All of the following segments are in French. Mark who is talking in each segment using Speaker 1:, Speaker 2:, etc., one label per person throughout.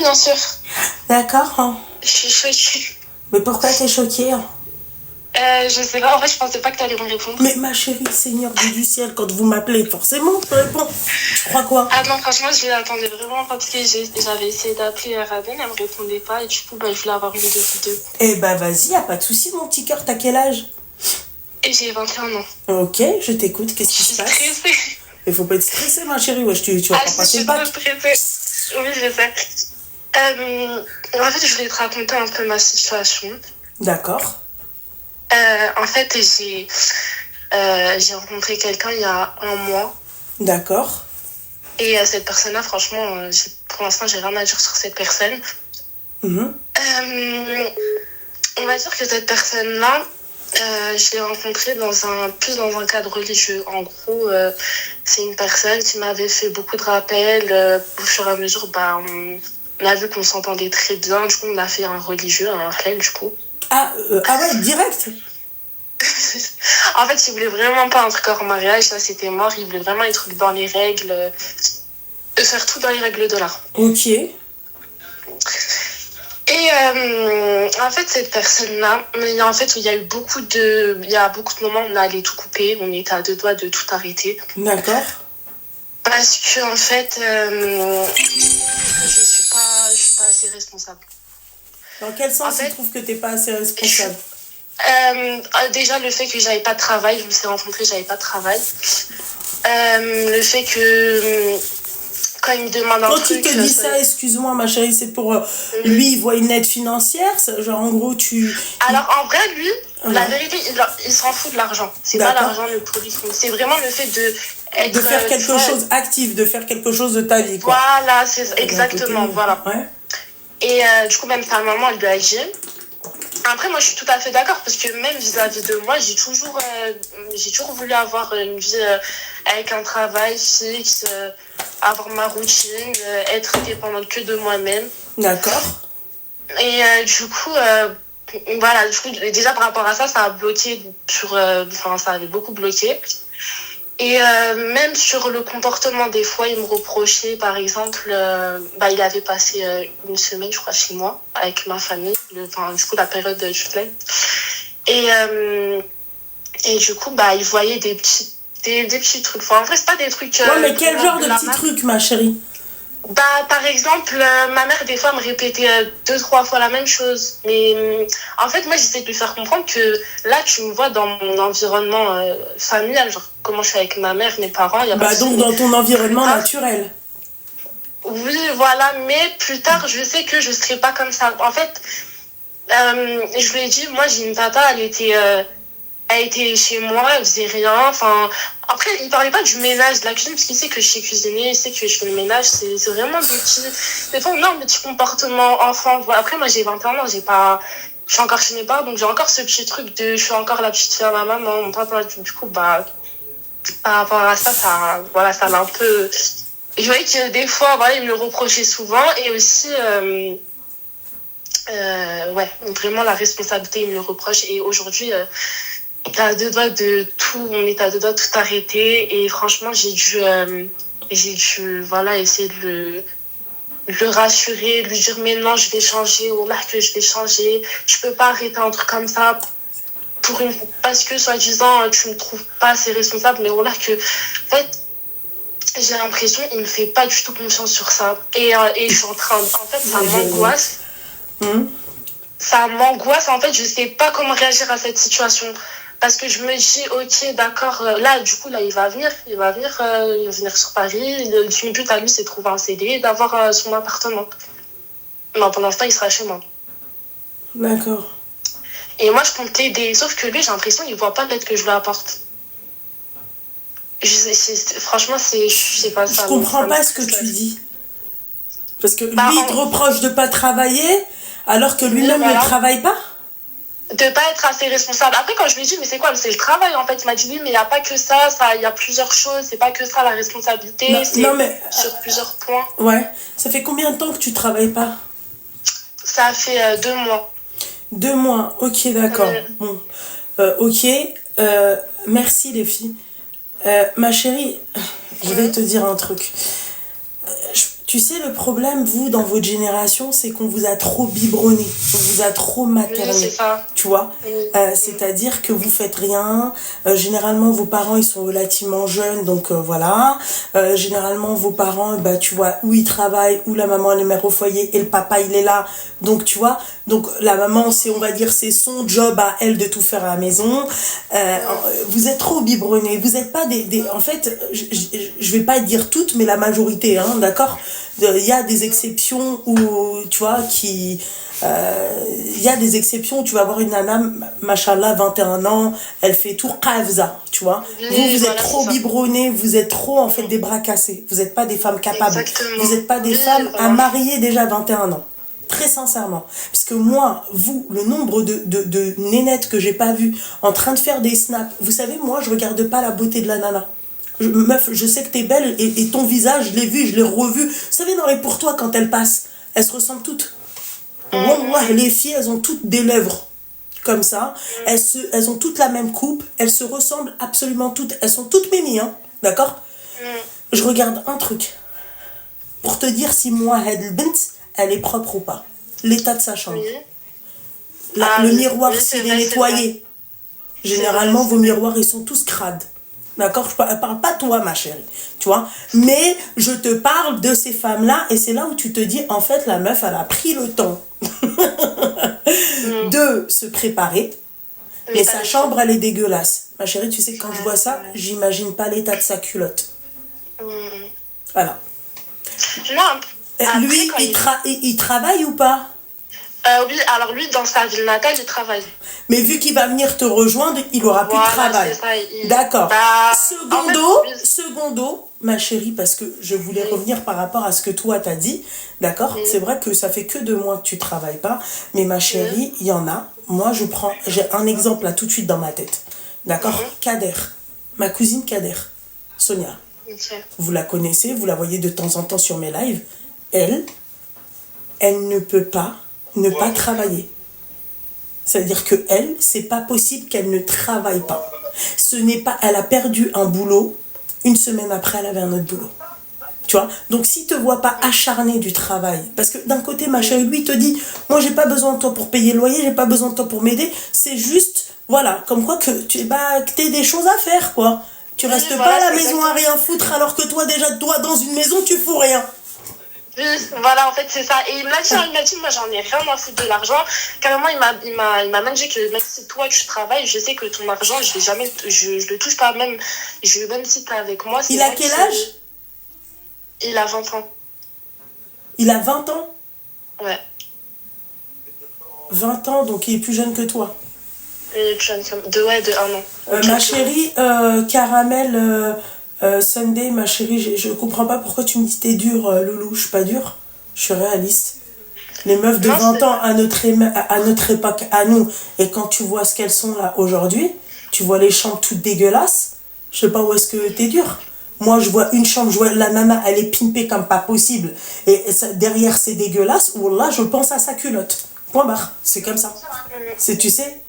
Speaker 1: bien sûr.
Speaker 2: D'accord. Hein.
Speaker 1: Je suis choquée.
Speaker 2: Mais pourquoi t'es choquée hein?
Speaker 1: Je sais pas, en fait, je pensais pas que t'allais me répondre.
Speaker 2: Mais ma chérie, Seigneur Dieu du ciel, quand vous m'appelez, forcément, je réponds. Tu crois quoi?
Speaker 1: Ah non, franchement, je l'attendais vraiment parce que j'avais essayé d'appeler Raven, elle me répondait pas et du coup, je voulais avoir une de vous deux.
Speaker 2: Eh ben, vas-y, y a pas de souci, mon petit cœur, t'as quel âge?
Speaker 1: Et j'ai 21 ans.
Speaker 2: Ok, je t'écoute, qu'est-ce qui se passe?
Speaker 1: Je suis stressée.
Speaker 2: Il faut pas être stressée, ma chérie, ouais, tu vas pas passer le bac.
Speaker 1: Je suis trop stressée. Oui, je sais. En fait, je voulais te raconter un peu ma situation.
Speaker 2: D'accord.
Speaker 1: En fait, j'ai rencontré quelqu'un il y a 1 mois.
Speaker 2: D'accord.
Speaker 1: Et cette personne-là, franchement, pour l'instant, j'ai rien à dire sur cette personne.
Speaker 2: On
Speaker 1: va dire que cette personne-là, je l'ai rencontrée plus dans un cadre religieux. En gros, c'est une personne qui m'avait fait beaucoup de rappels. Au fur et à mesure, on a vu qu'on s'entendait très bien. Du coup, on a fait un religieux, un réel, du coup.
Speaker 2: Ah ouais, direct.
Speaker 1: En fait, il voulait vraiment pas un truc hors mariage, ça c'était mort. Il voulait vraiment un truc dans les règles, faire tout dans les règles de l'art.
Speaker 2: Ok.
Speaker 1: Et en fait, cette personne-là, il y a beaucoup de moments où on allait tout couper, on était à 2 doigts de tout arrêter.
Speaker 2: D'accord.
Speaker 1: Parce que en fait, je suis pas assez responsable.
Speaker 2: Dans quel sens tu trouves que t'es pas assez responsable?
Speaker 1: Déjà le fait que j'avais pas de travail, je me suis rencontrée, j'avais pas de travail. Le fait que quand il me demande un
Speaker 2: truc...
Speaker 1: truc...
Speaker 2: Quand tu te dis ça, excuse-moi ma chérie, c'est pour... lui, il voit une aide financière, genre en gros tu...
Speaker 1: Alors en vrai, lui, la vérité, il s'en fout de l'argent. C'est pas l'argent le produit. C'est vraiment le fait de...
Speaker 2: de faire quelque chose actif, de faire quelque chose de ta vie, quoi.
Speaker 1: Voilà, c'est exactement, voilà.
Speaker 2: Ouais.
Speaker 1: Et du coup, même sa maman, elle lui a dit... Après, moi, je suis tout à fait d'accord parce que même vis-à-vis de moi, j'ai toujours voulu avoir une vie avec un travail fixe, avoir ma routine, être dépendante que de moi-même.
Speaker 2: D'accord.
Speaker 1: Et du coup, voilà, déjà par rapport à ça, ça a bloqué ça avait beaucoup bloqué. Et même sur le comportement, des fois, il me reprochait, par exemple, il avait passé 1 semaine, je crois, chez moi, avec ma famille, du coup, la période de juillet. Et du coup, il voyait des petits trucs. Enfin, en vrai, c'est pas des trucs...
Speaker 2: ouais, mais quel genre de petits trucs, ma chérie?
Speaker 1: Par exemple, ma mère, des fois, me répétait 2-3 fois la même chose. Mais en fait, moi, j'essaie de lui faire comprendre que là, tu me vois dans mon environnement familial, genre comment je suis avec ma mère, mes parents. Y a pas
Speaker 2: donc dans ton environnement naturel.
Speaker 1: Oui, voilà. Mais plus tard, je sais que je serai pas comme ça. En fait, je lui ai dit, moi, j'ai une tata, elle était chez moi, elle faisait rien. Enfin, après, il parlait pas du ménage, de la cuisine, parce qu'il sait que je sais cuisiner, il sait que je fais le ménage. C'est vraiment des petits comportements enfants. Après, moi, j'ai 21 ans, je suis encore chez mes parents, donc j'ai encore ce petit truc je suis encore la petite fille à ma maman, mon papa. Du coup, par rapport à ça, ça l'a un peu... Je voyais que des fois, il me le reprochait souvent, et aussi... vraiment la responsabilité, il me le reproche. Et aujourd'hui, on est à 2 doigts de tout arrêter. Et franchement, j'ai dû essayer de le rassurer, de lui dire mais non, je vais changer, oh là que je vais changer. Je peux pas arrêter un truc comme ça parce que soi-disant tu me trouves pas assez responsable, mais oh là que en fait j'ai l'impression qu'il me fait pas du tout confiance sur ça. Et je suis en fait, ça m'angoisse. Ça m'angoisse, en fait, je sais pas comment réagir à cette situation. Parce que je me dis, ok, d'accord, là, du coup, là, il va venir sur Paris. Le but à lui, c'est de trouver un CD et d'avoir son appartement. Non, pour l'instant, il sera chez moi.
Speaker 2: D'accord.
Speaker 1: Et moi, je compte l'aider. Sauf que lui, j'ai l'impression qu'il voit pas l'aide que je lui apporte. Franchement, je sais pas ça.
Speaker 2: Je comprends pas ce que tu dis. Parce que lui, il te reproche de pas travailler, alors que lui-même ne travaille pas.
Speaker 1: De pas être assez responsable. Après, quand je lui ai dit, mais c'est quoi? C'est le travail, en fait. Il m'a dit, oui, mais il n'y a pas que ça, il y a plusieurs choses, c'est pas que ça, la responsabilité, mais sur plusieurs points.
Speaker 2: Ouais. Ça fait combien de temps que tu travailles pas?
Speaker 1: Ça fait 2 mois.
Speaker 2: 2 mois, ok, d'accord. Bon. Ok. Merci, les filles. Ma chérie, je vais te dire un truc. Tu sais, le problème, vous, dans votre génération, c'est qu'on vous a trop biberonné, on vous a trop materné,
Speaker 1: c'est ça.
Speaker 2: tu vois. C'est-à-dire que vous faites rien. Généralement, vos parents, ils sont relativement jeunes, donc voilà. Généralement, vos parents, bah, tu vois, où ils travaillent, où la maman, elle est mère au foyer, et le papa, il est là. Donc, tu vois, donc la maman, c'est, on va dire, c'est son job à elle de tout faire à la maison. Vous êtes trop biberonnés. Vous n'êtes pas en fait, je vais pas dire toutes, mais la majorité, hein, d'accord. Il y a des exceptions où, tu vois, il y a des exceptions où tu vas avoir une nana, machallah, 21 ans, elle fait tout kavza, tu vois. Vous êtes trop biberonnés, vous êtes trop, en fait, des bras cassés. Vous n'êtes pas des femmes capables.
Speaker 1: Exactement.
Speaker 2: Vous n'êtes pas des femmes à marier déjà à 21 ans. Très sincèrement. Parce que moi, le nombre de nénettes que j'ai pas vues en train de faire des snaps, vous savez, moi, je regarde pas la beauté de la nana. Meuf, je sais que t'es belle et ton visage, je l'ai vu, je l'ai revu. Vous savez, dans les pour toi, quand elles passent, elles se ressemblent toutes. Wallah, les filles, elles ont toutes des lèvres comme ça. Elles ont toutes la même coupe. Elles se ressemblent absolument toutes. Elles sont toutes mémies, hein. D'accord? Je regarde un truc. Pour te dire si moi, elle est propre ou pas. L'état de sa chambre. Le miroir, s'il est nettoyé. Généralement, vos miroirs, ils sont tous crades. D'accord? Je parle pas toi, ma chérie. Tu vois? Mais je te parle de ces femmes-là et c'est là où tu te dis, en fait, la meuf, elle a pris le temps de se préparer. Mais sa chambre, elle est dégueulasse. Ma chérie, tu sais que quand je vois ça, j'imagine pas l'état de sa culotte. Voilà. Lui, il travaille ou pas?
Speaker 1: Oui, alors lui, dans sa ville natale, il travaille.
Speaker 2: Mais vu qu'il va venir te rejoindre, il aura plus de travail. D'accord. Secondo, ma chérie, parce que je voulais revenir par rapport à ce que toi t'as dit. D'accord. C'est vrai que ça fait que 2 mois que tu travailles pas. Mais ma chérie, il y en a. Moi, j'ai un exemple là tout de suite dans ma tête. D'accord. Kader. Ma cousine Kader. Sonia. Vous la connaissez, vous la voyez de temps en temps sur mes lives. Elle ne peut pas ne pas travailler. C'est-à-dire que elle, c'est pas possible qu'elle ne travaille pas. Elle a perdu un boulot, 1 semaine après, elle avait un autre boulot. Tu vois? Donc si te voit pas acharné du travail, parce que d'un côté, ma chérie, lui, il te dit, moi, j'ai pas besoin de toi pour payer le loyer, j'ai pas besoin de toi pour m'aider, c'est juste, voilà, comme quoi que t'aies des choses à faire, quoi. Tu restes pas à la maison à rien foutre, alors que toi, déjà, toi, dans une maison, tu fous rien.
Speaker 1: Oui, voilà, en fait, c'est ça. Et il m'a dit, moi, j'en ai rien à foutre de l'argent. Carrément, il m'a même dit que même si toi, tu travailles, je sais que ton argent, je le touche pas, même si t'es avec moi.
Speaker 2: Il a quel âge?
Speaker 1: Il a 20 ans.
Speaker 2: Il a 20 ans?
Speaker 1: Ouais.
Speaker 2: 20 ans, donc il est plus jeune que toi.
Speaker 1: Il est plus jeune de 1 an.
Speaker 2: Ma chérie, Caramel... Sunday, ma chérie, je comprends pas pourquoi tu me dis t'es dur, Loulou. Je suis pas dure, je suis réaliste. Les meufs de 20 ans à notre époque, à nous, et quand tu vois ce qu'elles sont là aujourd'hui, tu vois les chambres toutes dégueulasses, je sais pas où est-ce que t'es dur. Moi, je vois une chambre, je vois la nana, elle est pimpée comme pas possible, et ça, derrière c'est dégueulasse, ou là je pense à sa culotte. Point barre, c'est comme ça. Tu sais.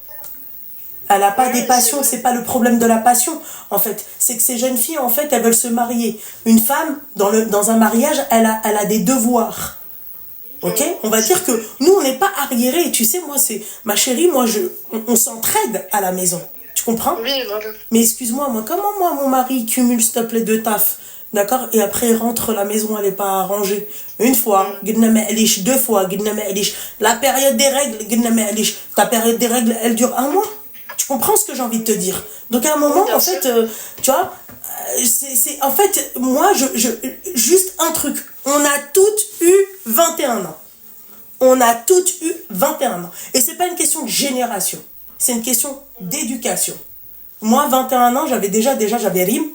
Speaker 2: Elle n'a pas des passions, c'est pas le problème de la passion. En fait, c'est que ces jeunes filles, en fait, elles veulent se marier. Une femme, dans un mariage, elle a des devoirs. Ok? On va dire que nous, on n'est pas arriérés. Tu sais, moi, c'est ma chérie, on s'entraide à la maison. Tu comprends?
Speaker 1: Oui, voilà.
Speaker 2: Mais excuse-moi, comment mon mari cumule, s'il te plaît, de taf? D'accord? Et après, il rentre, la maison, elle n'est pas arrangée. 1 fois, 2 fois, la période des règles, ta période des règles, elle dure 1 mois. Tu comprends ce que j'ai envie de te dire? Donc à un moment, en fait, tu vois, en fait, moi, juste un truc. On a toutes eu 21 ans. On a toutes eu 21 ans. Et c'est pas une question de génération. C'est une question d'éducation. Moi, 21 ans, j'avais rime,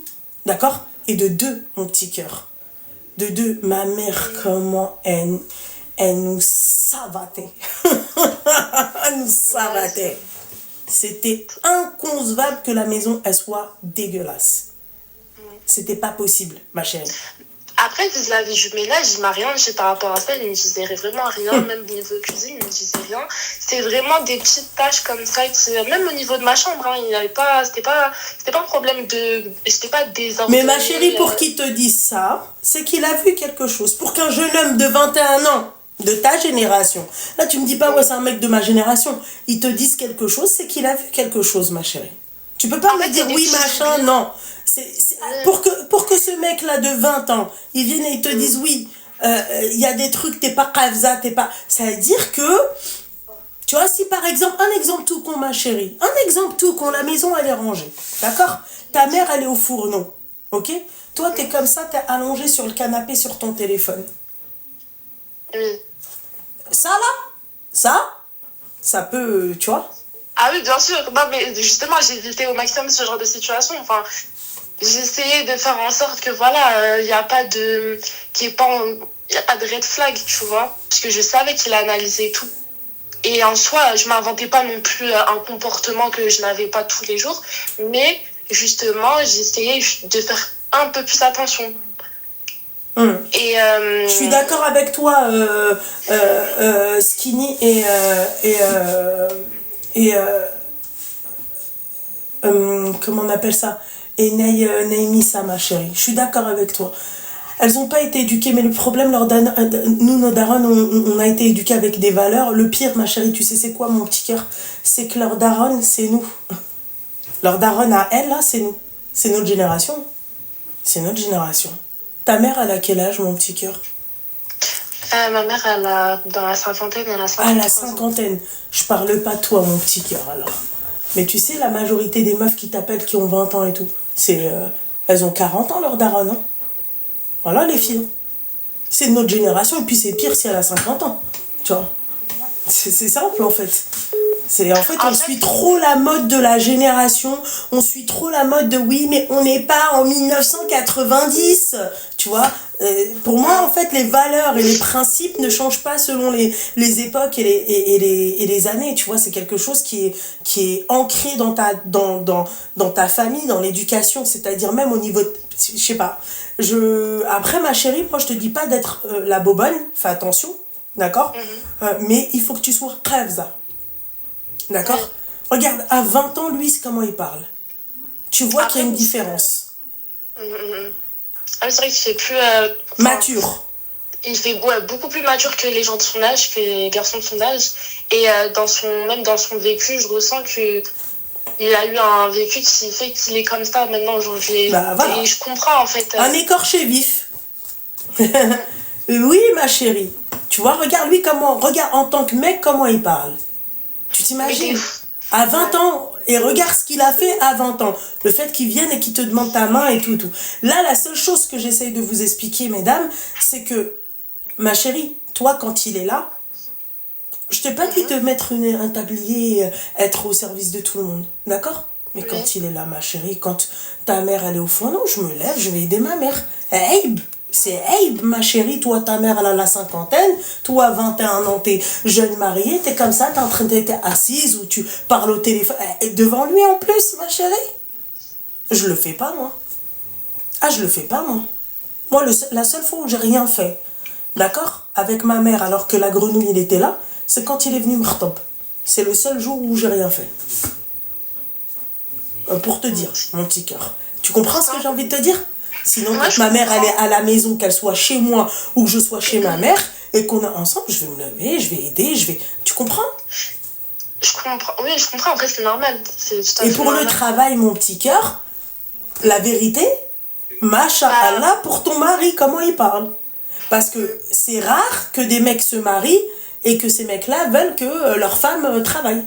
Speaker 2: d'accord? Et de 2, mon petit cœur. De 2, ma mère, comment elle nous savatait. Elle nous savatait. C'était inconcevable que la maison, elle soit dégueulasse. C'était pas possible, ma chérie.
Speaker 1: Après, vis-à-vis du ménage, il m'a rien dit par rapport à ça. Il me disait vraiment rien, même au niveau cuisine, il me disait rien. C'est vraiment des petites tâches comme ça. Même au niveau de ma chambre, hein, il n'y avait pas, c'était pas un problème c'était pas désordonné.
Speaker 2: Mais ma chérie, pour qu'il te dise ça, c'est qu'il a vu quelque chose. Pour qu'un jeune homme de 21 ans, de ta génération, là tu me dis pas, ouais, c'est un mec de ma génération, il te dise quelque chose, c'est qu'il a vu quelque chose, ma chérie. Tu peux pas me dire oui, machin, non. Pour que ce mec-là de 20 ans, il vienne et il te dise oui, il y a des trucs, t'es pas kavza, t'es pas... Ça veut dire que, tu vois, si par exemple, un exemple tout con, ma chérie, un exemple tout con, la maison elle est rangée, d'accord? Ta mère elle est au fourneau, ok? Toi t'es comme ça, t'es allongé sur le canapé sur ton téléphone.
Speaker 1: Oui.
Speaker 2: Ça peut, tu vois?
Speaker 1: Ah oui, bien sûr. Non, mais justement, j'ai évité au maximum ce genre de situation. Enfin, j'ai essayé de faire en sorte que voilà, il n'y a pas de, qu'il y ait pas, il y a pas de red flag, tu vois, parce que je savais qu'il a analysé tout. Et en soi, je m'inventais pas non plus un comportement que je n'avais pas tous les jours, mais justement, j'essayais de faire un peu plus attention. Et
Speaker 2: je suis d'accord avec toi, Skinny comment on appelle ça, et Naimissa, ma chérie. Je suis d'accord avec toi. Elles n'ont pas été éduquées, mais le problème, nous, nos darons, on a été éduqués avec des valeurs. Le pire, ma chérie, tu sais c'est quoi, mon petit cœur? C'est que leur daronne, c'est nous. Leur daronne à elle, là, c'est nous. C'est notre génération. C'est notre génération. Ta mère, elle a quel âge, mon petit cœur?
Speaker 1: Ma mère, elle a dans la cinquantaine, elle a 53
Speaker 2: ans. Ah, la cinquantaine. Je parle pas de toi, mon petit cœur, alors. Mais tu sais, la majorité des meufs qui t'appellent, qui ont 20 ans et tout, elles ont 40 ans, leur daronne, hein. Voilà, les filles. C'est de notre génération, et puis c'est pire si elle a 50 ans. Tu vois? C'est simple, en fait. On suit trop la mode de la génération, on suit trop la mode de oui, mais on n'est pas en 1990, tu vois. Pour moi, en fait, les valeurs et les principes ne changent pas selon les époques et les années, tu vois. C'est quelque chose qui est ancré dans ta famille, dans l'éducation, c'est-à-dire même au niveau, je sais pas. Après, ma chérie, moi, je te dis pas d'être la bobonne, fais attention, d'accord? Mais il faut que tu sois kavza. D'accord? Regarde, à 20 ans, lui, comment il parle. Tu vois qu'il y a une différence.
Speaker 1: Ah, c'est vrai qu'il fait plus...
Speaker 2: mature.
Speaker 1: Il fait beaucoup plus mature que les gens de son âge, que les garçons de son âge. Et même dans son vécu, je ressens que il a eu un vécu qui fait qu'il est comme ça maintenant aujourd'hui.
Speaker 2: Bah, voilà.
Speaker 1: Et je comprends, en fait.
Speaker 2: Un écorché vif. Oui, ma chérie. Tu vois, regarde en tant que mec, comment il parle. Tu t'imagines? À 20 ans, et regarde ce qu'il a fait à 20 ans. Le fait qu'il vienne et qu'il te demande ta main et tout. Là, la seule chose que j'essaye de vous expliquer, mesdames, c'est que, ma chérie, toi, quand il est là, je t'ai pas dit de mettre un tablier, être au service de tout le monde. D'accord? Mais quand il est là, ma chérie, quand ta mère, elle est au fond, non, je me lève, je vais aider ma mère. Abe, c'est Abe, ma chérie, toi, ta mère, elle a la cinquantaine, toi, 21 ans, t'es jeune mariée, t'es comme ça, t'es en train d'être assise ou tu parles au téléphone, devant lui en plus, ma chérie. Je le fais pas, moi. Ah, je le fais pas, moi. Moi, la seule fois où j'ai rien fait, d'accord, avec ma mère, alors que la grenouille, il était là, c'est quand il est venu me retob. C'est le seul jour où j'ai rien fait. Pour te dire, mon petit cœur. Tu comprends ce que j'ai envie de te dire? Sinon, quand ma mère, elle est à la maison, qu'elle soit chez moi ou que je sois chez ma mère, et qu'on est ensemble, je vais me lever, je vais aider, Tu comprends?
Speaker 1: Je comprends. Oui, je comprends. Après, c'est normal.
Speaker 2: Et pour le travail, mon petit cœur, la vérité, Masha'Allah, pour ton mari, comment il parle? Parce que c'est rare que des mecs se marient et que ces mecs-là veulent que leur femme travaille.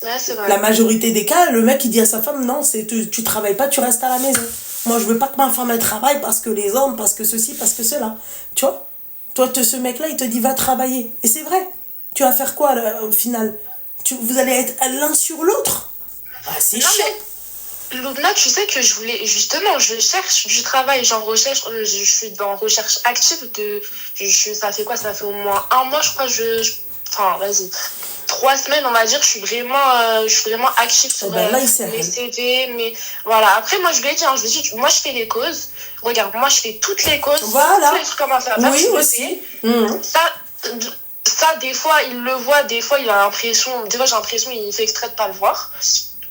Speaker 1: Ouais, c'est vrai.
Speaker 2: La majorité des cas, le mec, il dit à sa femme, non, tu travailles pas, tu restes à la maison. Moi, je veux pas que ma femme elle travaille parce que les hommes, parce que ceci, parce que cela. Tu vois? Toi, ce mec-là, il te dit, va travailler. Et c'est vrai. Tu vas faire quoi, au final? Vous allez être l'un sur l'autre? Ah, c'est chiant.
Speaker 1: Loubna, tu sais que je cherche du travail, je suis en recherche active ça fait quoi? Ça fait au moins un mois, je crois, enfin, vas-y, 3 semaines, on va dire, je suis vraiment active sur
Speaker 2: Ben là,
Speaker 1: mes CV. Mais voilà, après, moi, je lui ai dit, hein, moi, je fais les causes. Regarde, moi, je fais toutes les causes,
Speaker 2: voilà.
Speaker 1: tous les trucs comme ça.
Speaker 2: Oui, aussi.
Speaker 1: Ça, des fois, il le voit, des fois, il a l'impression, des fois, j'ai l'impression qu'il fait exprès de pas le voir.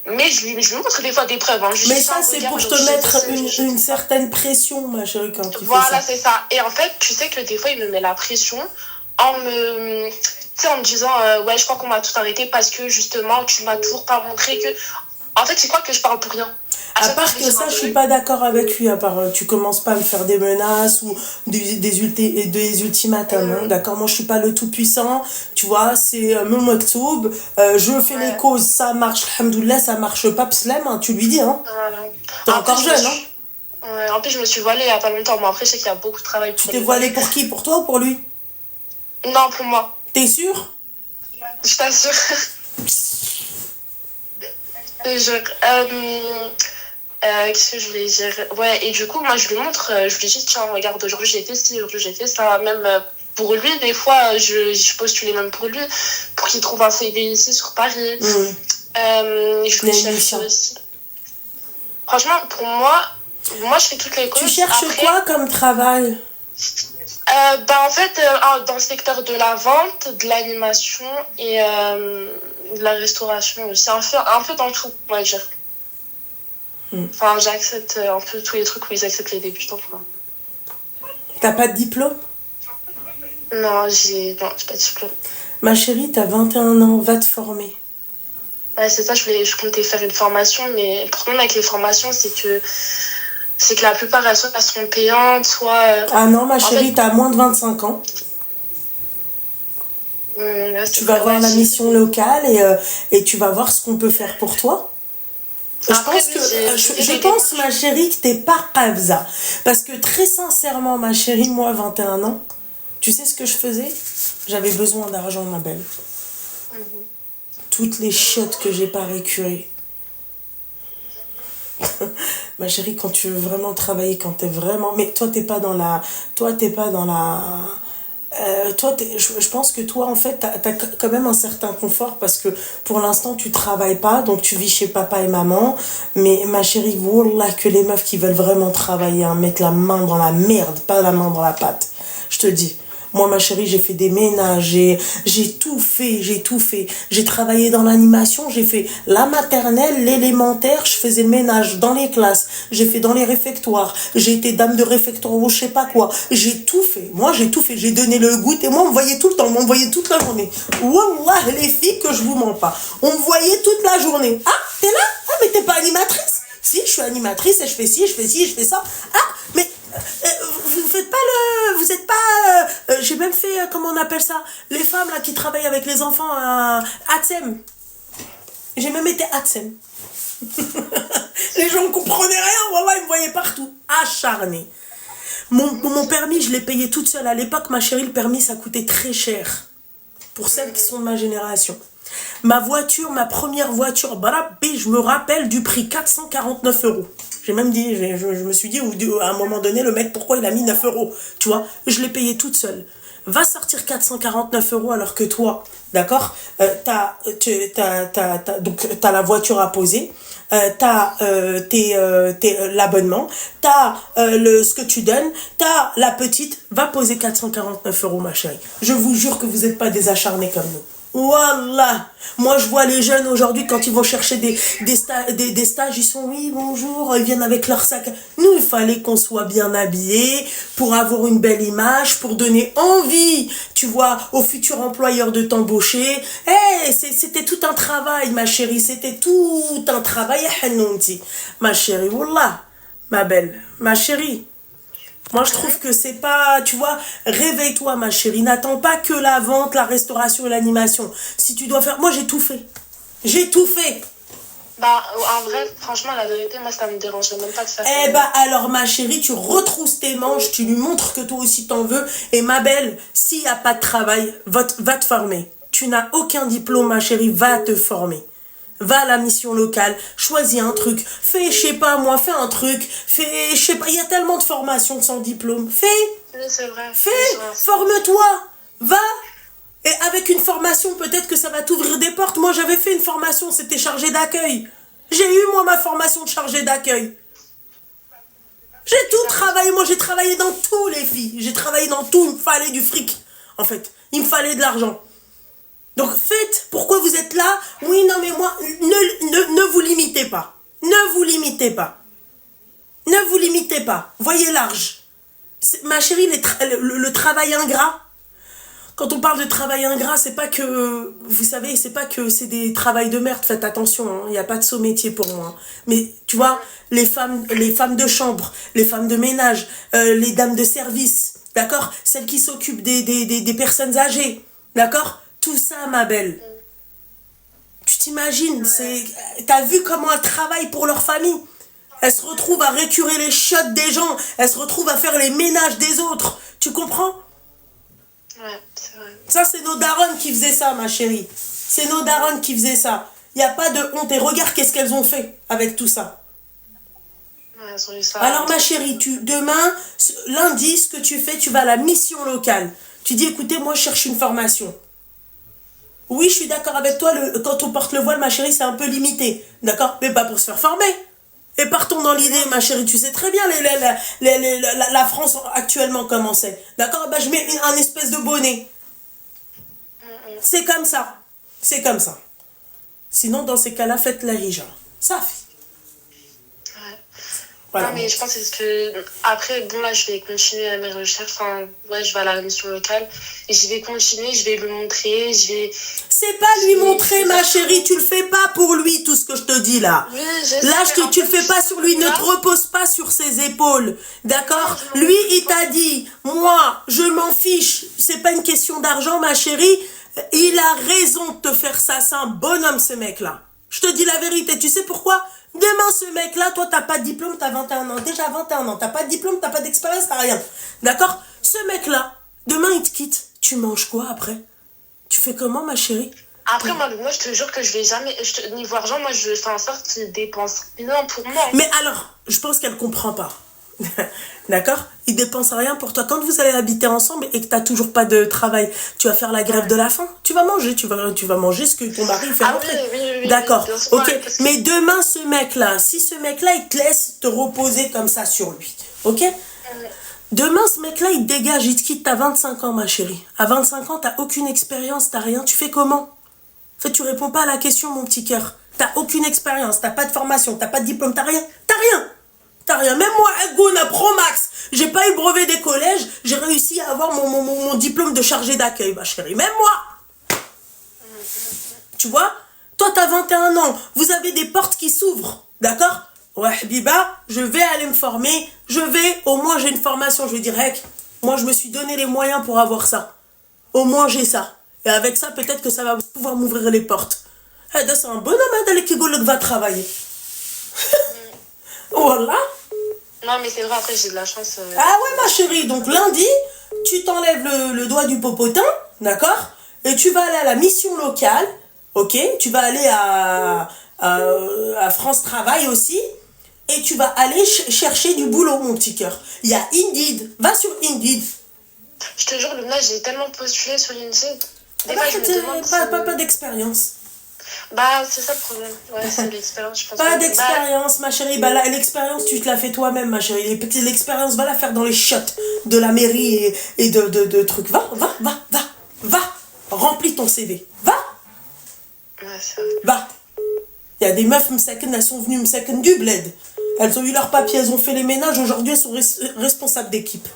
Speaker 1: Mais je lui montre des fois des preuves. Hein.
Speaker 2: Mais ça, c'est pour te mettre une certaine pression, ma chérie, quand tu fais ça.
Speaker 1: Voilà, c'est ça. Et en fait, tu sais que des fois, il me met la pression en me disant, ouais, je crois qu'on va tout arrêter parce que, justement, tu m'as toujours pas montré que... En fait, il croit que je parle pour rien.
Speaker 2: À part que ça, je suis pas d'accord avec lui. À part, tu commences pas à me faire des menaces ou des ultimatums. Hein, d'accord, moi je suis pas le tout puissant. Tu vois, c'est mon maktoub. Je fais mes causes, ça marche. Alhamdoulilah, ça marche pas. Pslem, hein, tu lui dis. Hein.
Speaker 1: Voilà.
Speaker 2: T'es encore jeune, hein.
Speaker 1: Ouais, en plus, je me suis voilée il y a pas longtemps. Bon, après, je sais qu'il y a beaucoup de travail.
Speaker 2: Tu t'es voilée pour qui? Pour toi ou pour lui?
Speaker 1: Non, pour moi.
Speaker 2: T'es sûre?
Speaker 1: Je t'assure. Qu'est-ce que je voulais dire? Ouais, et du coup, moi, je lui montre, je lui dis, tiens, regarde, aujourd'hui, j'ai fait ci, aujourd'hui, j'ai fait ça. Même pour lui, des fois, je postulais même pour lui, pour qu'il trouve un CD ici sur Paris. Je lui cherche aussi. Franchement, pour moi, je fais toutes les causes.
Speaker 2: Tu cherches quoi comme travail?
Speaker 1: En fait, dans le secteur de la vente, de l'animation et de la restauration aussi. Un peu dans tout, on va dire. Enfin, j'accepte un peu tous les trucs où ils acceptent les débutants. Quoi.
Speaker 2: T'as pas de diplôme?
Speaker 1: Non, j'ai pas de diplôme.
Speaker 2: Ma chérie, t'as 21 ans, va te former.
Speaker 1: Ouais, c'est ça, je comptais faire une formation, mais le problème avec les formations, c'est que la plupart, elles seront payantes, soit...
Speaker 2: Ah non, ma chérie, t'as moins de 25 ans. Tu vas voir la mission locale et tu vas voir ce qu'on peut faire pour toi. Je pense, ma chérie, que t'es pas Kavza. Parce que très sincèrement, ma chérie, moi, 21 ans, tu sais ce que je faisais? J'avais besoin d'argent, ma belle. Toutes les chiottes que j'ai pas récurées. Ma chérie, quand tu veux vraiment travailler, quand t'es vraiment... Mais toi, t'es pas dans la... je pense que toi, en fait, t'as quand même un certain confort parce que pour l'instant, tu travailles pas, donc tu vis chez papa et maman. Mais ma chérie, wallah, que les meufs qui veulent vraiment travailler, hein, mettre la main dans la merde, pas la main dans la pâte. Je te dis. Moi, ma chérie, j'ai fait des ménages, j'ai tout fait. J'ai travaillé dans l'animation, j'ai fait la maternelle, l'élémentaire, je faisais le ménage dans les classes, j'ai fait dans les réfectoires, j'ai été dame de réfectoire ou je sais pas quoi. J'ai tout fait. Moi, j'ai tout fait. J'ai donné le goût et moi, on me voyait tout le temps, on me voyait toute la journée. Wallah, les filles, que je vous mens pas. On me voyait toute la journée. Ah, t'es là? Ah, mais t'es pas animatrice? Si, je suis animatrice et je fais ci, je fais ça. Ah, mais... vous êtes pas j'ai même fait comment on appelle ça, les femmes là qui travaillent avec les enfants Atsem. J'ai même été Atsem. Les gens ne comprenaient rien, voilà, ils me voyaient partout acharné. Mon permis, je l'ai payé toute seule à l'époque. Ma chérie, le permis, ça coûtait très cher pour celles qui sont de ma génération. Ma voiture, ma première voiture, Barabbi, je me rappelle du prix, 449 €. J'ai même dit, je me suis dit, à un moment donné, le mec, pourquoi il a mis 9 €? Tu vois, je l'ai payé toute seule. Va sortir 449 € alors que toi, d'accord, donc t'as la voiture à poser, t'as l'abonnement, t'as ce que tu donnes, t'as la petite, va poser 449 € ma chérie. Je vous jure que vous n'êtes pas des acharnés comme nous. Wallah, moi je vois les jeunes aujourd'hui quand ils vont chercher des stages, ils sont oui bonjour, ils viennent avec leur sac. Nous il fallait qu'on soit bien habillés pour avoir une belle image, pour donner envie, tu vois, aux futurs employeurs de t'embaucher. C'était tout un travail ma chérie, c'était tout un travail. Ma chérie, wallah, ma belle, ma chérie. Moi, je trouve que c'est pas... Tu vois, réveille-toi, ma chérie. N'attends pas que la vente, la restauration et l'animation. Si tu dois faire... Moi, j'ai tout fait. J'ai tout fait.
Speaker 1: En vrai, franchement, la vérité, moi, ça me dérangerait même pas de faire ça.
Speaker 2: Alors, ma chérie, tu retrousses tes manches, tu lui montres que toi aussi t'en veux. Et ma belle, s'il n'y a pas de travail, va te former. Tu n'as aucun diplôme, ma chérie, va te former. Va à la mission locale, choisis un truc, fais, je sais pas moi, fais un truc, fais, je sais pas, il y a tellement de formations sans diplôme, fais,
Speaker 1: oui, c'est vrai.
Speaker 2: Fais, forme-toi, va, et avec Avec une formation, peut-être que ça va t'ouvrir des portes. Moi, j'avais fait une formation, c'était chargé d'accueil. J'ai eu, moi, ma formation de chargé d'accueil. J'ai tout travaillé. Moi, j'ai travaillé dans tout, les filles. J'ai travaillé dans tout. Il me fallait du fric, en fait. Il me fallait de l'argent. Donc, faites. Pourquoi vous êtes là? Oui, non, mais moi, ne vous limitez pas. Ne vous limitez pas. Ne vous limitez pas. Voyez large. Ma chérie, le travail ingrat. Quand on parle de travail ingrat, c'est pas que, vous savez, c'est pas que c'est des travails de merde, faites attention, il n'y a pas de saut métier pour moi. Mais tu vois, les femmes de chambre, les femmes de ménage, les dames de service, d'accord? Celles qui s'occupent des personnes âgées, d'accord? Tout ça, ma belle. Tu t'imagines, t'as vu comment elles travaillent pour leur famille? Elles se retrouvent à récurer les chiottes des gens, elles se retrouvent à faire les ménages des autres. Tu comprends?
Speaker 1: Ouais, c'est vrai.
Speaker 2: Ça, c'est nos darons qui faisaient ça, ma chérie. C'est nos darons qui faisaient ça. Il n'y a pas de honte. Et regarde qu'est-ce qu'elles ont fait avec tout ça.
Speaker 1: Ouais, elles ont eu ça.
Speaker 2: Alors, ma chérie, demain, lundi, ce que tu fais, tu vas à la mission locale. Tu dis, écoutez, moi, je cherche une formation. Oui, je suis d'accord avec toi. Quand on porte le voile, ma chérie, c'est un peu limité. D'accord? Mais pas pour se faire former. Et partons dans l'idée, ma chérie, tu sais très bien la France actuellement comment c'est. D'accord? Ben, je mets un espèce de bonnet. C'est comme ça. C'est comme ça. Sinon, dans ces cas-là, faites la hija. Ça fait.
Speaker 1: Ouais.
Speaker 2: Voilà.
Speaker 1: Non, mais je pense que après, bon, là, je vais continuer mes recherches. Enfin, ouais, je vais à la mission locale. Et je vais continuer, je vais lui montrer.
Speaker 2: C'est pas lui montrer, ma chérie. Tu le fais pas pour lui, tout ce que je te dis là.
Speaker 1: Oui,
Speaker 2: là, tu le fais pas sur lui. Ne te repose pas sur ses épaules. D'accord? Lui, il t'a dit, moi, je m'en fiche. C'est pas une question d'argent, ma chérie. Il a raison de te faire ça. C'est un bonhomme, ce mec-là. Je te dis la vérité. Tu sais pourquoi? Demain, ce mec-là, toi, t'as pas de diplôme, t'as 21 ans. Déjà 21 ans. T'as pas de diplôme, t'as pas d'expérience, t'as rien. D'accord? Ce mec-là, demain, il te quitte. Tu manges quoi après? Tu fais comment, ma chérie?
Speaker 1: Après, moi, je te jure que je vais jamais... niveau argent, moi, je fais en sorte qu'il dépense rien pour moi.
Speaker 2: Mais alors, je pense qu'elle comprend pas. D'accord? Il dépense rien pour toi. Quand vous allez habiter ensemble et que t'as toujours pas de travail, tu vas faire la grève de la faim. Tu vas manger, tu vas manger ce que ton mari fait rentrer.
Speaker 1: Oui,
Speaker 2: d'accord.
Speaker 1: Oui,
Speaker 2: ok. Mais demain, ce mec-là, si ce mec-là, il te laisse te reposer comme ça sur lui, ok? Demain, ce mec-là, il te dégage, il te quitte. T'as 25 ans, ma chérie. À 25 ans, t'as aucune expérience, t'as rien. Tu fais comment? En fait, tu réponds pas à la question, mon petit cœur. T'as aucune expérience, t'as pas de formation, t'as pas de diplôme, t'as rien. T'as rien. T'as rien. Même moi, Gona Pro Max, j'ai pas eu le brevet des collèges, j'ai réussi à avoir mon diplôme de chargé d'accueil, ma chérie. Même moi. Tu vois? Toi, t'as 21 ans. Vous avez des portes qui s'ouvrent. D'accord? Ouais, Biba, je vais aller me former. Au moins, j'ai une formation. Je vais dire, hey, moi, je me suis donné les moyens pour avoir ça. Au moins, j'ai ça. Et avec ça, peut-être que ça va pouvoir m'ouvrir les portes. Hey, c'est un bonhomme, d'aller qui va travailler. Voilà.
Speaker 1: Non, mais c'est vrai, après, j'ai de la chance.
Speaker 2: Ah ouais, ma chérie. Donc, lundi, tu t'enlèves le doigt du popotin, d'accord? Et tu vas aller à la mission locale, ok? Tu vas aller à France Travail aussi. Et tu vas aller chercher du boulot, mon petit cœur. Il y a Indeed. Va sur Indeed.
Speaker 1: Je te jure, Luna, j'ai tellement postulé sur LinkedIn.
Speaker 2: Des fois, je me demande pas d'expérience.
Speaker 1: Bah, c'est ça le problème. Ouais, c'est l'expérience, je pense.
Speaker 2: Pas d'expérience, ma chérie. Bah, l'expérience, tu te la fais toi-même, ma chérie. L'expérience, va la faire dans les chiottes de la mairie et de trucs. Va. Remplis ton CV. Va.
Speaker 1: Ouais, c'est vrai.
Speaker 2: Va. Il y a des meufs, elles sont venues du bled. Elles ont eu leurs papiers, elles ont fait les ménages. Aujourd'hui, elles sont responsables d'équipe.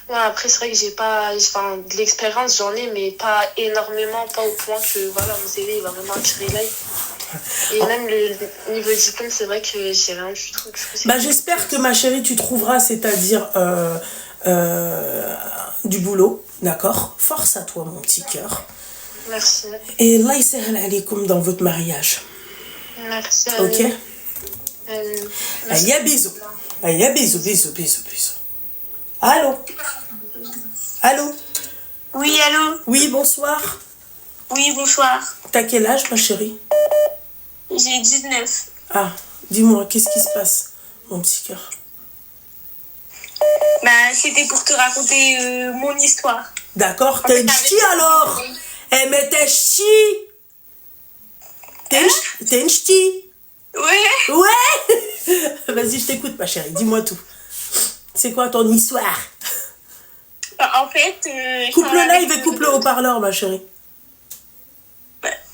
Speaker 1: Ouais, après, c'est vrai que j'ai pas... Enfin, de l'expérience, j'en ai, mais pas énormément, pas au point que, voilà, mon CV, il va vraiment attirer l'œil. Et même le niveau diplôme, c'est vrai que j'ai rien du tout.
Speaker 2: Bah, j'espère que, ma chérie, tu trouveras, c'est-à-dire du boulot, d'accord? Force à toi, mon petit cœur.
Speaker 1: Merci.
Speaker 2: Et Allah yasahal alaykoum dans votre mariage.
Speaker 1: Merci.
Speaker 2: Ok?
Speaker 1: Merci.
Speaker 2: Bisous. Bisous. Allô?
Speaker 3: Oui, allô?
Speaker 2: Oui, bonsoir.
Speaker 3: Oui, bonsoir.
Speaker 2: T'as quel âge, ma chérie?
Speaker 3: J'ai 19.
Speaker 2: Ah, dis-moi, qu'est-ce qui se passe, mon petit cœur?
Speaker 3: Bah, c'était pour te raconter mon histoire.
Speaker 2: D'accord,
Speaker 3: En
Speaker 2: t'es
Speaker 3: fait,
Speaker 2: une
Speaker 3: avec-
Speaker 2: ch'ti alors. Eh, mais t'es ch'ti. T'es une ch'ti.
Speaker 3: Ouais.
Speaker 2: Ouais. Vas-y, je t'écoute, ma chérie, dis-moi tout. C'est quoi ton histoire?
Speaker 3: Bah, en fait, je
Speaker 2: Coupe
Speaker 3: parle
Speaker 2: le live
Speaker 3: avec
Speaker 2: et coupe le haut-parleur, ma chérie.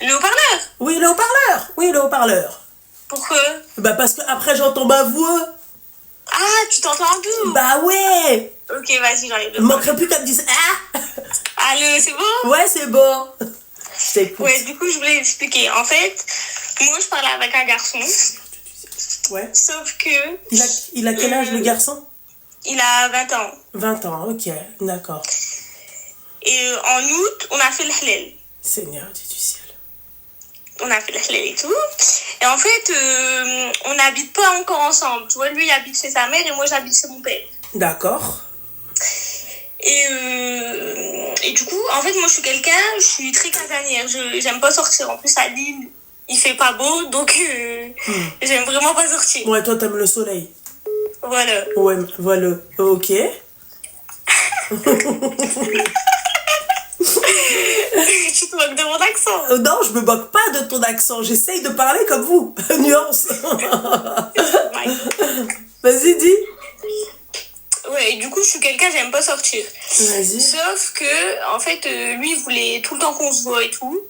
Speaker 3: le haut-parleur.
Speaker 2: Oui, le haut-parleur. Oui, le haut-parleur.
Speaker 3: Pourquoi?
Speaker 2: Bah, parce que après j'entends ma voix.
Speaker 3: Ah, tu t'entends en double.
Speaker 2: Bah, ouais.
Speaker 3: Ok, vas-y, j'enlève
Speaker 2: Il
Speaker 3: le
Speaker 2: manquerait plus qu'elle me dise ah.
Speaker 3: Allô, c'est bon?
Speaker 2: Ouais, c'est bon. Je t'écoute.
Speaker 3: Ouais, du coup, je voulais expliquer. En fait, moi, je parlais avec un garçon,
Speaker 2: Ouais.
Speaker 3: sauf que
Speaker 2: Il a quel âge, le garçon?
Speaker 3: il a 20 ans.
Speaker 2: 20 ans, ok, d'accord.
Speaker 3: Et en août, on a fait le halal.
Speaker 2: Seigneur Dieu du ciel.
Speaker 3: On a fait le halal et tout. Et en fait, on n'habite pas encore ensemble. Tu vois, lui, il habite chez sa mère et moi, j'habite chez mon père.
Speaker 2: D'accord.
Speaker 3: Et du coup, en fait, moi, je suis très casanière. J'aime pas sortir. En plus, à Lille, il fait pas beau, donc j'aime vraiment pas sortir.
Speaker 2: Ouais, toi, t'aimes le soleil.
Speaker 3: Voilà.
Speaker 2: Ouais, voilà. Ok.
Speaker 3: Tu te moques de mon accent.
Speaker 2: Non, je me moque pas de ton accent. J'essaye de parler comme vous. Nuance.
Speaker 3: Ouais.
Speaker 2: Vas-y, dis.
Speaker 3: Ouais, et du coup, je suis quelqu'un, j'aime pas sortir.
Speaker 2: Vas-y.
Speaker 3: Sauf que, en fait, lui, il voulait tout le temps qu'on se voit et tout.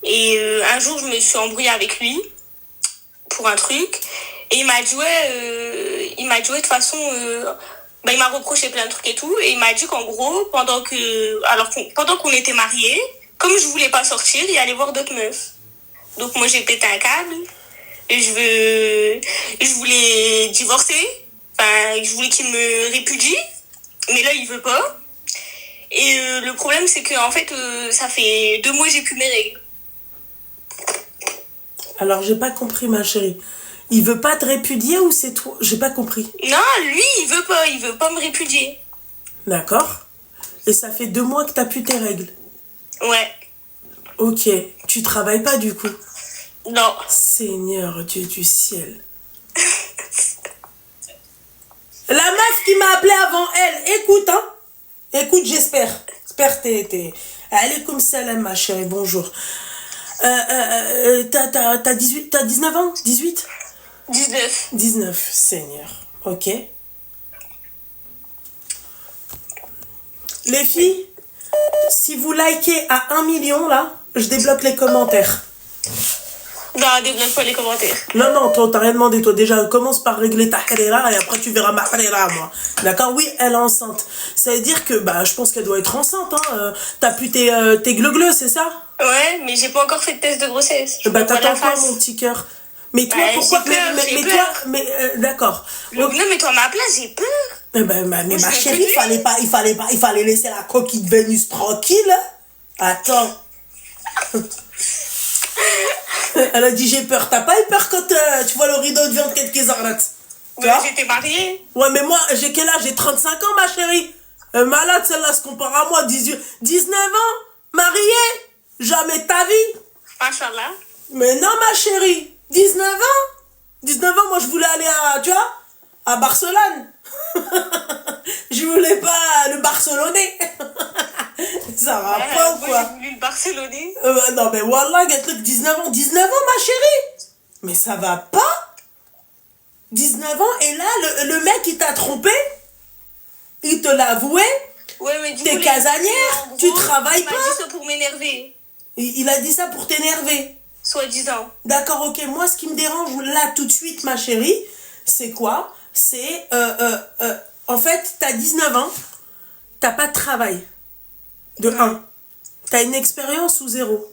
Speaker 3: Et un jour, je me suis embrouillée avec lui pour un truc. Et il m'a dit, de toute façon, bah, il m'a reproché plein de trucs et tout. Et il m'a dit qu'en gros, pendant qu'on était mariés, comme je voulais pas sortir, il allait voir d'autres meufs. Donc moi, j'ai pété un câble. Et je voulais divorcer. Enfin, je voulais qu'il me répudie. Mais là, il veut pas. Et le problème, c'est que en fait, ça fait 2 mois que j'ai plus mes règles.
Speaker 2: Alors, j'ai pas compris, ma chérie. Il veut pas te répudier ou c'est toi? J'ai pas compris.
Speaker 3: Non, lui, il veut pas me répudier.
Speaker 2: D'accord. Et ça fait 2 mois que t'as plus tes règles.
Speaker 3: Ouais.
Speaker 2: Ok. Tu travailles pas, du coup?
Speaker 3: Non.
Speaker 2: Seigneur Dieu du ciel. La meuf qui m'a appelé avant elle, écoute, hein. Écoute, j'espère. J'espère t'es. Alaykoum salam, ma chérie, bonjour. T'as 18, t'as 19 ans? 18?
Speaker 3: 19.
Speaker 2: 19, Seigneur. Ok. Les filles, si vous likez à 1 million, là, je débloque les commentaires.
Speaker 3: Non, développe pas les commentaires.
Speaker 2: Non, toi, t'as rien demandé. Toi, déjà, commence par régler ta harira et après, tu verras ma harira, moi. D'accord? Oui, elle est enceinte. Ça veut dire que, bah, je pense qu'elle doit être enceinte, hein. T'as plus tes gleugleux, c'est ça?
Speaker 3: Ouais, mais j'ai pas encore fait de test de grossesse. Je
Speaker 2: Bah,
Speaker 3: me vois
Speaker 2: t'attends
Speaker 3: la
Speaker 2: quoi,
Speaker 3: face.
Speaker 2: mon petit cœur? Mais toi,
Speaker 3: Ouais,
Speaker 2: pourquoi?
Speaker 3: j'ai peur, j'ai
Speaker 2: Mais
Speaker 3: peur.
Speaker 2: toi, d'accord.
Speaker 3: Non, mais toi, à ma place, j'ai peur.
Speaker 2: Mais
Speaker 3: Moi,
Speaker 2: ma
Speaker 3: je fais
Speaker 2: chérie,
Speaker 3: que lui.
Speaker 2: il fallait laisser la coquille de Vénus tranquille. Attends. Elle a dit j'ai peur. T'as pas eu peur quand tu vois le rideau de viande quelques arrêtes? Tu
Speaker 3: Mais
Speaker 2: vois?
Speaker 3: j'étais mariée.
Speaker 2: Ouais, mais moi, j'ai quel âge? J'ai 35 ans, ma chérie. Malade, celle-là se compare à moi. 19 ans, mariée. Jamais de ta vie.
Speaker 3: Machallah.
Speaker 2: Mais non, ma chérie. 19 ans. 19 ans, moi, je voulais aller tu vois, à Barcelone. Je voulais pas le Barcelonais. Ça va pas ou
Speaker 3: moi,
Speaker 2: quoi?
Speaker 3: j'ai voulu le Barcelonais.
Speaker 2: Non, mais Wallah, 19 ans. 19 ans, ma chérie. Mais ça va pas? 19 ans, et là, le mec, il t'a trompé? Il te l'a avoué?
Speaker 3: Ouais, mais du
Speaker 2: T'es
Speaker 3: coup,
Speaker 2: casanière,
Speaker 3: en
Speaker 2: tu
Speaker 3: gros,
Speaker 2: travailles
Speaker 3: il m'a
Speaker 2: pas?
Speaker 3: dit ça pour m'énerver.
Speaker 2: Il a dit ça pour t'énerver.
Speaker 3: Soi-disant.
Speaker 2: D'accord, ok. Moi, ce qui me dérange là, tout de suite, ma chérie, c'est quoi? C'est, en fait, t'as 19 ans, t'as pas de travail. De 1. T'as une expérience ou 0?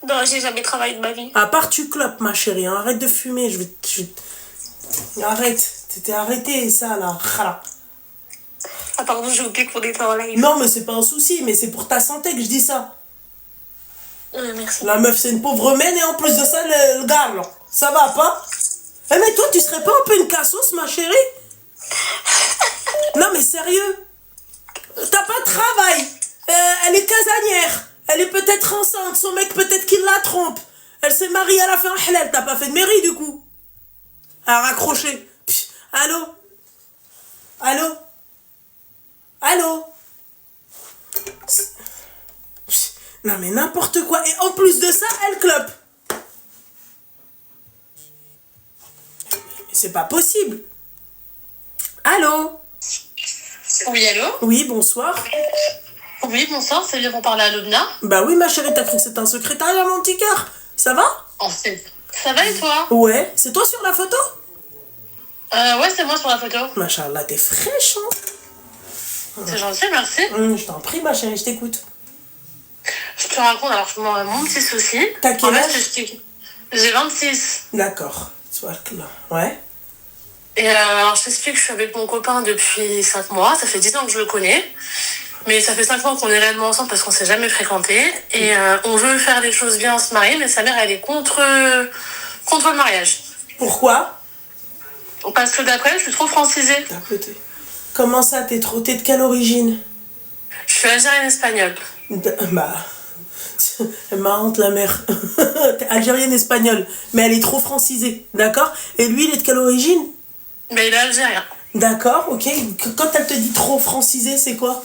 Speaker 3: Non, j'ai jamais travaillé de ma vie.
Speaker 2: À part tu clopes, ma chérie, hein. Arrête de fumer, Arrête, t'es arrêté, ça, là. Khala.
Speaker 3: Ah, pardon, j'ai oublié qu'on était en live.
Speaker 2: Non, mais c'est pas un souci, mais c'est pour ta santé que je dis ça.
Speaker 3: Merci.
Speaker 2: La meuf, c'est une pauvre mène, et en plus de ça, le gars, là. Ça va pas? Eh, mais toi, tu serais pas un peu une cassos, ma chérie? Non, mais sérieux? T'as pas de travail. Elle est casanière. Elle est peut-être enceinte. Son mec, peut-être qu'il la trompe. Elle s'est mariée à la fin halal. T'as pas fait de mairie, du coup. Elle a raccroché. Pff, allô? Allô? Allô? Non mais n'importe quoi. Et en plus de ça, elle clope. Mais c'est pas possible. Allô?
Speaker 4: Oui, allô?
Speaker 2: Oui, bonsoir.
Speaker 4: Oui, bonsoir, c'est bien pour parler à Lobna.
Speaker 2: Bah oui, ma chérie, t'as cru que c'était un secrétariat, mon petit cœur? Ça va?
Speaker 4: En fait, ça va et toi?
Speaker 2: Ouais. C'est toi sur la photo?
Speaker 4: Ouais, c'est moi sur la photo.
Speaker 2: Machallah, t'es fraîche, hein?
Speaker 4: C'est gentil, merci.
Speaker 2: Je t'en prie, ma chérie, je t'écoute.
Speaker 4: Je te raconte alors mon petit souci.
Speaker 2: T'as quel âge?
Speaker 4: En fait, j'ai 26.
Speaker 2: D'accord. Soit là. Ouais.
Speaker 4: Et alors, je t'explique, je suis avec mon copain depuis 5 mois. Ça fait 10 ans que je le connais. Mais ça fait 5 mois qu'on est réellement ensemble parce qu'on s'est jamais fréquenté. Et on veut faire les choses bien, se marier, mais sa mère, elle est contre le mariage.
Speaker 2: Pourquoi?
Speaker 4: Parce que d'après elle, je suis trop francisée.
Speaker 2: D'un côté. Comment ça, t'es de quelle origine?
Speaker 4: Je suis algérienne espagnole.
Speaker 2: Bah... Elle marrante la mère. T'es algérienne espagnole. Mais elle est trop francisée. D'accord? Et lui, il est de quelle origine?
Speaker 4: Mais il est algérien.
Speaker 2: D'accord, ok. Quand elle te dit trop francisé, c'est quoi?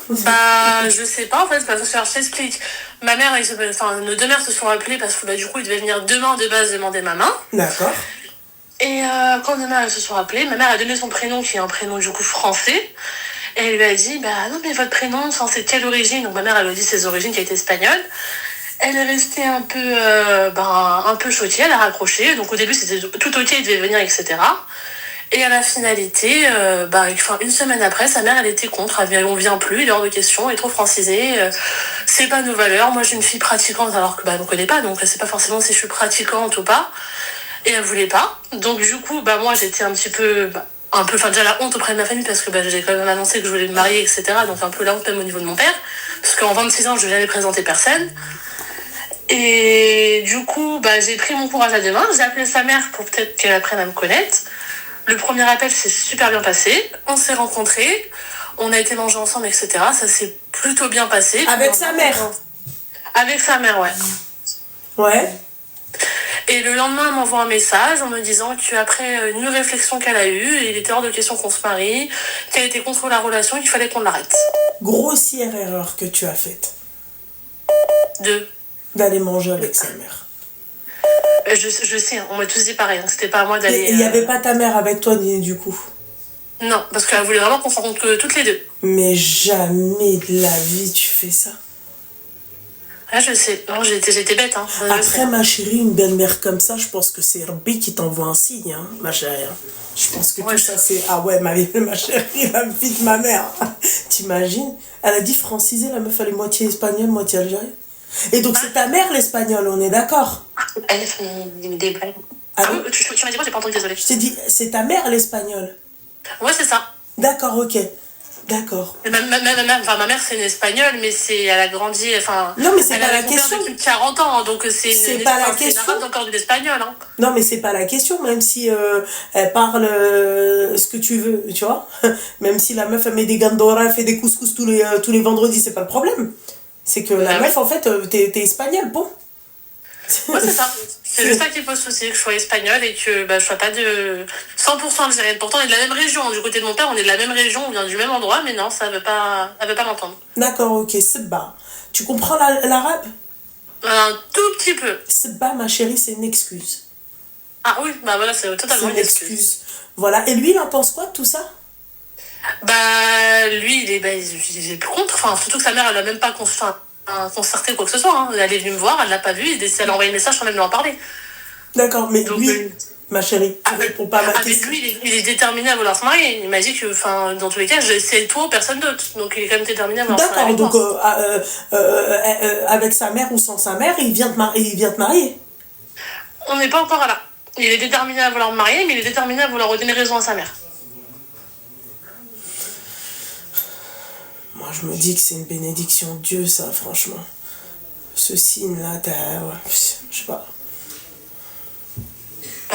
Speaker 4: Bah, je sais pas en fait, parce que je t'explique. Ma mère, nos deux mères se sont appelées parce que du coup, ils devaient venir demain de base demander ma main.
Speaker 2: D'accord.
Speaker 4: Et quand nos mères elles se sont appelées, ma mère a donné son prénom qui est un prénom du coup français. Et elle lui a dit, bah non, mais votre prénom, c'est de quelle origine? Donc ma mère, elle lui a dit ses origines qui étaient espagnoles. Elle est restée un peu choquée, elle a raccroché. Donc au début, c'était tout ok, il devait venir, etc. Et à la finalité, une semaine après, sa mère, elle était contre. Elle dit, on vient plus, il est hors de question, il est trop francisé. C'est pas nos valeurs. Moi, j'ai une fille pratiquante, alors que, elle me connaît pas, donc elle sait pas forcément si je suis pratiquante ou pas. Et elle voulait pas. Donc du coup, moi, j'étais un petit peu... déjà la honte auprès de ma famille parce que j'ai quand même annoncé que je voulais me marier, etc. Donc un peu la honte même au niveau de mon père. Parce qu'en 26 ans, je n'avais jamais présenté personne. Et du coup, j'ai pris mon courage à deux mains. J'ai appelé sa mère pour peut-être qu'elle apprenne à me connaître. Le premier appel s'est super bien passé. On s'est rencontrés. On a été manger ensemble, etc. Ça s'est plutôt bien passé.
Speaker 2: Avec sa mère?
Speaker 4: Avec sa mère, ouais.
Speaker 2: Ouais.
Speaker 4: Et le lendemain, elle m'envoie un message en me disant qu'après une réflexion qu'elle a eue, il était hors de question qu'on se marie, qu'elle était contre la relation, qu'il fallait qu'on l'arrête.
Speaker 2: Grossière erreur que tu as faite. D'aller manger avec sa mère.
Speaker 4: Je sais, on m'a tous dit pareil, c'était pas à moi d'aller...
Speaker 2: Il n'y avait pas ta mère avec toi du coup?
Speaker 4: Non, parce qu'elle voulait vraiment qu'on se rencontre toutes les deux.
Speaker 2: Mais jamais de la vie tu fais ça.
Speaker 4: Ah, je sais, non, j'étais bête. Hein.
Speaker 2: Après, ma chérie, une belle-mère comme ça, je pense que c'est Rabbi qui t'envoie un signe, hein, ma chérie. Je pense que tout ça, c'est... Ah ouais, ma chérie, la vie de ma mère. T'imagines? Elle a dit francisé, la meuf, elle est moitié espagnole, moitié algérienne. Et donc, c'est ta mère, l'espagnole, on est d'accord?
Speaker 4: Elle fait des blagues. Ah oui, tu m'as dit quoi? J'ai pas entendu, désolée.
Speaker 2: Je t'ai dit, c'est ta mère, l'espagnole?
Speaker 4: Ouais, c'est ça.
Speaker 2: D'accord, ok. D'accord.
Speaker 4: Ma mère, c'est une espagnole, mais elle a grandi,
Speaker 2: non, mais c'est
Speaker 4: elle
Speaker 2: pas
Speaker 4: a
Speaker 2: la question.
Speaker 4: Depuis 40 ans, donc
Speaker 2: c'est pas la question.
Speaker 4: C'est encore de l'espagnol, hein.
Speaker 2: Non, mais c'est pas la question, même si elle parle ce que tu veux, tu vois. Même si la meuf, elle met des gandora, elle fait des couscous tous les vendredis, c'est pas le problème. C'est que la meuf, en fait, t'es espagnole, bon.
Speaker 4: Ouais, c'est ça. C'est juste ça qui pose souci, que je sois espagnole et que je sois pas de 100% algérienne. Pourtant, on est de la même région. Du côté de mon père, on est de la même région, on vient du même endroit, mais non, elle veut pas m'entendre.
Speaker 2: D'accord, ok. Sebba. Tu comprends l'arabe?
Speaker 4: Un tout petit peu.
Speaker 2: Sebba, ma chérie, c'est une excuse.
Speaker 4: Ah oui, voilà, c'est totalement
Speaker 2: une excuse. Voilà. Et lui, il en pense quoi de tout ça?
Speaker 4: Lui, il est contre. Surtout que sa mère, elle a même pas concerté quoi que ce soit. Hein. Elle est venue me voir, elle l'a pas vu, elle a envoyé un message sans même lui en parler.
Speaker 2: D'accord, mais donc, lui, ma chérie, tu réponds pas à ma question.
Speaker 4: Lui, il est déterminé à vouloir se marier. Il m'a dit que, dans tous les cas, c'est toi ou personne d'autre. Donc, il est quand même déterminé à vouloir se marier.
Speaker 2: D'accord, donc avec sa mère ou sans sa mère, il vient te marier.
Speaker 4: On n'est pas encore là. Il est déterminé à vouloir me marier, mais il est déterminé à vouloir redonner raison à sa mère.
Speaker 2: Moi, je me dis que c'est une bénédiction de Dieu, ça, franchement. Ce signe-là, je sais pas.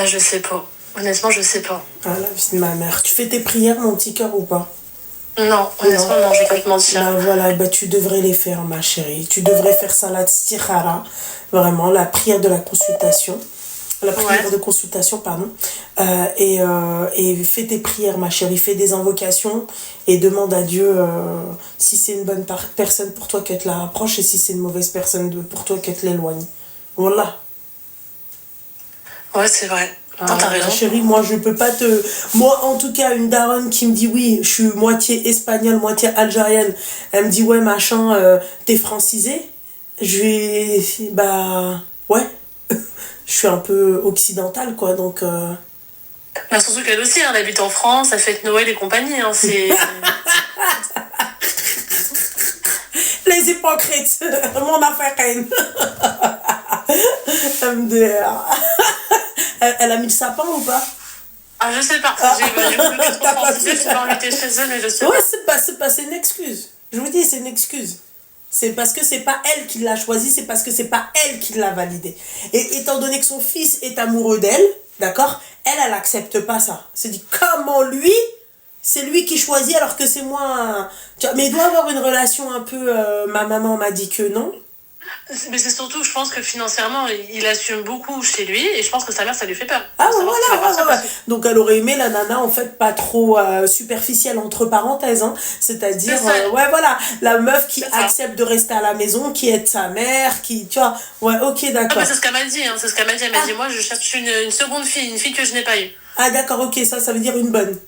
Speaker 4: Je sais pas. Honnêtement, je sais pas.
Speaker 2: Ah, la vie de ma mère. Tu fais tes prières, mon petit cœur, ou pas?
Speaker 4: Non, honnêtement, non, je vais pas te mentir.
Speaker 2: Voilà, tu devrais les faire, ma chérie. Tu devrais faire ça, la istikhara. Vraiment, la prière de la consultation. La prière de consultation, pardon. Et fais tes prières, ma chérie. Fais des invocations et demande à Dieu si c'est une bonne personne pour toi qu'elle te la rapproche et si c'est une mauvaise personne pour toi qu'elle te l'éloigne. Voilà.
Speaker 4: Ouais, c'est vrai. Non, t'as raison.
Speaker 2: Chérie, moi je peux pas te... Moi en tout cas, une daronne qui me dit oui, je suis moitié espagnole, moitié algérienne, elle me dit ouais machin, t'es francisée, je vais... Bah ouais, je suis un peu occidentale quoi, donc...
Speaker 4: Bah, surtout qu'elle aussi, elle habite en France, elle fête Noël et compagnie, hein, c'est...
Speaker 2: Les hypocrites, mon affaire reine. MDR. Elle a mis le sapin ou pas?
Speaker 4: Ah, je sais pas. J'ai voulu trop francisée, je suis pas invitée chez eux, mais je sais pas.
Speaker 2: C'est une excuse. Je vous dis, c'est une excuse. C'est parce que c'est pas elle qui l'a choisi, c'est parce que c'est pas elle qui l'a validé. Et étant donné que son fils est amoureux d'elle, d'accord, elle accepte pas ça. C'est dit, comment lui, c'est lui qui choisit alors que c'est moi. Tu vois, mais il doit avoir une relation un peu. Ma maman m'a dit que non.
Speaker 4: Mais c'est surtout, je pense que financièrement, il assume beaucoup chez lui et je pense que sa mère, ça lui fait peur.
Speaker 2: Ah voilà. Donc elle aurait aimé la nana en fait pas trop superficielle entre parenthèses, hein. C'est-à-dire ouais voilà, la meuf qui accepte de rester à la maison, qui aide sa mère, qui tu vois, ouais ok d'accord.
Speaker 4: Ah, c'est ce qu'elle m'a dit, hein. C'est ce qu'elle m'a dit. Elle m'a dit moi je cherche une seconde fille, une fille que je n'ai pas eue.
Speaker 2: Ah d'accord, ok, ça veut dire une bonne.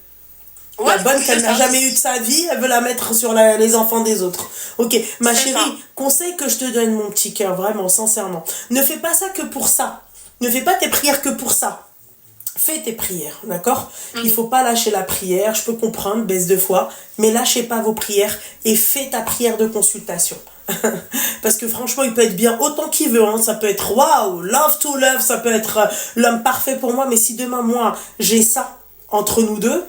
Speaker 4: Ouais,
Speaker 2: la bonne qu'elle n'a jamais eu de sa vie, elle veut la mettre sur les enfants des autres. Ok, ma chérie, conseil que je te donne, mon petit cœur, vraiment, sincèrement. Ne fais pas ça que pour ça. Ne fais pas tes prières que pour ça. Fais tes prières, d'accord ? Il faut pas lâcher la prière, je peux comprendre, baisse de foi, mais lâchez pas vos prières et fais ta prière de consultation. Parce que franchement, il peut être bien autant qu'il veut, hein. Ça peut être waouh, love to love, ça peut être l'homme parfait pour moi, mais si demain, moi, j'ai ça entre nous deux,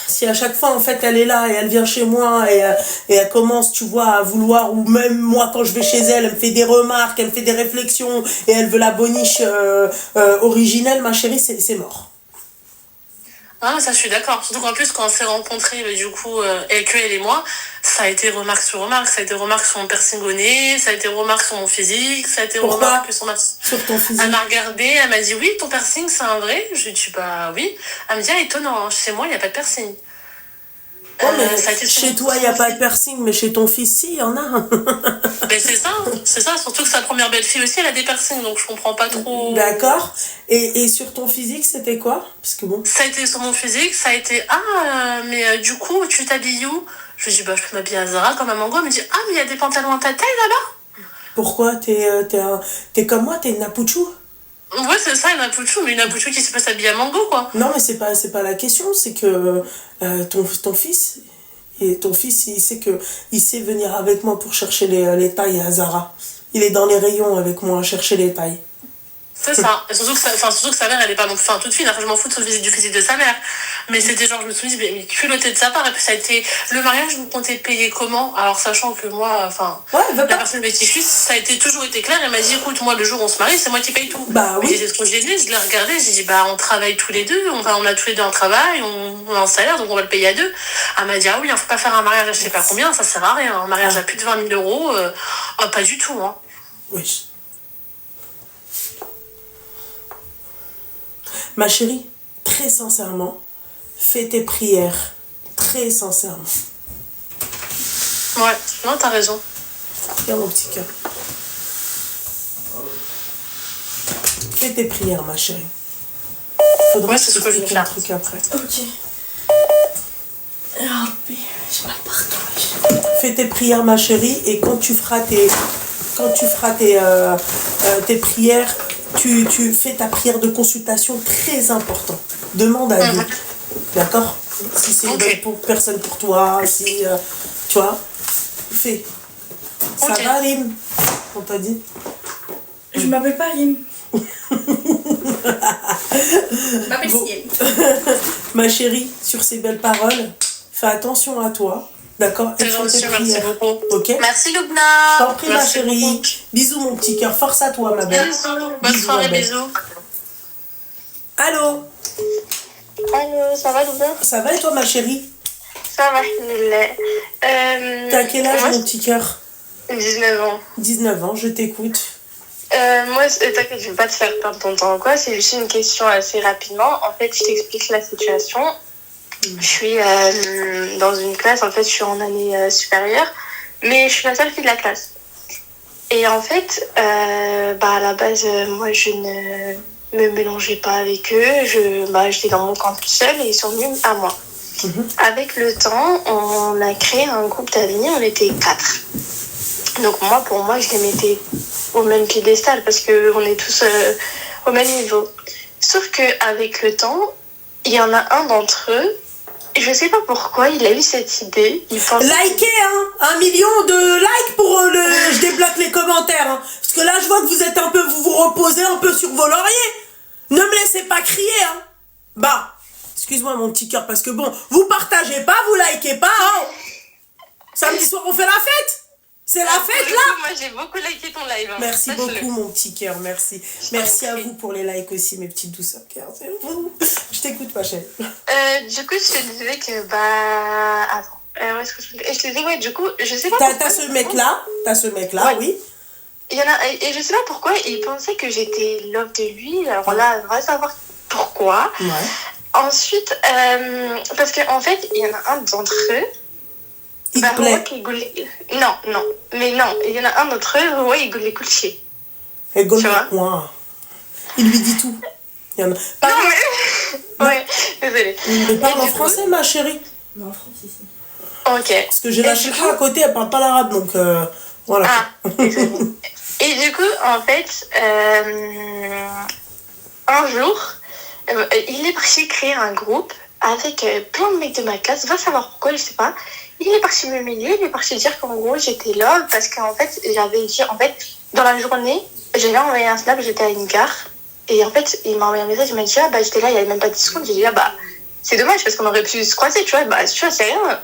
Speaker 2: si à chaque fois en fait elle est là et elle vient chez moi et elle commence tu vois à vouloir, ou même moi quand je vais chez elle, elle me fait des remarques, elle me fait des réflexions et elle veut la boniche originelle, ma chérie, c'est mort.
Speaker 4: Ah, ça je suis d'accord. Surtout qu'en plus quand on s'est rencontrés, du coup, elle et moi, ça a été remarque sur remarque. Ça a été remarque sur mon piercing au nez, ça a été remarque sur mon physique, ça a été remarque sur ma...
Speaker 2: Sur ton physique.
Speaker 4: Elle m'a regardé, elle m'a dit oui, ton piercing c'est un vrai. Je lui ai dit bah oui. Elle me dit étonnant, hein. Chez moi il n'y a pas de piercing.
Speaker 2: Chez toi il n'y a pas de piercing, mais chez ton fils si, il y en a.
Speaker 4: Mais c'est ça, surtout que sa première belle-fille aussi elle a des piercings, donc je comprends pas trop.
Speaker 2: D'accord. Et sur ton physique c'était quoi? Parce que bon.
Speaker 4: Ça a été sur mon physique, ça a été mais du coup tu t'habilles où? Je lui dis bah je peux m'habiller à Zara comme à Mango. Elle me dit mais il y a des pantalons à ta taille là-bas.
Speaker 2: Pourquoi t'es comme moi, t'es une Napuchou?
Speaker 4: Ouais, c'est ça, une Napuchou, mais une Napuchou qui sait pas s'habiller à Mango, quoi.
Speaker 2: Non, mais c'est pas la question, c'est que ton fils, il sait que il sait venir avec moi pour chercher les tailles à Zara. Il est dans les rayons avec moi à chercher les tailles.
Speaker 4: C'est ça. Et surtout que sa mère, elle est pas non plus toute fine. Après, je m'en fous du physique de sa mère. Mais c'était genre, je me suis dit, mais culotté de sa part. Et puis, ça a été, le mariage, vous comptez payer comment? Alors, sachant que moi, la personne avec qui je suis, ça a toujours été clair. Elle m'a dit, écoute, moi, le jour où on se marie, c'est moi qui paye tout.
Speaker 2: Bah oui.
Speaker 4: J'étais trop gênée, je l'ai regardé, j'ai dit, bah, on travaille tous les deux. On a tous les deux un travail, on a un salaire, donc on va le payer à deux. Elle m'a dit, ah oui, il faut pas faire un mariage, je sais pas combien, ça sert à rien. Un mariage à plus de 20 000 euros, pas du tout, hein.
Speaker 2: Oui. Ma chérie, très sincèrement, fais tes prières. Très sincèrement.
Speaker 4: Ouais, non, t'as raison.
Speaker 2: Viens, mon petit cœur. Fais tes prières, ma chérie. Faudra
Speaker 4: c'est ce que je vais faire.
Speaker 2: Un truc après.
Speaker 3: Ok. Oh, j'ai mal partout.
Speaker 2: Fais tes prières, ma chérie, et quand tu feras tes prières, tu fais ta prière de consultation, très important. Demande à Dieu. D'accord? Si c'est une bonne personne pour toi, si tu vois, fais. Ça va, Rim? On t'a dit?
Speaker 3: Je m'appelle pas Rim. Je m'appelle Ciel.
Speaker 2: Ma chérie, sur ces belles paroles, fais attention à toi. D'accord?
Speaker 4: Merci beaucoup.
Speaker 2: Ok?
Speaker 4: Merci Lubna.
Speaker 2: Je t'en prie, ma chérie. Bisous, mon petit cœur. Force à toi, ma belle.
Speaker 4: Bonne soirée, bisous.
Speaker 2: Allô?
Speaker 1: Allô, ça va, Lubna?
Speaker 2: Ça va et toi, ma chérie?
Speaker 1: Ça va, alhamdoulilah.
Speaker 2: T'as quel âge, mon petit cœur?
Speaker 1: 19 ans.
Speaker 2: 19 ans, je t'écoute.
Speaker 1: Moi, t'inquiète, je vais pas te faire perdre ton temps ou quoi. C'est juste une question assez rapidement. En fait, je t'explique la situation. Je suis dans une classe, en fait, je suis en année supérieure, mais je suis la seule fille de la classe. Et en fait, à la base, moi, je ne me mélangeais pas avec eux. J'étais dans mon camp toute seule et ils sont venus à moi. Avec le temps, on a créé un groupe d'amis, on était 4. Donc moi, pour moi, je les mettais au même piédestal parce qu'on est tous au même niveau. Sauf qu'avec le temps, il y en a un d'entre eux, je sais pas pourquoi, il a eu cette idée. Il pensait
Speaker 2: Likez, hein, 1 million de likes pour je débloque les commentaires, hein. Parce que là, je vois que vous êtes un peu, vous vous reposez un peu sur vos lauriers. Ne me laissez pas crier, hein. Bah, excuse-moi mon petit cœur, parce que bon, vous partagez pas, vous likez pas, hein. Samedi soir, on fait la fête. C'est la fête, là.
Speaker 1: Moi, j'ai beaucoup liké ton live. Hein.
Speaker 2: Merci beaucoup, mon petit cœur, merci. Merci à vous pour les likes aussi, mes petites douceurs cœur. C'est vous. Je t'écoute, ma chérie.
Speaker 1: Du coup, je te disais que, attends. Est-ce que je te disais, ouais, du coup, je sais pas
Speaker 2: T'as ce mec-là, ouais. Oui.
Speaker 1: Il y en a, et je sais pas pourquoi, il pensait que j'étais love de lui. Alors là, on va savoir pourquoi.
Speaker 2: Ouais.
Speaker 1: Ensuite, parce qu'en fait, il y en a un d'entre eux.
Speaker 2: Il te plaît.
Speaker 1: Non. Mais non, il y en a un d'entre eux, ouais, il goûte les couchés.
Speaker 2: Et tu vois. Il lui dit tout. Il y en a...
Speaker 1: Non, mais... Ouais, désolée.
Speaker 2: Il parle en français, ma chérie.
Speaker 5: Non, en français, si.
Speaker 1: Ok.
Speaker 2: Parce que j'ai la chérie à côté, elle parle pas l'arabe, donc voilà.
Speaker 1: Ah, désolée. Et du coup, en fait, un jour, il est parti créer un groupe avec plein de mecs de ma classe. Va savoir pourquoi, je sais pas. Il est parti m'humilier, il est parti dire qu'en gros, j'étais love parce qu'en fait, j'avais dit, dans la journée, j'avais envoyé un snap, j'étais à une gare. Et en fait, il m'a envoyé un message, il m'a dit, j'étais là, il n'y avait même pas de secondes. J'ai dit, c'est dommage parce qu'on aurait pu se croiser, tu vois, tu vois, c'est rien.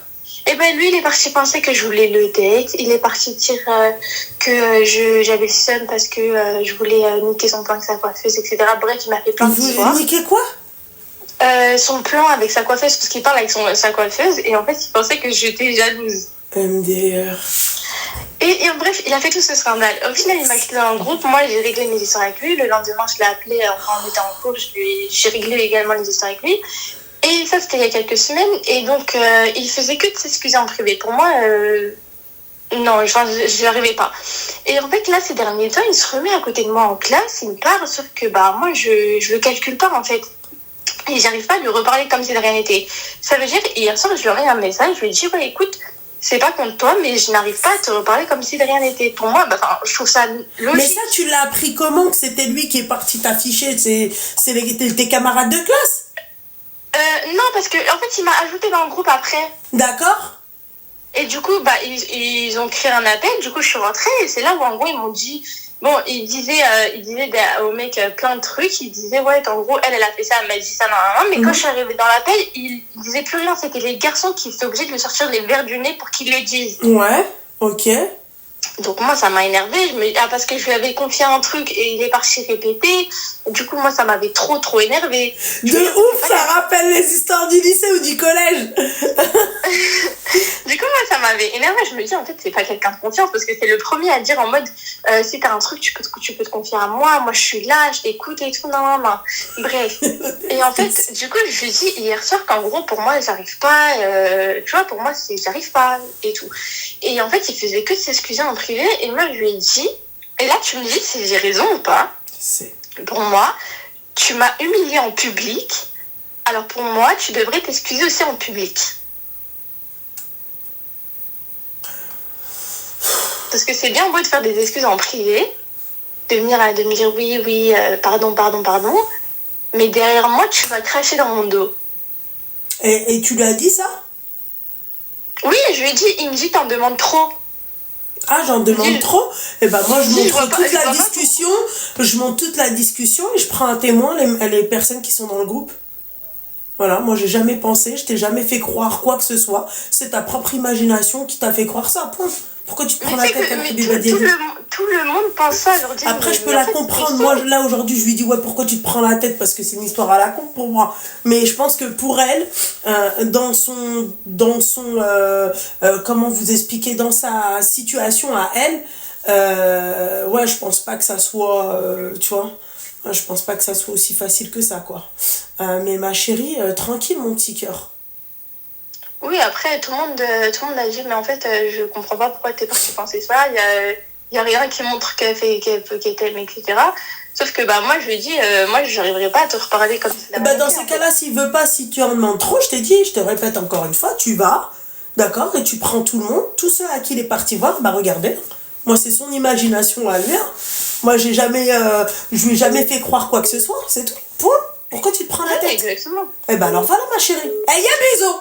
Speaker 1: Et lui, il est parti penser que je voulais le date. Il est parti dire que j'avais le seum parce que je voulais niquer son plan avec sa coiffeuse, etc. Bref, il m'a fait plein d'histoires.
Speaker 2: Niquer quoi?
Speaker 1: Son plan avec sa coiffeuse, parce qu'il parle avec sa coiffeuse, et en fait, il pensait que j'étais jalouse.
Speaker 2: MDR.
Speaker 1: Et bref, il a fait tout ce scandale. Au final, il m'a quitté dans le groupe. Moi, j'ai réglé mes histoires avec lui. Le lendemain, je l'ai appelé, quand on était en cours, j'ai réglé également les histoires avec lui. Et ça, c'était il y a quelques semaines. Et donc, il faisait que de s'excuser en privé. Pour moi, non, je n'y arrivais pas. Et en fait, là, ces derniers temps, il se remet à côté de moi en classe. Il me parle, sauf que moi, je le calcule pas, en fait. Et j'arrive pas à lui reparler comme si de rien n'était. Ça veut dire, hier soir, je lui ai envoyé un message. Je lui ai dit, ouais, écoute, c'est pas contre toi, mais je n'arrive pas à te reparler comme si de rien n'était. Pour moi, je trouve ça logique.
Speaker 2: Mais ça, tu l'as appris comment que c'était lui qui est parti t'afficher? C'est tes camarades de classe?
Speaker 1: Non, parce que en fait, il m'a ajouté dans le groupe après.
Speaker 2: D'accord.
Speaker 1: Et du coup, ils ont créé un appel. Du coup, je suis rentrée et c'est là où, en gros, ils m'ont dit... Bon, il disait au mec plein de trucs. Il disait, ouais, qu'en gros, elle a fait ça, elle m'a dit ça, non. Mais quand je suis arrivée dans l'appel, il disait plus rien. C'était les garçons qui étaient obligés de lui sortir les verres du nez pour qu'ils le disent.
Speaker 2: Ouais, ok.
Speaker 1: Donc moi, ça m'a énervée. Parce que je lui avais confié un truc et il est parti répéter. Du coup, moi, ça m'avait trop énervée.
Speaker 2: De ouf, ça rappelle les histoires du lycée ou du collège.
Speaker 1: Du coup, moi, ça m'avait énervée. Je me dis, en fait, c'est pas quelqu'un de confiance parce que c'est le premier à dire en mode, si t'as un truc, tu peux te confier à moi. Moi, je suis là, je t'écoute et tout. Non. Bref. Et en fait, du coup, je lui ai dit hier soir qu'en gros, pour moi, j'arrive pas. Tu vois, pour moi, j'arrive pas et tout. Et en fait, il faisait que de s'excuser en privé. Et moi, je lui ai dit, et là, tu me dis si j'ai raison ou pas. Pour moi, tu m'as humiliée en public. Alors pour moi, tu devrais t'excuser aussi en public. Parce que c'est bien beau de faire des excuses en privé, de me dire oui, pardon. Mais derrière moi, tu vas cracher dans mon dos.
Speaker 2: Et tu lui as dit ça?
Speaker 1: Oui, je lui ai dit, il me dit, t'en demandes trop.
Speaker 2: Ah, j'en demande trop? Et moi, je montre toute la discussion. Je monte toute la discussion et je prends un témoin, les personnes qui sont dans le groupe. Voilà, moi, j'ai jamais pensé, je t'ai jamais fait croire quoi que ce soit. C'est ta propre imagination qui t'a fait croire ça, point. Pourquoi tu te prends la tête avec des badieries?
Speaker 1: Tout le monde pense ça.
Speaker 2: Après, je peux la comprendre. Moi, là, aujourd'hui, je lui dis, ouais, pourquoi tu te prends la tête? Parce que c'est une histoire à la con pour moi. Mais je pense que pour elle, dans son comment vous expliquer, dans sa situation à elle, Ouais, je pense pas que ça soit, tu vois, je pense pas que ça soit aussi facile que ça, quoi. Mais ma chérie, tranquille, mon petit cœur.
Speaker 3: Oui, après, tout le monde a dit, mais en fait, je comprends pas pourquoi t'es partie penser ça. Il y a rien qui montre qu'elle t'aime, etc. Sauf que, bah, moi, je lui dis, moi, je n'arriverai pas à te reparler comme ça.
Speaker 2: Bah, dans ces cas-là, s'il veut pas, si tu en demandes trop, je t'ai dit, je te répète encore une fois, tu vas, d'accord, et tu prends tout le monde, tous ceux à qui il est parti voir, bah, regardez. Moi, c'est son imagination à lui. Moi, je lui ai jamais fait croire quoi que ce soit, c'est tout. Point. Pourquoi tu te prends la tête?
Speaker 3: Exactement.
Speaker 2: Eh ben, alors voilà, ma chérie. Eh, y'a bisous.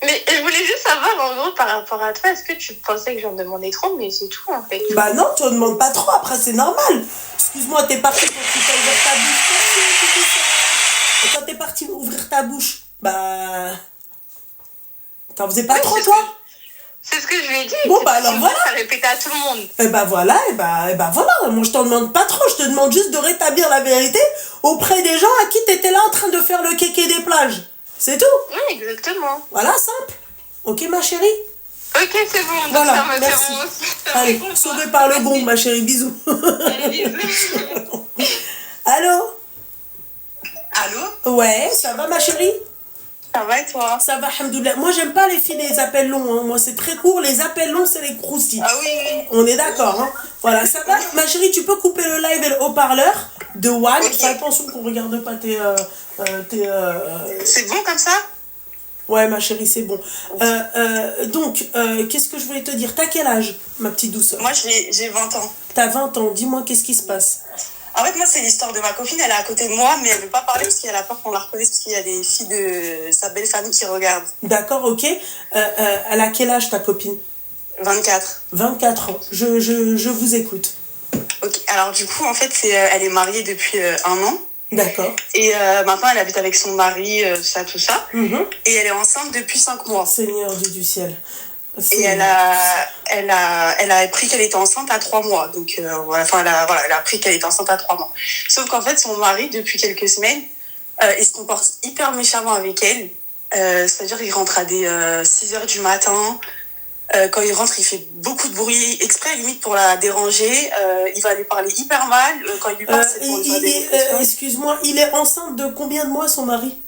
Speaker 3: Mais je voulais juste savoir, en gros, par rapport à toi, est-ce que tu pensais que j'en demandais trop? Mais c'est tout, en fait.
Speaker 2: Bah non, tu en demandes pas trop, après c'est normal. Excuse-moi, t'es parti pour que tu t'ailles ouvrir ta bouche. Et quand t'es parti ouvrir ta bouche, bah... T'en faisais pas trop, toi?
Speaker 3: C'est ce que je lui ai dit.
Speaker 2: Bon, bah alors voilà.
Speaker 3: Ça répétait à tout le monde.
Speaker 2: Et bah voilà, et bah voilà. Moi, je t'en demande pas trop, je te demande juste de rétablir la vérité auprès des gens à qui t'étais là en train de faire le kéké des plages. C'est tout.
Speaker 3: Oui, exactement.
Speaker 2: Voilà, simple. Ok, ma chérie?
Speaker 3: Ok, c'est bon. Donc
Speaker 2: Voilà,
Speaker 3: ça me
Speaker 2: merci.
Speaker 3: fait
Speaker 2: Allez, sauvée par le gong, ma chérie, bisous. Allô?
Speaker 5: Allô?
Speaker 2: Ouais, ça va, ma chérie?
Speaker 3: Ça va et toi?
Speaker 2: Ça va, alhamdoulilah. Moi, j'aime pas les filles, les appels longs. Hein. Moi, c'est très court. Les appels longs, c'est les croustilles.
Speaker 5: Ah oui, oui.
Speaker 2: On est d'accord. Hein. Voilà, ça va. Ma chérie, tu peux couper le live et le haut-parleur de One.
Speaker 5: Ok.
Speaker 2: Fais attention qu'on regarde pas tes...
Speaker 5: C'est bon comme ça?
Speaker 2: Ouais, ma chérie, c'est bon. Donc, qu'est-ce que je voulais te dire? T'as quel âge, ma petite douceur?
Speaker 5: Moi, j'ai 20 ans.
Speaker 2: T'as 20 ans. Dis-moi, qu'est-ce qui se passe?
Speaker 5: En fait, moi, c'est l'histoire de ma copine. Elle est à côté de moi, mais elle veut pas parler parce qu'elle a peur qu'on la reconnaisse parce qu'il y a des filles de sa belle famille qui regardent.
Speaker 2: D'accord, ok. Elle a quel âge, ta copine?
Speaker 5: 24.
Speaker 2: 24 ans. Je vous écoute.
Speaker 5: Ok. Alors, du coup, en fait, elle est mariée depuis 1 an.
Speaker 2: D'accord.
Speaker 5: Et maintenant, elle habite avec son mari, tout ça.
Speaker 2: Mhm.
Speaker 5: Et elle est enceinte depuis 5 mois.
Speaker 2: Seigneur Dieu du ciel.
Speaker 5: Et elle a appris qu'elle était enceinte à 3 mois. Donc, voilà, elle a appris qu'elle était enceinte à 3 mois. Sauf qu'en fait, son mari, depuis quelques semaines, il se comporte hyper méchamment avec elle. C'est-à-dire qu'il rentre à des 6h du matin. Quand il rentre, il fait beaucoup de bruit, exprès, limite, pour la déranger. Il va lui parler hyper mal. Quand il lui parle, c'est pour lui faire des expressions.
Speaker 2: Excuse-moi, il est enceinte de combien de mois, son mari?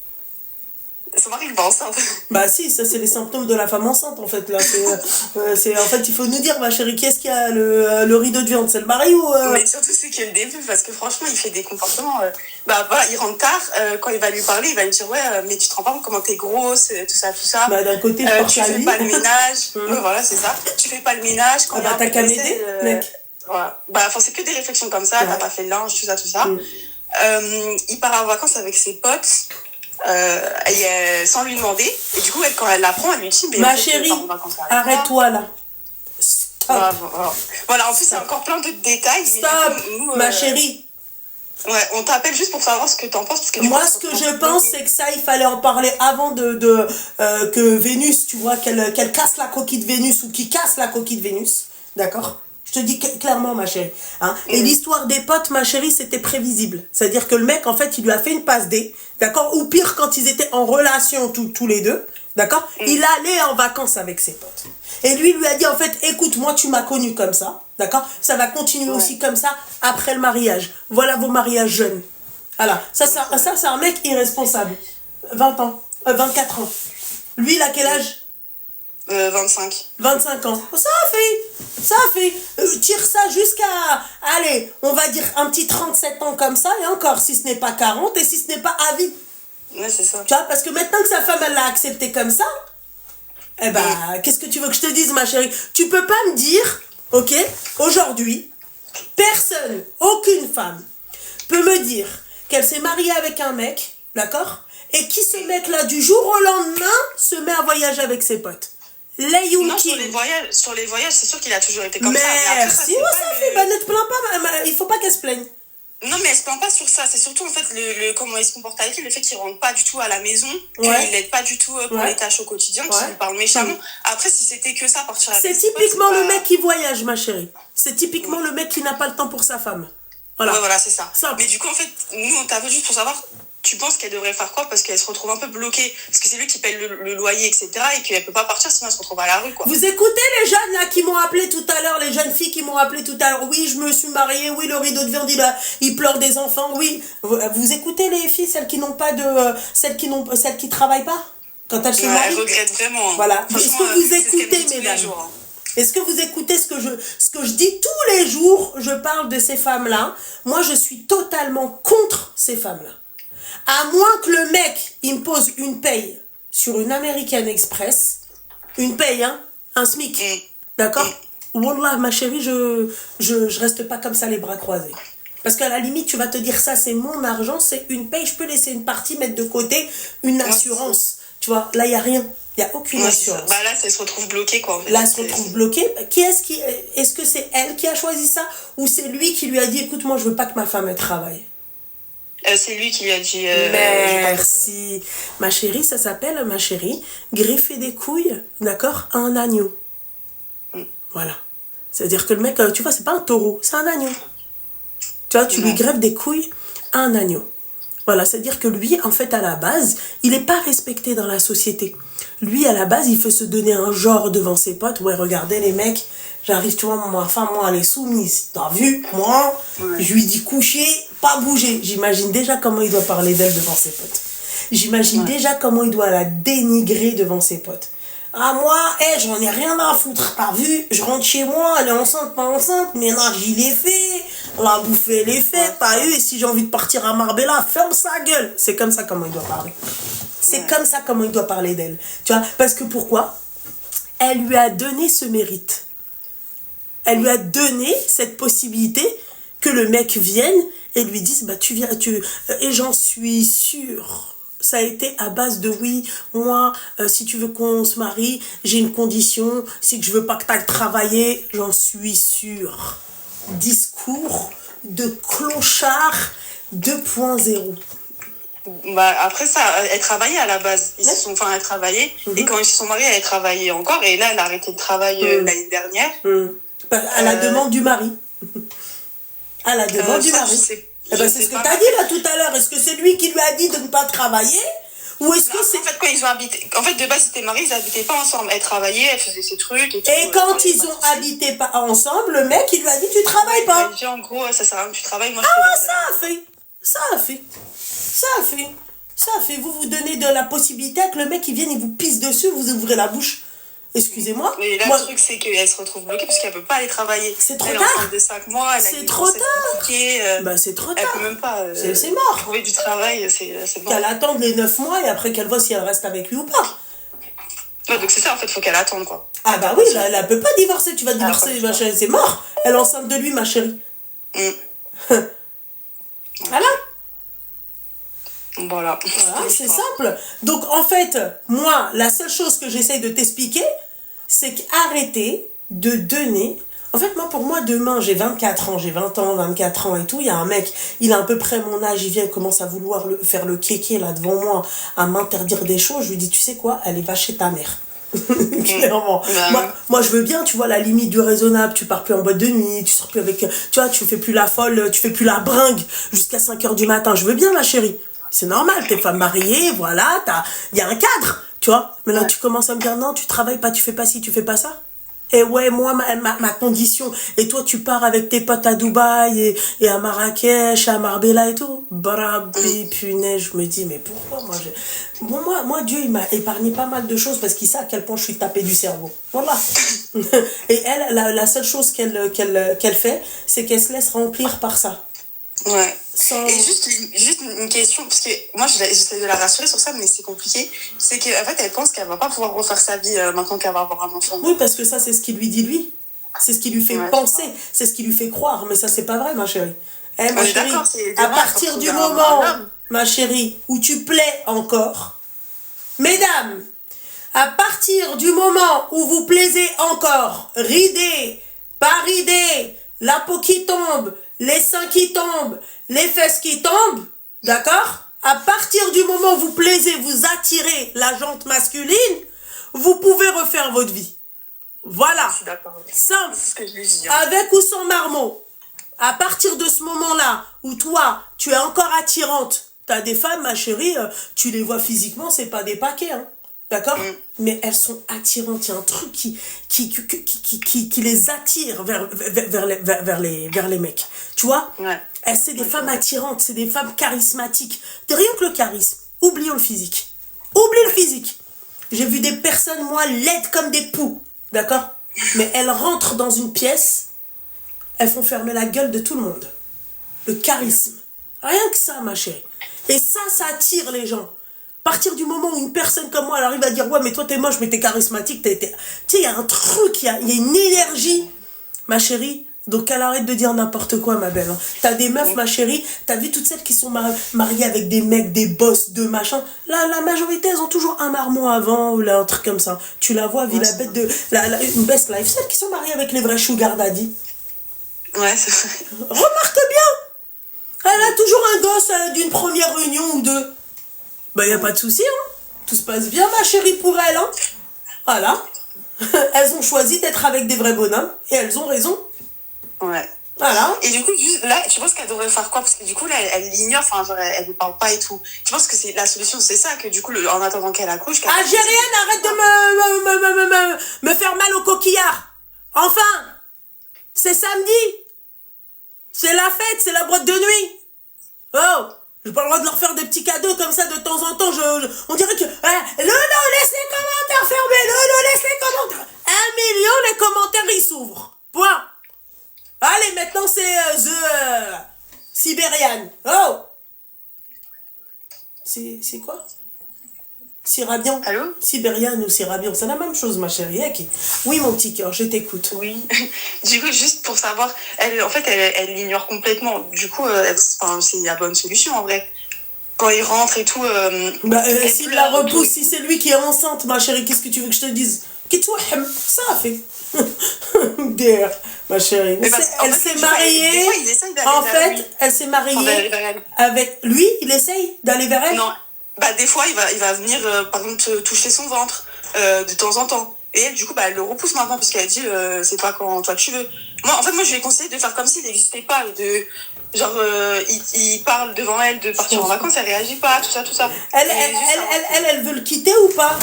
Speaker 5: Son mari, il est pas enceinte.
Speaker 2: Bah si, ça c'est les symptômes de la femme enceinte en fait là. En fait, il faut nous dire, ma chérie, qui est-ce qui a le rideau de viande? C'est le mari ou
Speaker 5: Mais surtout c'est que le début, parce que franchement il fait des comportements, voilà, il rentre tard, quand il va lui parler, il va lui dire ouais mais tu te rends pas compte comment t'es grosse, tout ça.
Speaker 2: Bah d'un côté je porte
Speaker 5: tu
Speaker 2: la
Speaker 5: fais
Speaker 2: vie.
Speaker 5: pas le ménage. Ouais, voilà, c'est ça, tu fais pas le ménage quand
Speaker 2: Ah
Speaker 5: il y a
Speaker 2: bah
Speaker 5: un
Speaker 2: t'as
Speaker 5: peu
Speaker 2: qu'à
Speaker 5: de
Speaker 2: m'aider,
Speaker 5: vaisselle,
Speaker 2: mec.
Speaker 5: Voilà. Bah enfin c'est que des réflexions comme ça, t'as pas fait le linge, tout ça. Il part en vacances avec ses potes. Sans lui demander, et du coup quand elle l'apprend, elle lui dit mais
Speaker 2: ma chérie, arrête-toi là. Stop.
Speaker 5: Voilà, en plus c'est encore plein de détails.
Speaker 2: Stop, ma chérie.
Speaker 5: Ouais, on t'appelle juste pour savoir ce que t'en penses, parce que
Speaker 2: moi ce que je pense c'est que ça il fallait en parler avant que Vénus, tu vois, qu'elle casse la coquille de Vénus ou qu'il casse la coquille de Vénus, d'accord? Je te dis clairement, ma chérie. Hein. Et l'histoire des potes, ma chérie, c'était prévisible. C'est-à-dire que le mec, en fait, il lui a fait une passe D, d'accord? Ou pire, quand ils étaient en relation tous les deux, d'accord? Il allait en vacances avec ses potes. Et lui a dit, en fait, écoute, moi, tu m'as connu comme ça, d'accord? Ça va continuer aussi comme ça après le mariage. Voilà vos mariages jeunes. Voilà. Ça c'est un mec irresponsable. 24 ans. Lui, il a quel âge?
Speaker 5: 25.
Speaker 2: 25 ans. Ça a fait. Tire ça jusqu'à, allez, on va dire un petit 37 ans comme ça, et encore, si ce n'est pas 40, et si ce n'est pas à vie.
Speaker 5: Ouais, c'est ça.
Speaker 2: Tu vois, parce que maintenant que sa femme, elle l'a accepté comme ça, eh ben, qu'est-ce que tu veux que je te dise, ma chérie? Tu peux pas me dire, ok, aujourd'hui, personne, aucune femme, peut me dire qu'elle s'est mariée avec un mec, d'accord? Et qui ce mec-là, du jour au lendemain, se met à voyager avec ses potes.
Speaker 5: Non, sur les voyages, c'est sûr qu'il a toujours été comme ça.
Speaker 2: Merci, ne te plains pas, il faut pas qu'elle se plaigne.
Speaker 5: Non, mais elle se plaint pas sur ça. C'est surtout, en fait, comment il se comporte avec lui, le fait qu'il rentre pas du tout à la maison, qu'il l'aide pas du tout pour les tâches au quotidien, qu'il lui parle méchamment. Après, si c'était que ça, partir avec
Speaker 2: c'est typiquement le mec qui voyage, ma chérie. C'est typiquement le mec qui n'a pas le temps pour sa femme. Voilà.
Speaker 5: Ouais, voilà, c'est ça.
Speaker 2: Simple.
Speaker 5: Mais du coup, en fait, nous, on t'appelle juste pour savoir tu penses qu'elle devrait faire quoi parce qu'elle se retrouve un peu bloquée parce que c'est lui qui paye le loyer, etc. et qu'elle peut pas partir sinon elle se retrouve à la rue, quoi.
Speaker 2: Vous écoutez les jeunes là qui m'ont appelé tout à l'heure, les jeunes filles qui m'ont appelé tout à l'heure. Oui, je me suis mariée. Oui, le rideau de viande il pleure des enfants. Oui, vous écoutez les filles, celles qui n'ont pas de, celles qui travaillent pas quand elles se marient.
Speaker 5: Elles regrettent vraiment. Hein.
Speaker 2: Voilà. Est-ce que vous écoutez, mesdames?
Speaker 5: Jours, hein.
Speaker 2: Est-ce que vous écoutez ce que je dis tous les jours? Je parle de ces femmes-là. Moi, je suis totalement contre ces femmes-là. À moins que le mec, il me pose une paye sur une American Express, une paye, hein, un SMIC, d'accord? Wallah, ma chérie, je reste pas comme ça les bras croisés. Parce qu'à la limite, tu vas te dire, ça c'est mon argent, c'est une paye, je peux laisser une partie, mettre de côté, une assurance. Tu vois, là, il n'y a rien. Il n'y a aucune assurance.
Speaker 5: Bah là, elle se retrouve bloquée, quoi. En fait.
Speaker 2: Là, elle se retrouve bloquée. Est-ce que c'est elle qui a choisi ça? Ou c'est lui qui lui a dit, écoute, moi, je veux pas que ma femme elle travaille?
Speaker 5: C'est lui qui lui a dit...
Speaker 2: Merci. Ma chérie, ça s'appelle, ma chérie, greffer des couilles, d'accord, à un agneau. Voilà. C'est-à-dire que le mec, tu vois, c'est pas un taureau, c'est un agneau. Tu vois, tu lui greffes des couilles à un agneau. Voilà, c'est-à-dire que lui, en fait, à la base, il n'est pas respecté dans la société. Lui, à la base, il faut se donner un genre devant ses potes. Ouais, regardez les mecs, j'arrive, tu vois, ma femme, moi, elle est soumise. T'as vu? Moi, je lui dis coucher, pas bouger. J'imagine déjà comment il doit parler d'elle devant ses potes. J'imagine déjà comment il doit la dénigrer devant ses potes. Ah, moi, j'en ai rien à foutre. T'as vu? Je rentre chez moi, elle est enceinte, pas enceinte, ménage, il est fait. La bouffe, elle est faite. T'as vu? Et si j'ai envie de partir à Marbella, ferme sa gueule. C'est comme ça comment il doit parler. C'est comme ça comment il doit parler d'elle. Tu vois? Parce que pourquoi? Elle lui a donné ce mérite. Elle lui a donné cette possibilité que le mec vienne et lui dise, bah, tu viens, et j'en suis sûre. Ça a été à base de oui, moi, si tu veux qu'on se marie, j'ai une condition, c'est que je veux pas que tu ailles travailler, j'en suis sûre. Discours de clochard 2.0.
Speaker 5: Bah, après ça, elle travaillait à la base. Elle travaillait. Et quand ils se sont mariés, elle travaillait encore. Et là, elle a arrêté de travailler l'année dernière.
Speaker 2: À la demande du mari. À la demande du mari. C'est ce que tu as dit là tout à l'heure. Est-ce que c'est lui qui lui a dit de ne pas travailler? Ou est-ce que c'est...
Speaker 5: En fait, quand ils ont habité... En fait, de base, ils étaient mariés, ils n'habitaient pas ensemble. Elle travaillait, elle faisait ses trucs.
Speaker 2: Et quand ils ont habité pas ensemble, le mec, il lui a dit, tu travailles pas.
Speaker 5: Il a dit, en gros, ça sert à rien que tu travailles. Moi,
Speaker 2: ça a fait. Vous donnez de la possibilité que le mec, il vienne, il vous pisse dessus, vous ouvrez la bouche. Excusez-moi.
Speaker 5: Mais là, le truc, c'est qu'elle se retrouve bloquée parce qu'elle peut pas aller travailler.
Speaker 2: C'est trop
Speaker 5: tard.
Speaker 2: Elle
Speaker 5: est enceinte de 5 mois, elle a
Speaker 2: c'est trop tard.
Speaker 5: Bah,
Speaker 2: c'est trop tard.
Speaker 5: Elle peut même pas
Speaker 2: c'est mort.
Speaker 5: trouver du travail, c'est bon.
Speaker 2: Qu'elle attende les 9 mois et après qu'elle voit si elle reste avec lui ou pas.
Speaker 5: Ouais, donc c'est ça, en fait, faut qu'elle attende, quoi.
Speaker 2: Ah bah oui, elle peut pas divorcer. Tu vas divorcer, ma chérie, c'est mort. Elle est enceinte de lui, ma chérie. Voilà.
Speaker 5: Voilà,
Speaker 2: c'est simple. Donc en fait, moi, la seule chose que j'essaye de t'expliquer, c'est qu'arrêter de donner... En fait, moi, pour moi, demain, j'ai 24 ans, j'ai 20 ans, 24 ans et tout, il y a un mec, il a à peu près mon âge, il vient, il commence à vouloir faire le kéké là devant moi, à m'interdire des choses, je lui dis, tu sais quoi, allez, va chez ta mère. Clairement. Moi, je veux bien, tu vois, la limite du raisonnable, tu pars plus en boîte de nuit, tu sors plus avec... Tu vois, tu fais plus la folle, tu fais plus la bringue jusqu'à 5h du matin, je veux bien, ma chérie. C'est normal, t'es femme mariée, voilà, il y a un cadre, tu vois. Mais là, tu commences à me dire, non, tu travailles pas, tu fais pas ci, tu fais pas ça. Et ouais, moi, ma condition, et toi, tu pars avec tes potes à Dubaï, et à Marrakech, à Marbella et tout. Brabi, punaise, je me dis, mais pourquoi moi, Dieu, il m'a épargné pas mal de choses, parce qu'il sait à quel point je suis tapée du cerveau. Voilà. Et elle, la seule chose qu'elle fait, c'est qu'elle se laisse remplir par ça.
Speaker 5: Ouais. Et juste une question, parce que moi j'essaie de la rassurer sur ça, mais c'est compliqué. C'est qu'en fait elle pense qu'elle va pas pouvoir refaire sa vie maintenant qu'elle va avoir un enfant.
Speaker 2: Oui, parce que ça c'est ce qu'il lui dit lui. C'est ce qui lui fait penser, c'est ce qui lui fait croire, mais ça c'est pas vrai, ma chérie. Ma chérie, à partir du moment, ma chérie, où tu plais encore, mesdames, à partir du moment où vous plaisez encore, ridez, pas ridez, la peau qui tombe, les seins qui tombent, les fesses qui tombent, d'accord? À partir du moment où vous plaisez, vous attirez la jante masculine, vous pouvez refaire votre vie. Voilà.
Speaker 5: Je suis d'accord.
Speaker 2: Simple.
Speaker 5: C'est ce que je lui dis.
Speaker 2: Avec ou sans marmot. À partir de ce moment-là, où toi, tu es encore attirante T'as des femmes, ma chérie, tu les vois physiquement, c'est pas des paquets, hein. D'accord? Mais elles sont attirantes. Il y a un truc qui les attire vers les mecs. Tu vois?
Speaker 5: Ouais.
Speaker 2: C'est des femmes attirantes, c'est des femmes charismatiques. Rien que le charisme. Oublions le physique. Oublie le physique. J'ai vu des personnes, moi, laides comme des poux. D'accord? Mais elles rentrent dans une pièce, elles font fermer la gueule de tout le monde. Le charisme. Rien que ça, ma chérie. Et ça attire les gens. À partir du moment où une personne comme moi, elle arrive à dire, ouais, mais toi, t'es moche, mais t'es charismatique, tu sais, il y a un truc, il y a une énergie. Ma chérie, donc elle arrête de dire n'importe quoi, ma belle. Hein. T'as des meufs, ma chérie, t'as vu toutes celles qui sont mariées avec des mecs, des boss, de machin. Là, la majorité, elles ont toujours un marmot avant, ou là, un truc comme ça. Tu la vois, la bête de... une best life. Celles qui sont mariées avec les vrais sugar daddy.
Speaker 5: Ouais, c'est vrai.
Speaker 2: Remarque bien. Elle a toujours un gosse d'une première réunion ou deux. Bah, y a pas de souci, hein. Tout se passe bien, ma chérie, pour elle, hein. Voilà. Elles ont choisi d'être avec des vrais bonhommes, et elles ont raison.
Speaker 5: Ouais.
Speaker 2: Voilà.
Speaker 5: Et du coup, là, tu penses qu'elle devrait faire quoi? Parce que du coup, là, elle l'ignore, enfin, genre, elle ne parle pas et tout. Tu penses que la solution, c'est ça, que du coup, en attendant qu'elle accouche...
Speaker 2: Algérienne, arrête de me faire mal au coquillard. Enfin. C'est samedi. C'est la fête, c'est la boîte de nuit. Oh. J'ai pas le droit de leur faire des petits cadeaux comme ça de temps en temps. On dirait que... Lolo, laisse les commentaires fermés. Lolo, laisse les commentaires. 1 million, les commentaires, ils s'ouvrent. Point. Allez, maintenant, c'est Sibériane. Oh. C'est quoi? Sirabian.
Speaker 5: Allô?
Speaker 2: Sibériane ou Sirabian, c'est la même chose, ma chérie. Okay. Oui, mon petit cœur, je t'écoute.
Speaker 5: Oui. Du coup, juste pour savoir, en fait, elle l'ignore complètement. Du coup, c'est la bonne solution, en vrai. Quand il rentre et tout...
Speaker 2: s'il la repousse, si c'est lui qui est enceinte, ma chérie, qu'est-ce que tu veux que je te dise? Ça a fait. D'ailleurs, ma chérie. Elle s'est mariée. En fait, elle s'est mariée avec lui. Il essaye d'aller vers elle.
Speaker 5: Non. Bah, des fois, il va venir, par exemple, toucher son ventre de temps en temps. Et elle, du coup, elle le repousse maintenant parce qu'elle dit c'est pas quand toi tu veux. Moi, je lui ai conseillé de faire comme s'il n'existait pas. Il parle devant elle de partir en vacances, elle réagit pas, tout ça.
Speaker 2: Elle veut le quitter ou pas?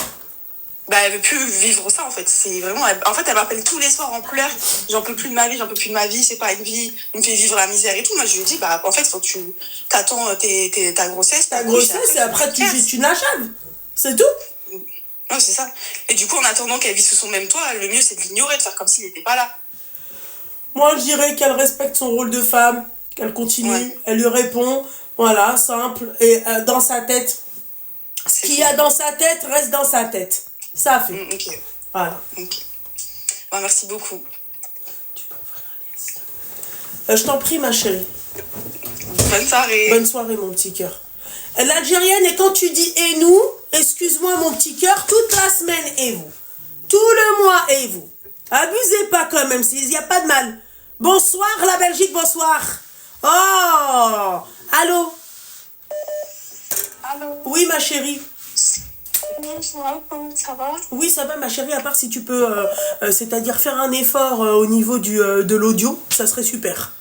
Speaker 5: Bah, elle veut plus vivre ça, en fait. C'est vraiment... En fait, elle m'appelle tous les soirs en pleurs. J'en peux plus de ma vie, c'est pas une vie. Il me fait vivre la misère et tout. Moi, je lui dis, en fait, faut que tu t'attends ta grossesse.
Speaker 2: Ta grossesse, et après, tu n'achèves. C'est tout.
Speaker 5: Ouais, c'est ça. Et du coup, en attendant qu'elle vive sous son même toit, le mieux, c'est de l'ignorer, de faire comme s'il n'était pas là.
Speaker 2: Moi, je dirais qu'elle respecte son rôle de femme, qu'elle continue, elle lui répond. Voilà, simple. Et dans sa tête, ce qu'il y a dans sa tête reste dans sa tête. Ça a fait.
Speaker 5: Ok.
Speaker 2: Voilà.
Speaker 5: Ok. Bah, merci beaucoup.
Speaker 2: Tu peux ouvrir un liste. Je t'en prie, ma chérie.
Speaker 5: Bonne soirée.
Speaker 2: Bonne soirée, mon petit cœur. L'Algérienne, et quand tu dis et nous, excuse-moi, mon petit cœur, toute la semaine et vous. Tout le mois et vous. Abusez pas quand même, il n'y a pas de mal. Bonsoir, la Belgique, bonsoir. Oh, allô?
Speaker 3: Allô?
Speaker 2: Oui, ma chérie.
Speaker 3: Ça va?
Speaker 2: Oui, ça va, ma chérie, à part si tu peux, c'est-à-dire faire un effort au niveau de l'audio, ça serait super.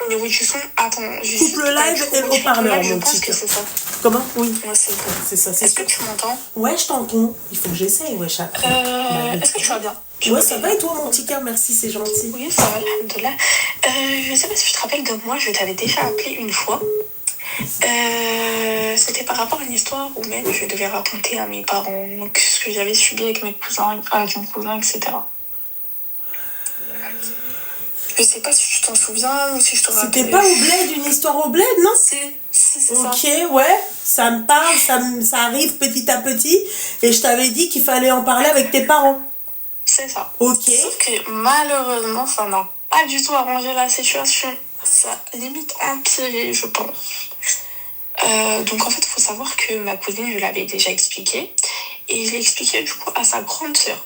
Speaker 3: Au niveau du son, attends.
Speaker 2: Coupe le live et le haut-parleur, mon petit cœur.
Speaker 3: C'est ça.
Speaker 2: Comment? Oui.
Speaker 3: Ouais,
Speaker 2: c'est ça.
Speaker 3: Est-ce que tu m'entends?
Speaker 2: Ouais, je t'entends. Il faut que j'essaye, ouais, chaque.
Speaker 3: Est-ce que tu vas bien?
Speaker 2: Ouais, ça va et toi, mon petit cœur? Merci, c'est gentil.
Speaker 3: Oui, ça va, alhamdoulilah. Je sais pas si tu te rappelles de moi, je t'avais déjà appelé une fois. C'était par rapport à une histoire où même je devais raconter à mes parents ce que j'avais subi avec mes cousins, avec mon cousin, etc. Je sais pas si tu t'en souviens ou si je te rappelle.
Speaker 2: C'était pas au bled, une histoire au bled, non?
Speaker 3: C'est ça.
Speaker 2: Ok, ouais, ça me parle, ça arrive petit à petit. Et je t'avais dit qu'il fallait en parler avec tes parents.
Speaker 3: C'est ça.
Speaker 2: Ok.
Speaker 3: Sauf que malheureusement, ça n'a pas du tout arrangé la situation. Ça a limite empiré, je pense. Donc en fait, il faut savoir que ma cousine, je l'avais déjà expliqué. Et je l'ai expliqué du coup à sa grande sœur.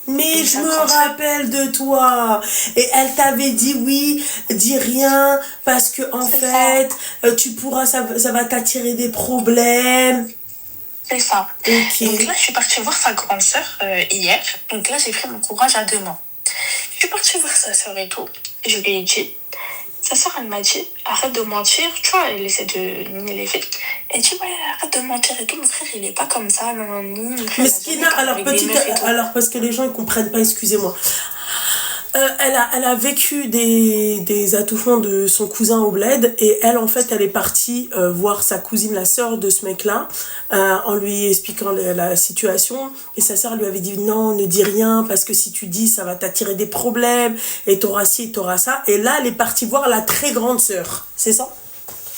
Speaker 2: Mais je me rappelle de toi. Et elle t'avait dit oui, dis rien, parce que en fait, tu pourras, ça va t'attirer des problèmes.
Speaker 3: C'est ça.
Speaker 2: Okay.
Speaker 3: Donc là, je suis partie voir sa grande sœur hier. Donc là, j'ai pris mon courage à 2 mains. Je suis partie voir sa sœur et tout. Je lui ai dit, sa soeur, elle m'a dit, arrête de mentir. Tu vois, elle essaie de nier les faits. Elle dit, ouais, arrête de mentir et tout. Mon frère, il est pas comme ça. Non, mon frère,
Speaker 2: Mais
Speaker 3: il a
Speaker 2: ce qui
Speaker 3: jamais
Speaker 2: est
Speaker 3: été
Speaker 2: alors,
Speaker 3: avec des meufs et tout.
Speaker 2: alors, parce que les gens, ils comprennent pas, excusez-moi. Elle a vécu des attouchements de son cousin au bled et elle, en fait, elle est partie voir sa cousine, la sœur de ce mec-là, en lui expliquant la situation. Et sa sœur lui avait dit non, ne dis rien parce que si tu dis, ça va t'attirer des problèmes et t'auras ci, t'auras ça. Et là, elle est partie voir la très grande sœur. C'est ça?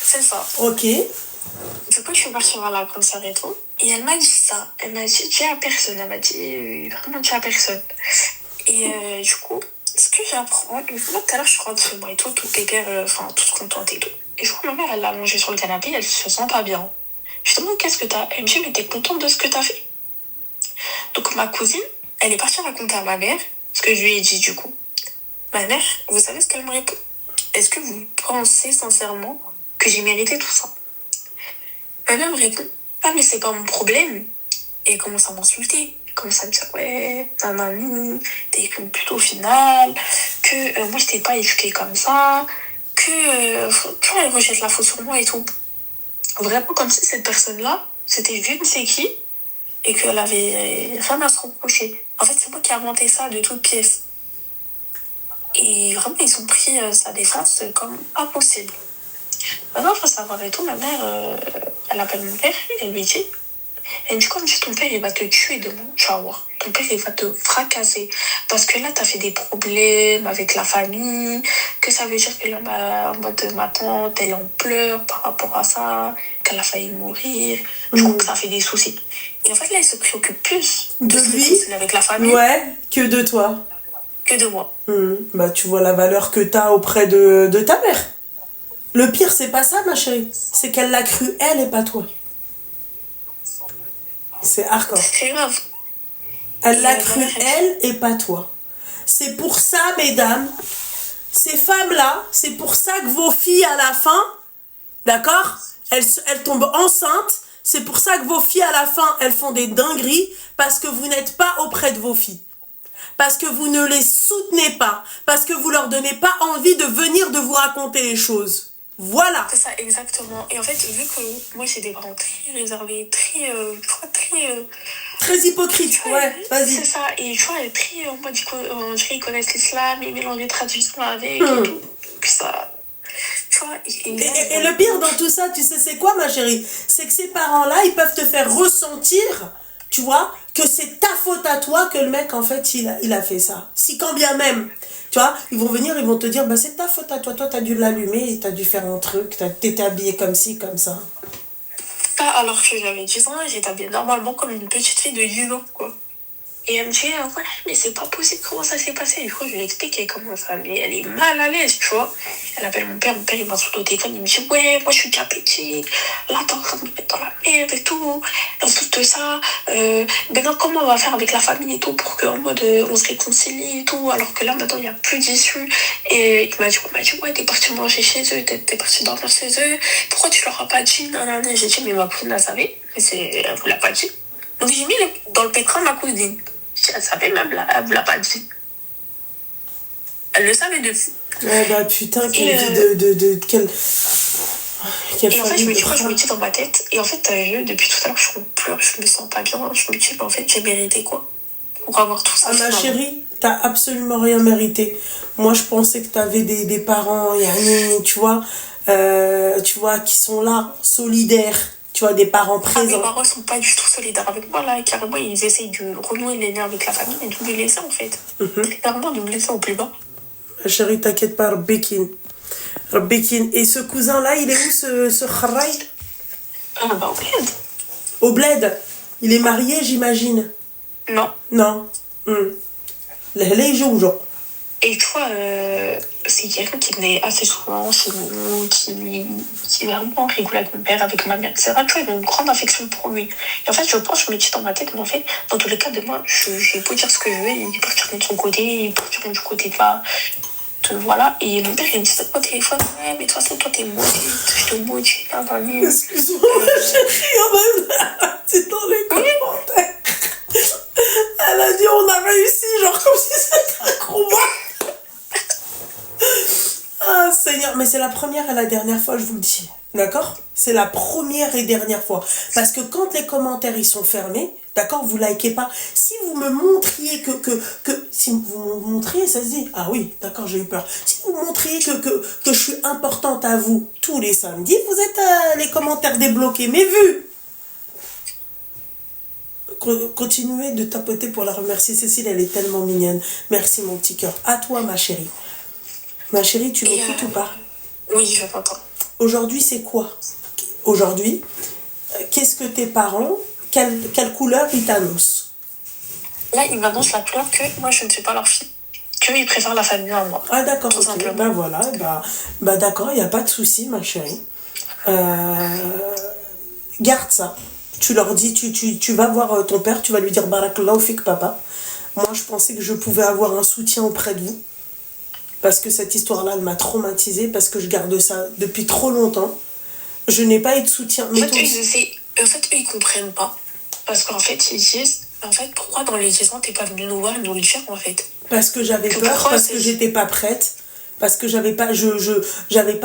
Speaker 3: C'est ça.
Speaker 2: Ok.
Speaker 3: Du coup, je suis partie voir la grande sœur et tout. Et elle m'a dit ça. Elle m'a dit, dis à personne. Elle m'a dit, vraiment, dis à personne. Et du coup, ce que j'apprends, moi, tout à l'heure, je rentre chez moi et tout hyper, toute contente et tout. Et je vois ma mère, elle l'a mangé sur le canapé, elle se sent pas bien. Je lui demande, qu'est-ce que t'as? Elle me dit, mais t'es contente de ce que t'as fait? Donc, ma cousine, elle est partie raconter à ma mère ce que je lui ai dit, du coup. Ma mère, vous savez ce qu'elle me répond? Est-ce que vous pensez sincèrement que j'ai mérité tout ça? Ma mère me répond, ah, mais c'est pas mon problème. Et elle commence à m'insulter. Elle commence à me dire, ouais, nanani, t'es une pute au final, que moi je t'ai pas éduquée comme ça, que tu vois, elle rejette la faute sur moi et tout. Vraiment comme si cette personne-là, c'était je ne sais qui, et qu'elle avait rien à se reprocher. En fait, c'est moi qui ai inventé ça de toutes pièces. Et vraiment, ils ont pris sa défense comme impossible. Maintenant, il faut savoir et tout, ma mère, elle appelle mon père, et elle lui dit, elle me dit, comme si ton père, il va te tuer demain, tu vas voir. Ton père, il va te fracasser. Parce que là, t'as fait des problèmes avec la famille, que ça veut dire que là, en mode, ma tante, elle en pleure par rapport à ça, qu'elle a failli mourir. Je crois que ça fait des soucis. Et en fait, là, il se préoccupe plus
Speaker 2: de
Speaker 3: ce qui
Speaker 2: lui,
Speaker 3: est avec la famille,
Speaker 2: ouais, que de toi.
Speaker 3: que de moi.
Speaker 2: Bah, tu vois la valeur que t'as auprès de ta mère. Le pire, c'est pas ça, ma chérie. C'est qu'elle l'a cru, elle, et pas toi. C'est hardcore.
Speaker 3: C'est grave.
Speaker 2: Elle l'a cru, elle, et pas toi. C'est pour ça, mesdames, ces femmes-là, c'est pour ça que vos filles, à la fin, d'accord, elles tombent enceintes. C'est pour ça que vos filles, à la fin, elles font des dingueries, parce que vous n'êtes pas auprès de vos filles. Parce que vous ne les soutenez pas. Parce que vous leur donnez pas envie de venir de vous raconter les choses. Voilà.
Speaker 3: C'est ça, exactement. Et en fait, vu que moi, j'ai des parents très réservés,
Speaker 2: très hypocrite, ouais, vas-y.
Speaker 3: C'est ça, et tu vois, très, en mode, on dirait qu'ils connaissent l'islam, ils mélangent les traditions avec et tout. Puis ça, tu vois.
Speaker 2: Et le pire dans tout ça, tu sais, c'est quoi, ma chérie? C'est que ces parents-là, ils peuvent te faire ressentir, tu vois, que c'est ta faute à toi que le mec, en fait, il a fait ça. Si quand bien même, tu vois, ils vont venir, ils vont te dire, bah, c'est ta faute à toi. Toi, t'as dû l'allumer, t'as dû faire un truc, t'étais habillée comme ci, comme ça.
Speaker 3: Alors que j'avais 10 ans, j'étais habillée normalement comme une petite fille de 10 ans, quoi. Et elle me dit, ouais, mais c'est pas possible, comment ça s'est passé? Du coup, je lui ai expliqué comment ça, mais elle est mal à l'aise, tu vois. Elle appelle mon père, il m'a sauté au téléphone, il me dit, ouais, moi je suis diabétique, là t'es en train de me mettre dans la merde et tout. Et en plus de ça, maintenant comment on va faire avec la famille et tout pour qu'en mode on se réconcilie et tout, alors que là maintenant il n'y a plus d'issue. Et il m'a dit, ouais, t'es parti manger chez eux, t'es parti dormir chez eux, pourquoi tu leur as pas dit? Non, j'ai dit, mais ma cousine la savait, mais elle vous l'a pas dit. Donc j'ai mis dans le pétrin ma cousine. Elle savait même, elle vous l'a pas dit. Elle le savait depuis.
Speaker 2: Ouais, bah putain, quelle vie quelle
Speaker 3: et en fait, je me dis dans ma tête, et en fait, depuis tout à l'heure, je pleure, je me sens pas bien. Je me dis, en fait, j'ai mérité quoi pour avoir tout ça?
Speaker 2: Ah, ma chérie, t'as absolument rien mérité. Moi, je pensais que t'avais des parents, Yani, tu vois, qui sont là, solidaires. Tu vois, des parents présents.
Speaker 3: Mes parents sont pas du tout solidaires avec moi, là. Carrément, ils essayent de renouer les liens avec la famille et de me laisser, en fait. Carrément, de me laisser au plus bas.
Speaker 2: Chérie, t'inquiète pas, Rabbekin. Et ce cousin-là, il est où, ce Kharay?
Speaker 3: Au bled.
Speaker 2: Au bled? Il est marié, j'imagine? Non. Les jours.
Speaker 3: Et tu vois, c'est quelqu'un qui venait assez souvent chez nous, qui vraiment rigolait avec mon père, avec ma mère, etc. Tu vois, il a une grande affection pour lui. Et en fait, je me dis dans ma tête, mais en fait, dans tous les cas, demain, j'ai beau dire ce que je veux, il partiront de son côté, ils partiront du côté de voilà. Et mon père, il me dit ça au téléphone, ouais, mais de toute façon, toi, t'es maudite, je te maudis.
Speaker 2: Excuse-moi, chérie, c'est dans les commentaires. Elle a dit, on a réussi, genre comme si c'était un combat. Ah, c'est Seigneur, mais c'est la première et la dernière fois, je vous le dis. D'accord? C'est la première et dernière fois. Parce que quand les commentaires, ils sont fermés, d'accord, vous likez pas. Si vous me montriez si vous me montriez, ça se dit, ah oui, d'accord, j'ai eu peur. Si vous montriez que je suis importante à vous tous les samedis, vous êtes les commentaires débloqués. Mais vu, continuez de tapoter pour la remercier. Cécile, elle est tellement mignonne. Merci, mon petit cœur. À toi, ma chérie. Ma chérie, tu m'écoutes ou pas?
Speaker 3: Oui, je t'entends.
Speaker 2: Aujourd'hui, c'est quoi? Aujourd'hui, qu'est-ce que tes parents, quelle couleur ils t'annoncent?
Speaker 4: Là, ils m'annoncent la couleur que moi, je ne suis pas leur fille. Qu'ils préfèrent la famille à moi.
Speaker 2: Ah d'accord,
Speaker 4: Tout
Speaker 2: ok.
Speaker 4: simplement.
Speaker 2: Ben voilà, bah d'accord, il n'y a pas de souci, ma chérie. Garde ça. Tu leur dis, tu vas voir ton père, tu vas lui dire Barakallahu fik papa. Moi, je pensais que je pouvais avoir un soutien auprès de vous. Parce que cette histoire-là, elle m'a traumatisée, parce que je garde ça depuis trop longtemps. Je n'ai pas eu de soutien.
Speaker 4: En fait, eux, ils comprennent pas. Parce qu'en fait, ils disent, pourquoi dans les 10 ans, t'es pas venu nous voir, nous le dire, en fait?
Speaker 2: Parce que j'avais peur, parce que j'étais pas prête, parce que j'avais pas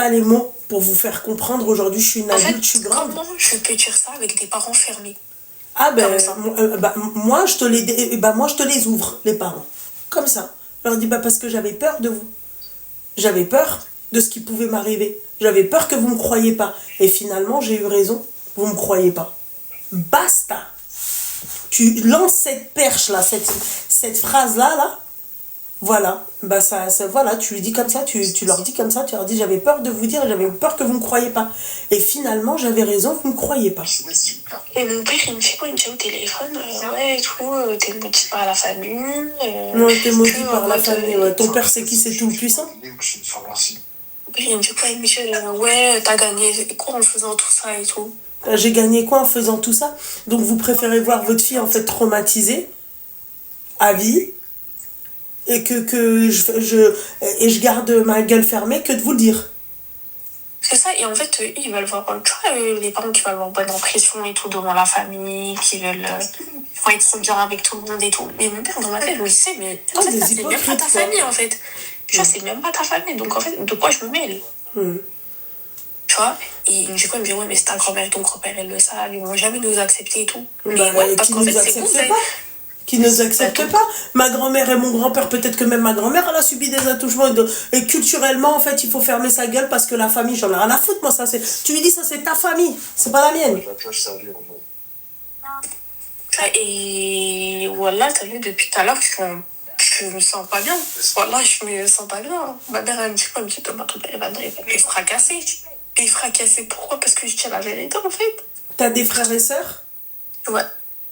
Speaker 2: les mots pour vous faire comprendre. Aujourd'hui, je suis une adulte, je suis grande.
Speaker 4: Comment je peux dire ça avec des parents fermés?
Speaker 2: Ah moi je te les ouvre, les parents. Comme ça. Je leur dis parce que j'avais peur de vous. J'avais peur de ce qui pouvait m'arriver. J'avais peur que vous me croyiez pas. Et finalement, j'ai eu raison. Vous me croyez pas. Basta. Tu lances cette perche là, cette phrase là. Voilà, voilà, tu lui dis comme ça, tu leur dis comme ça, tu leur dis j'avais peur de vous dire, j'avais peur que vous me croyiez pas. Et finalement, j'avais raison, vous me croyez pas.
Speaker 4: Et mon père, il me dit quoi? Il me dit au téléphone, ouais, et tout, t'es maudit par la famille.
Speaker 2: Non, t'es maudit par la famille, ouais. Ton père, c'est qui? C'est tout puissant?
Speaker 4: Il me dit quoi? Il me dit, ouais, t'as gagné quoi en faisant tout ça et tout?
Speaker 2: J'ai gagné quoi en faisant tout ça? Donc vous préférez voir votre fille en fait traumatisée à vie et que je garde ma gueule fermée que de vous le dire.
Speaker 4: C'est ça, et en fait, ils veulent voir, tu vois, les parents qui veulent avoir bonne impression et tout devant la famille, qui veulent être bien avec tout le monde et tout. Mais mon père, dans ma tête, je le sais, mais en fait, ça, c'est même pas ta famille, en fait. Tu vois, c'est même pas ta famille, donc en fait, de quoi je me mêle? Tu vois, et il me dit quoi? Il me dit, ouais, mais c'est ta grand-mère et ton grand-père, elles le savent, ils vont jamais nous accepter et tout. Mais ouais, parce qu'en fait, c'est vous,
Speaker 2: qui ne nous acceptent pas. Ma grand-mère et mon grand-père, peut-être que même ma grand-mère, elle a subi des attouchements. Et culturellement, en fait, il faut fermer sa gueule parce que la famille, j'en ai rien à foutre, moi, ça c'est... Tu lui dis, ça c'est ta famille, c'est pas la mienne.
Speaker 4: Et voilà, t'as vu, depuis tout à l'heure, je me sens pas bien. Voilà, je me sens pas bien. Ma mère, elle me dit quoi? Elle me dit, Thomas, ton père, il va fracasser. Et fracasser, pourquoi? Parce que je tiens la vérité, en fait.
Speaker 2: T'as des frères et sœurs?
Speaker 4: Ouais.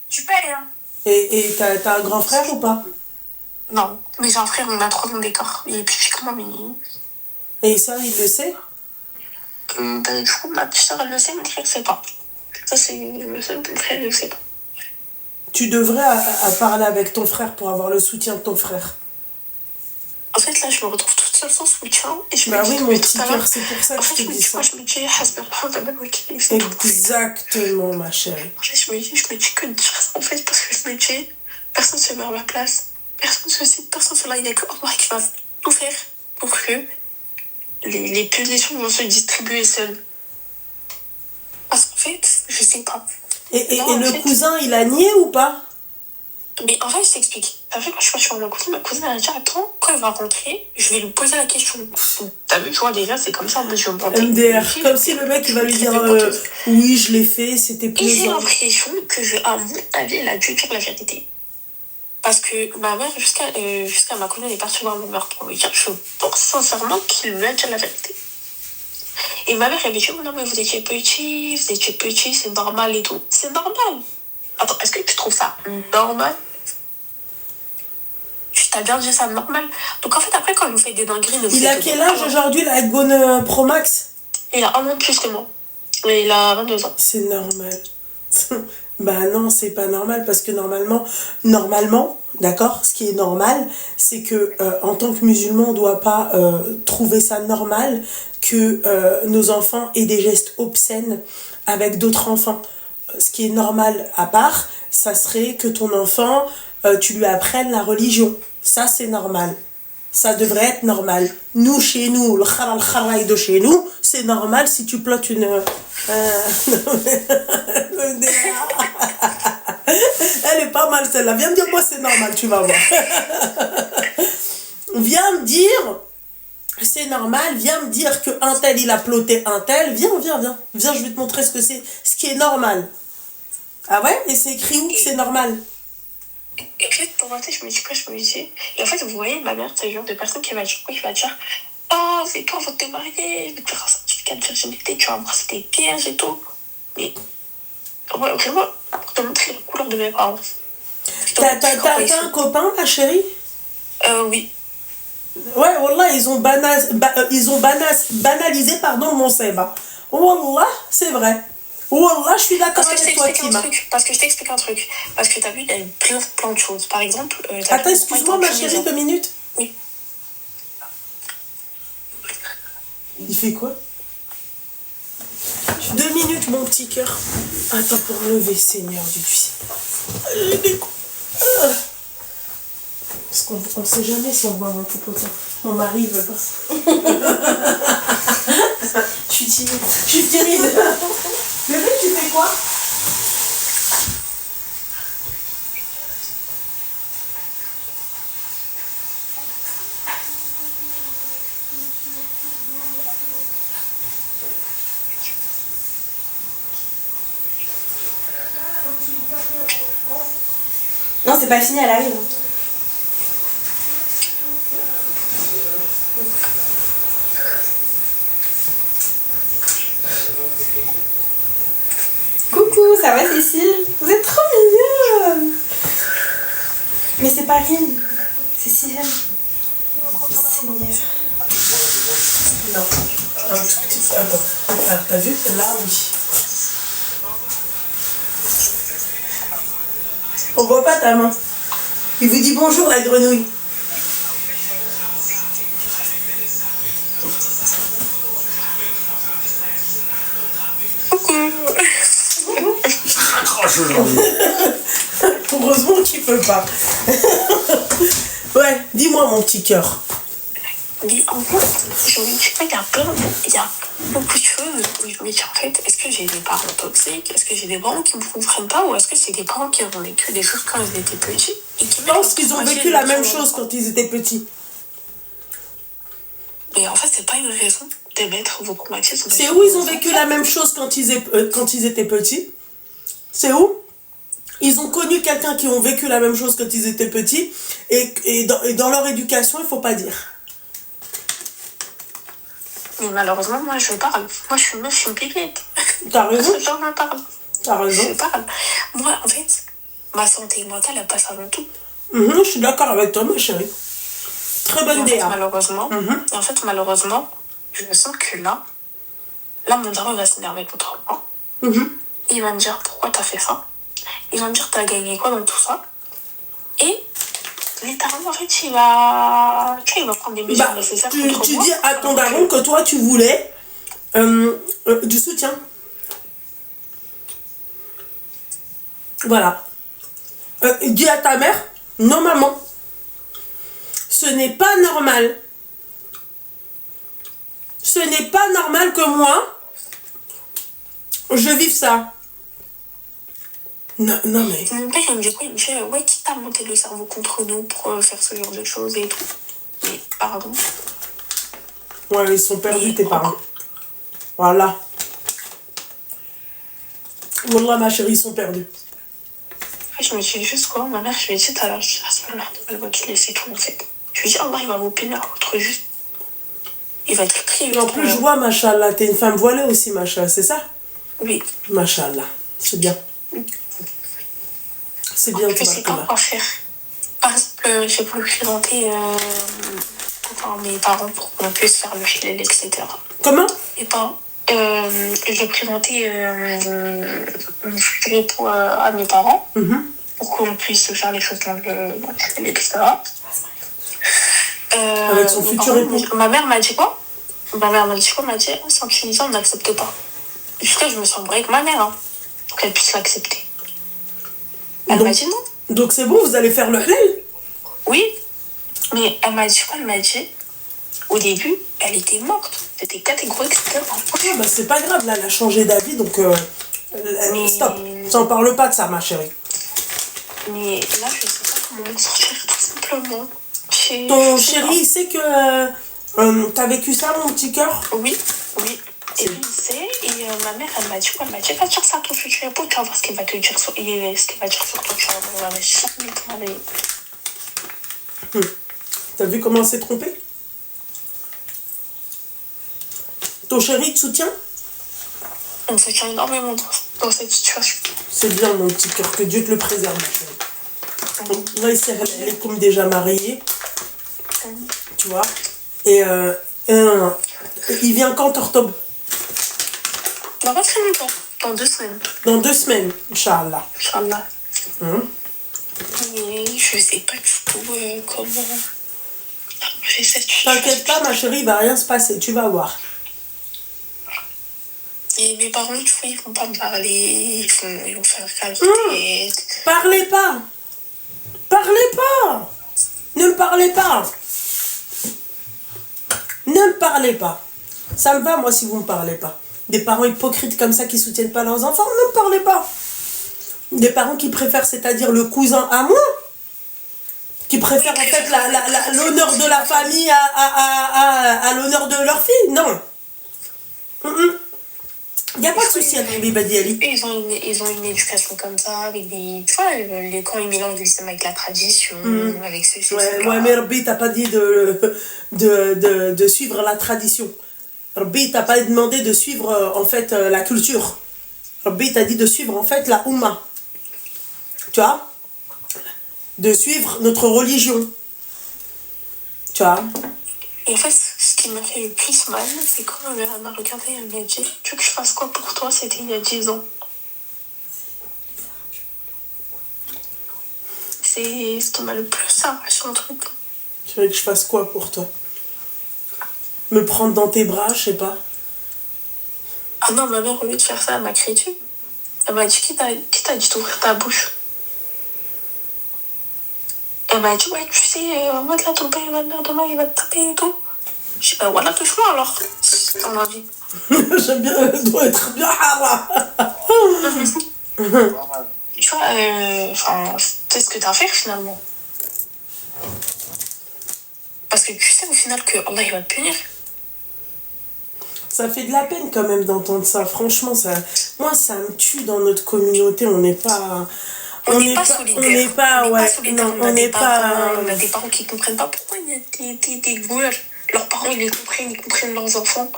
Speaker 4: Tu payes, hein.
Speaker 2: Et t'as un grand frère ou pas?
Speaker 4: Non, mais j'ai un frère, on a 3 ans d'écart. Il est plus petit que moi, mais...
Speaker 2: Et ça, il le sait?
Speaker 4: Du coup, ma petite soeur, elle le sait, mon frère, sait pas. Ça, c'est le seul, mon frère, il le sait pas.
Speaker 2: Tu devrais parler avec ton frère pour avoir le soutien de ton frère.
Speaker 4: En fait, là, je me retrouve toute seule sans soutien. Et je
Speaker 2: bah
Speaker 4: me dis,
Speaker 2: oui, mon petit cœur, c'est pour ça que je te dis ça.
Speaker 4: Je me dis,
Speaker 2: exactement, ma chérie.
Speaker 4: En fait, je me dis que dire ça, en fait, parce que je me dis, personne ne se met à ma place. Personne ne se cite, personne ne se là. Il n'y a que moi qui va tout faire pour que les punitions vont se distribuer seules. Parce qu'en fait, je sais pas.
Speaker 2: Et le cousin, il a nié ou pas?
Speaker 4: Mais en fait, je t'explique. T'as vu, quand je suis sur ma cousine, elle a dit, attends, quand elle va rentrer, je vais lui poser la question. T'as vu, tu vois, déjà, c'est comme ça, je me prends
Speaker 2: MDR, comme si le mec, il va lui dire, oui, je l'ai fait, c'était plaisant.
Speaker 4: Et j'ai l'impression que, à mon avis, elle a dû dire la vérité. Parce que ma mère, jusqu'à ma cousine, est partie voir ma mère pour lui dire, je pense sincèrement qu'il lui a dit la vérité. Et ma mère, elle me dit, non, mais vous étiez petit, c'est normal et tout. C'est normal. Attends, est-ce que tu trouves ça normal? Tu t'as bien dit ça normal? Donc en fait, après, quand elle nous fait des dingueries...
Speaker 2: Il a quel âge aujourd'hui, l'iPhone Pro Max?
Speaker 4: Il a 1 an de plus que moi. Mais il a 22 ans.
Speaker 2: C'est normal. Bah non, c'est pas normal, parce que normalement, d'accord, ce qui est normal, c'est que en tant que musulman, on doit pas trouver ça normal que nos enfants aient des gestes obscènes avec d'autres enfants. Ce qui est normal à part, ça serait que ton enfant, tu lui apprennes la religion. Ça, c'est normal. Ça devrait être normal. Nous, chez nous, le kharal de chez nous, c'est normal si tu plottes une... Elle est pas mal celle-là. Viens me dire moi c'est normal, tu vas voir. Viens me dire, c'est normal, viens me dire que un tel il a ploté un tel. Viens, je vais te montrer ce que c'est, ce qui est normal. Ah ouais? Et c'est écrit où que c'est normal?
Speaker 3: Et puis pour moi, je me dis quoi, je me dis. Et en fait, vous voyez, ma mère, c'est le genre de personne qui va dire quoi, il va dire oh, c'est quand vous te marier, je vais te faire un certificat de virginité, tu vas embrasser tes pièges et tout. Mais ouais, vraiment, pour te montrer la couleur de mes parents.
Speaker 2: T'as un copain, ma chérie?
Speaker 3: Oui.
Speaker 2: Ouais, Wallah, ils ont banalisé mon séba. Wallah, c'est vrai. Wallah, je suis d'accord avec toi, Tima.
Speaker 3: Parce que je t'explique un truc. Parce que t'as vu, il y a plein de choses. Par exemple...
Speaker 2: Attends, excuse-moi, ma chérie, 2 minutes.
Speaker 3: Oui.
Speaker 2: Il fait quoi? 2 minutes, mon petit cœur. Attends, pour me lever, Seigneur du ciel. Parce qu'on ne sait jamais si on voit un coup comme ça. Mon mari veut pas. Je suis timide. Bébé, tu fais quoi?
Speaker 6: Non, c'est pas fini, elle arrive. Coucou, ça va Cécile? Vous êtes trop mignonne. Mais c'est pas rien. Cécile. Seigneur.
Speaker 2: Non. Attends. Ah, t'as vu? Là, oui. On voit pas ta main. Il vous dit bonjour, la grenouille. Heureusement qu'il peut pas. Ouais, dis-moi mon petit cœur.
Speaker 3: Mais en fait, je me dis pas, il y a beaucoup de choses où je me dis en fait, est-ce que j'ai des parents toxiques? Est-ce que j'ai des parents qui me comprennent pas? Ou est-ce que c'est des parents qui ont vécu des choses quand ils étaient petits? Et qui
Speaker 2: Je pense qu'ils ont vécu la même chose quand ils étaient petits.
Speaker 3: Mais en fait, c'est pas une raison de mettre vos traumatismes.
Speaker 2: C'est où ils ont vécu la même chose quand ils étaient petits? C'est où? Ils ont connu quelqu'un qui ont vécu la même chose quand ils étaient petits et dans leur éducation, il faut pas dire.
Speaker 3: Mais malheureusement, moi, je parle. Moi, je suis une pipette.
Speaker 2: T'as raison.
Speaker 3: J'en parle.
Speaker 2: T'as raison.
Speaker 3: Je parle. Moi, en fait, ma santé mentale, elle passe avant tout.
Speaker 2: Je suis d'accord avec toi, ma chérie. Très bonne idée.
Speaker 3: Malheureusement, je sens que là, mon daron va s'énerver contre moi. Il va me dire pourquoi t'as fait ça. Il va me dire t'as gagné quoi dans tout ça. Et littéralement, en fait, il va prendre des mesures nécessaires contre moi.
Speaker 2: Tu dis à ton daron que toi, tu voulais du soutien. Voilà. Dis à ta mère, non maman, ce n'est pas normal. Ce n'est pas normal que moi, je vive ça. Non mais...
Speaker 3: Mon père, il me dit quoi? Il me dit, ouais, qui t'a monté le cerveau contre nous pour faire ce genre de choses et tout. Mais pardon.
Speaker 2: Ouais, ils sont perdus, tes parents. Voilà. Wallah, ma chérie, ils sont perdus.
Speaker 3: Je me suis dit juste quoi, ma mère, je lui ai dit tout à l'heure, elle va te laisser tout en fait. Je lui ai dit, Allah, il va vous punir à votre juste. Il va être très
Speaker 2: Et en plus, je vois, machallah, t'es une femme voilée aussi, machallah, c'est ça?
Speaker 3: Oui.
Speaker 2: Machallah, c'est bien. C'est bien,
Speaker 3: je sais pas quoi faire. Par exemple, j'ai voulu présenter mes parents pour qu'on puisse faire le halal, etc.
Speaker 2: Comment?
Speaker 3: Mes parents. J'ai présenté mon futur époux à mes parents pour qu'on puisse faire les choses dans le halal, etc.
Speaker 2: Avec son futur époux.
Speaker 3: Ma mère m'a dit quoi? Ma mère m'a dit, c'est en Tunisie, on n'accepte pas. Jusqu'à je me suis embrouillée avec ma mère pour qu'elle puisse l'accepter. Elle m'a dit non.
Speaker 2: Donc c'est bon, vous allez faire le halal?
Speaker 3: Oui. Mais elle m'a dit quoi? Elle m'a dit, au début, elle était morte. C'était catégorique, c'était
Speaker 2: Ouais, bah c'est pas grave, là, elle a changé d'avis, donc
Speaker 3: Mais-
Speaker 2: stop. Ça, on parle pas de ça, ma chérie.
Speaker 3: Mais là, je sais pas comment m'en sortir, tout simplement.
Speaker 2: Ton
Speaker 3: Je sais
Speaker 2: chéri, il sait que t'as vécu ça, mon petit cœur?
Speaker 3: pas. Oui, oui. Et lui, il sait. Et ma mère, elle m'a dit quoi? Elle m'a dit, va dire ça à ton futur époux, tu vas voir ce qu'il va te dire sur, ce qu'il va dire sur toi. Tu vas voir, elle m'a dit ça, mais comment elle-
Speaker 2: T'as vu comment elle s'est trompée? Ton chéri te soutient?
Speaker 3: On se tient énormément dans cette situation.
Speaker 2: C'est bien, mon petit cœur, que Dieu te le préserve, ma chérie. Donc, là, ici, elle est comme déjà mariée, tu vois. Et il vient quand, octobre?
Speaker 3: Dans pas très longtemps, dans 2 semaines.
Speaker 2: Dans 2 semaines, Inch'Allah.
Speaker 3: Inch'Allah.
Speaker 2: Hein?
Speaker 3: Mais je sais pas du tout comment. J'essaie de.
Speaker 2: T'inquiète pas, ma chérie, il va rien se passer, tu vas voir.
Speaker 3: Et mes parents, tu vois, ils vont pas me parler, ils vont faire calmer.
Speaker 2: Parlez pas! Parlez pas! Ne me parlez pas! Ne me parlez pas! Ça me va, moi, si vous me parlez pas. Des parents hypocrites comme ça qui soutiennent pas leurs enfants, ne me parlez pas! Des parents qui préfèrent, c'est-à-dire le cousin à moi, qui préfèrent en fait l'honneur de la famille à l'honneur de leur fille. Non! Il n'y a pas de souci avec Bibadi Ali.
Speaker 3: Ils ont une éducation comme ça, avec des. Tu vois, quand ils mélangent l'islam avec la tradition, avec ceci.
Speaker 2: Ouais, mais Rabbi t'a pas dit de suivre la tradition. Rabbi t'a pas demandé de suivre en fait la culture. Rabbi t'a dit de suivre en fait la Oumma. Tu vois? De suivre notre religion. Tu vois?
Speaker 3: Et en fait, ce qui m'a fait le plus mal, c'est quand ma mère m'a regardé et elle m'a dit, tu veux que je fasse quoi pour toi? C'était il y a 10 ans. C'est ce qui m'a le plus arraché un truc.
Speaker 2: Tu veux que je fasse quoi pour toi? Me prendre dans tes bras, je sais pas.
Speaker 3: Ah non, ma mère, au lieu de faire ça, elle m'a crié dessus. Elle m'a dit, qui t'a dit d'ouvrir ta bouche? Elle m'a dit, ouais, tu sais, moi, là, ton père, il va venir demain, il va te taper et tout. Je dis, bah voilà, touche-moi alors, si t'en as envie.
Speaker 2: J'aime bien, elle doit être bien hara.
Speaker 3: Tu vois, c'est ce que t'as à faire finalement. Parce que tu sais au final que Allah, il va te punir.
Speaker 2: Ça fait de la peine quand même d'entendre ça. Franchement, moi, ça me tue dans notre communauté. On n'est pas...
Speaker 3: On n'est pas solidaires.
Speaker 2: On n'est pas, ouais.
Speaker 3: solidaires.
Speaker 2: Non, on n'est pas...
Speaker 3: On a des parents qui ne comprennent pas pourquoi il y a des gouvernements. Leurs parents, ils comprennent leurs enfants.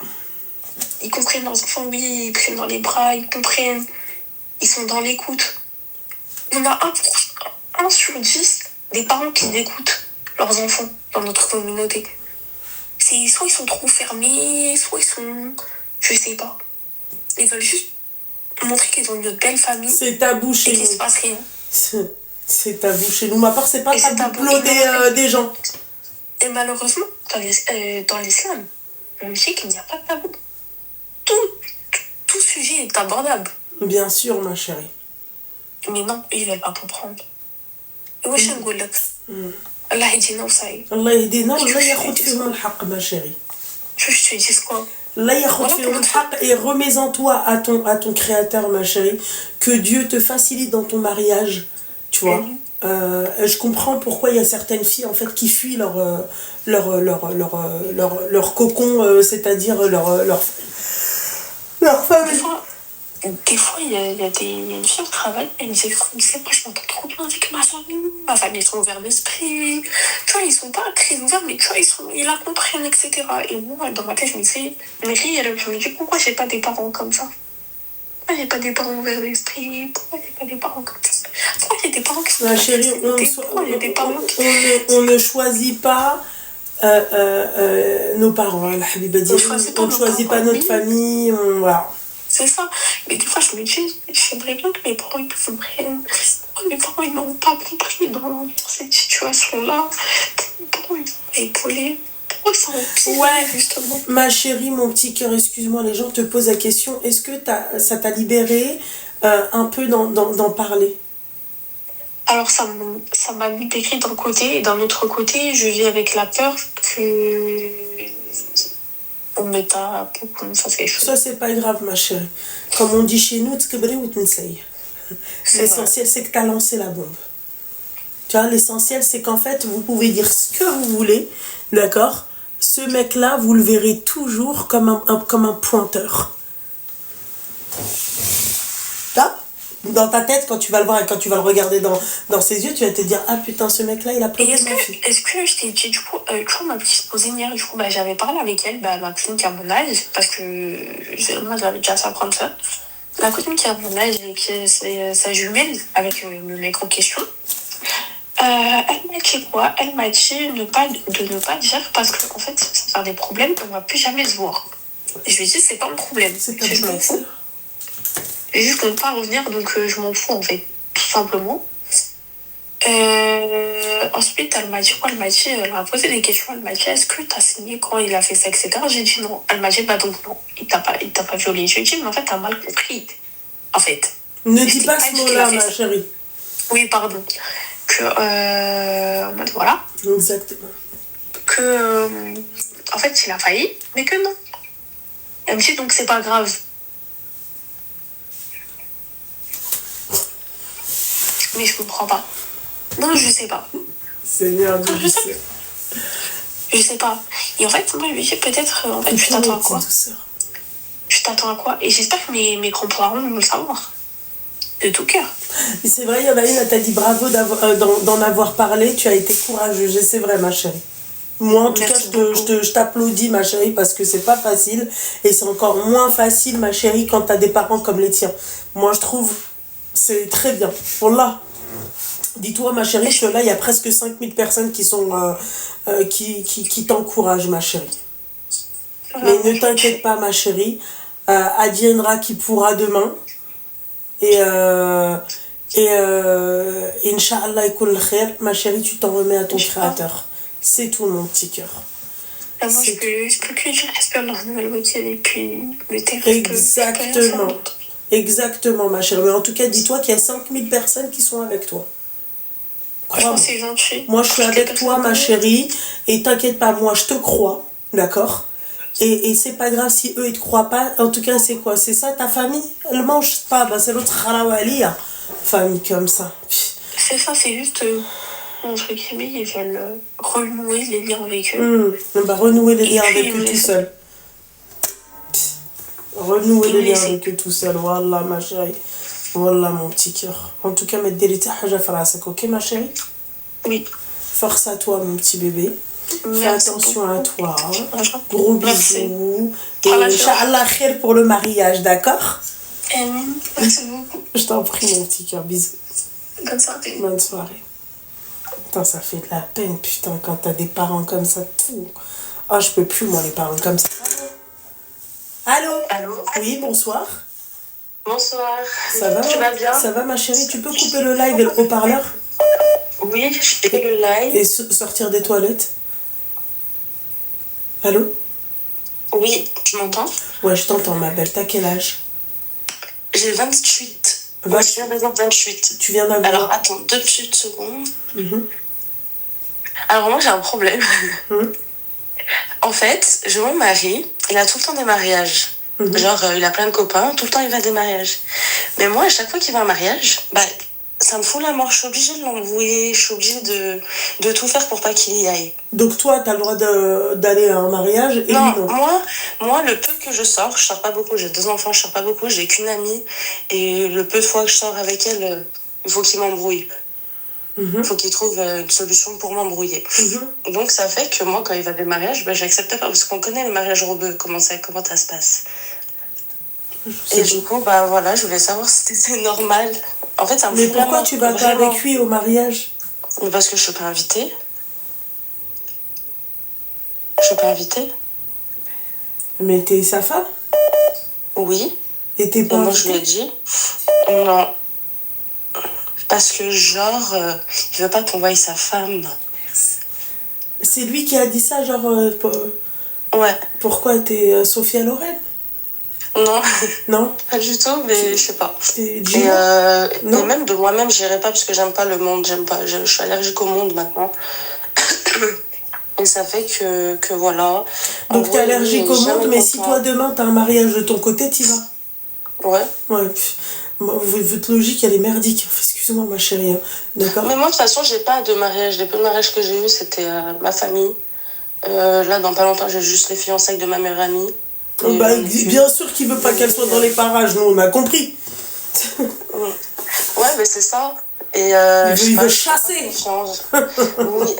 Speaker 3: Ils comprennent leurs enfants, oui, ils prennent dans les bras, ils comprennent. Ils sont dans l'écoute. On a 1 sur 10 des parents qui écoutent leurs enfants dans notre communauté. Soit ils sont trop fermés, soit ils sont... Je sais pas. Ils veulent juste montrer qu'ils ont une belle famille.
Speaker 2: C'est tabou chez
Speaker 3: et
Speaker 2: nous.
Speaker 3: qu'il se passe rien.
Speaker 2: C'est tabou chez nous. Ma part, c'est pas
Speaker 3: Et
Speaker 2: tabou des gens.
Speaker 3: Et malheureusement, dans l'islam, on dit qu'il n'y a pas de tabou. Tout sujet est abordable.
Speaker 2: Bien sûr, ma chérie.
Speaker 3: Mais non, ils veulent pas comprendre. Et moi, je نقول لك Allah يهدينا وصاي.
Speaker 2: Allah يهدينا ولا ياخذ فيهم الحق, ma chérie.
Speaker 3: Tu veux que je te dise quoi?
Speaker 2: Allah ياخذ فيهم الحق et remets-en-toi à ton créateur, ma chérie. Que Dieu te facilite dans ton mariage. Tu vois? Je comprends pourquoi il y a certaines filles en fait qui fuient leur cocon, c'est-à-dire leur famille.
Speaker 3: Des fois, il y a une fille au travail, elle me dit, moi je m'entends trop bien avec ma famille, ils sont ouverts d'esprit, tu vois, ils sont pas très ouverts, mais tu vois, ils la comprennent, etc. Et moi, dans ma tête, je me disais, mais réellement, je me dis, pourquoi j'ai pas des parents comme ça? Pourquoi j'ai pas des parents ouverts d'esprit? Pourquoi j'ai pas des parents comme ça? Pourquoi j'ai des parents qui sont...
Speaker 2: Ma chérie, on ne choisit pas nos parents, hein, la Habiba dit. On ne choisit pas notre famille, voilà.
Speaker 3: C'est ça. Mais des fois, je me dis, j'aimerais bien que mes parents ils comprennent. Pourquoi mes parents ils n'ont pas compris dans cette situation-là? Pourquoi ils sont épaulés? Pourquoi ils sont pire,
Speaker 2: ouais,
Speaker 3: justement?
Speaker 2: Ma chérie, mon petit cœur, excuse-moi, les gens te posent la question, est-ce que ça t'a libéré un peu d'en parler?
Speaker 3: Alors ça m'a décrit d'un côté, et d'un autre côté, je vis avec la peur que on mette à pour qu'on fasse quelque chose.
Speaker 2: Ça, c'est pas grave, ma chérie. Comme on dit chez nous, t'kebri ou t'nseyi. L'essentiel, c'est que t'as lancé la bombe. Tu vois, l'essentiel, c'est qu'en fait, vous pouvez dire ce que vous voulez, d'accord? Ce mec-là, vous le verrez toujours comme un pointeur. Là, dans ta tête, quand tu vas le voir et quand tu vas le regarder dans ses yeux, tu vas te dire, ah putain, ce mec-là, il a pris ma fille.
Speaker 3: Est-ce que je t'ai dit, du coup, tu vois, ma petite cousine hier, du coup, j'avais parlé avec elle, ma cousine qui a mon âge, parce que moi, j'avais déjà 50 ça. La cousine qui a mon âge et qui c'est sa jumelle avec le mec en question. Elle m'a dit quoi? Elle m'a dit de ne pas dire parce que en fait, ça va faire des problèmes et on va plus jamais se voir. Et je lui ai dit, c'est pas un problème. Je m'en fous. Et juste qu'on ne peut pas revenir, donc je m'en fous en fait, tout simplement. Ensuite, elle m'a dit quoi? Elle m'a posé des questions. Elle m'a dit, est-ce que t'as signé quand il a fait ça, etc. J'ai dit non. Elle m'a dit, bah donc non, il t'a pas violé. Je lui ai dit, mais en fait, t'as mal compris. En fait.
Speaker 2: Ne dis pas ce mot-là, ma chérie.
Speaker 3: Oui, pardon. En mode voilà.
Speaker 2: Exactement.
Speaker 3: En fait, il a failli, mais que non. Elle me dit, donc c'est pas grave. Mais je comprends pas. Non, je sais pas.
Speaker 2: Seigneur Dieu, je sais.
Speaker 3: Je sais pas. Et en fait, moi, je lui dis peut-être, en fait, tu t'attends à quoi? Tu t'attends à quoi? Et j'espère que mes grands-parents vont le savoir. De tout cœur.
Speaker 2: Et c'est vrai, il y en a une, elle t'a dit bravo d'en avoir parlé, tu as été courageuse. Et c'est vrai, ma chérie. Moi, en tout cas, je t'applaudis, ma chérie, parce que c'est pas facile. Et c'est encore moins facile, ma chérie, quand t'as des parents comme les tiens. Moi, je trouve, c'est très bien. Wallah. Dis-toi, ma chérie, que là, il y a presque 5000 personnes qui sont qui t'encouragent, ma chérie. Mais ne t'inquiète pas, ma chérie. Adviendra qui pourra demain. Et Inch'Allah, ma chérie, tu t'en remets à ton créateur. C'est tout, mon petit cœur.
Speaker 3: Moi, je peux que dire j'espère leur nouvelle voiture et puis le terre.
Speaker 2: Exactement. Exactement, ma chérie. Mais en tout cas, dis-toi qu'il y a 5000 personnes qui sont avec toi.
Speaker 3: Franchement, c'est gentil.
Speaker 2: Moi, je suis avec toi, ma chérie. Et t'inquiète pas, moi, je te crois. D'accord? Et c'est pas grave si eux, ils te croient pas. En tout cas, c'est quoi? C'est ça, ta famille? Elle mange pas. Bah, c'est l'autre Kharawaliya. Famille comme ça.
Speaker 3: C'est ça, c'est juste... entre guillemets, ils veulent renouer les liens avec eux.
Speaker 2: Bah, renouer les liens avec eux tout seul. Renouer les liens avec eux tout seul. Wallah, ma chérie. Wallah, mon petit cœur. En tout cas, mettre des haja farasek, ok, ma chérie?
Speaker 3: Oui.
Speaker 2: Force à toi, mon petit bébé.
Speaker 3: Merci.
Speaker 2: Fais attention à toi.
Speaker 3: Gros
Speaker 2: bisous. Et Inch'Allah, khair pour le mariage, d'accord?
Speaker 3: Merci beaucoup.
Speaker 2: Je t'en prie, mon petit cœur. Bisous.
Speaker 3: Bonne soirée.
Speaker 2: Bonne soirée. Putain, ça fait de la peine, putain, quand t'as des parents comme ça. Tout. Oh, je peux plus, moi, les parents comme ça. Allô?
Speaker 5: Allô?
Speaker 2: Oui, bonsoir.
Speaker 5: Bonsoir.
Speaker 2: Ça va?
Speaker 5: Tu vas bien?
Speaker 2: Ça va, ma chérie? Tu peux couper le live et le haut-parleur?
Speaker 5: Oui, je fais le live.
Speaker 2: Et sortir des toilettes? Allô?
Speaker 5: Oui, tu m'entends?
Speaker 2: Ouais, je t'entends, ma belle. T'as quel âge?
Speaker 5: J'ai 28.
Speaker 2: Ouais,
Speaker 5: je viens d'avoir 28.
Speaker 2: Tu viens d'avoir...
Speaker 5: Alors, attends, 2 petites secondes. Alors, moi, j'ai un problème. En fait, mon mari, il a tout le temps des mariages. Genre, il a plein de copains, tout le temps, il va à des mariages. Mais moi, à chaque fois qu'il va à un mariage, bah, ça me fout la mort. Je suis obligée de l'embrouiller, je suis obligée de tout faire pour pas qu'il y aille.
Speaker 2: Donc toi, t'as le droit d'aller à un mariage et
Speaker 5: non,
Speaker 2: lui, non.
Speaker 5: Moi, le peu que je sors pas beaucoup. J'ai 2 enfants, je sors pas beaucoup, j'ai qu'une amie. Et le peu de fois que je sors avec elle, il faut qu'il m'embrouille. Il faut qu'il trouve une solution pour m'embrouiller. Donc ça fait que moi, quand il va à des mariages, bah, j'accepte pas. Parce qu'on connaît les mariages rebeux, comment ça se passe. Et du coup, bah voilà, je voulais savoir si c'était normal. En fait, ça me
Speaker 2: Mais
Speaker 5: fout
Speaker 2: pourquoi
Speaker 5: la
Speaker 2: tu vas
Speaker 5: mort,
Speaker 2: pas
Speaker 5: vraiment.
Speaker 2: avec lui au mariage?
Speaker 5: Parce que je suis pas invitée. Je suis pas invitée.
Speaker 2: Mais t'es sa femme?
Speaker 5: Oui.
Speaker 2: Et t'es pas
Speaker 5: Et moi,
Speaker 2: invitée?
Speaker 5: je lui ai dit non. Parce que genre, il veut pas qu'on voie sa femme.
Speaker 2: C'est lui qui a dit ça, genre...
Speaker 5: Ouais.
Speaker 2: Pourquoi t'es Sophia Loren?
Speaker 5: Non,
Speaker 2: Non?
Speaker 5: pas du tout, mais je sais pas.
Speaker 2: Et
Speaker 5: Et,
Speaker 2: dis-moi. Non?
Speaker 5: et même de moi-même, j'irai pas parce que j'aime pas le monde, j'aime pas, je suis allergique au monde maintenant. Et ça fait que voilà. En
Speaker 2: Donc
Speaker 5: gros,
Speaker 2: t'es
Speaker 5: lui, il
Speaker 2: allergique
Speaker 5: est
Speaker 2: au monde,
Speaker 5: jamais
Speaker 2: mais si
Speaker 5: content.
Speaker 2: toi demain t'as un mariage de ton côté, t'y vas.
Speaker 5: Ouais.
Speaker 2: Ouais. Bon, votre logique, elle est merdique. Excuse-moi, ma chérie. Hein. D'accord?
Speaker 5: Mais moi, de toute façon, j'ai pas de mariage. Les peu de mariages que j'ai eu, c'était ma famille. Là, dans pas longtemps, j'ai juste les fiançailles de ma meilleure amie.
Speaker 2: Oh,
Speaker 5: Et
Speaker 2: bah,
Speaker 5: j'en ai fait.
Speaker 2: bien sûr qu'il veut pas qu'elle soit dans les parages, nous on a compris.
Speaker 5: Ouais, mais c'est ça. Et
Speaker 2: Il veut
Speaker 5: je fais pas
Speaker 2: chasser.
Speaker 5: confiance. Oui.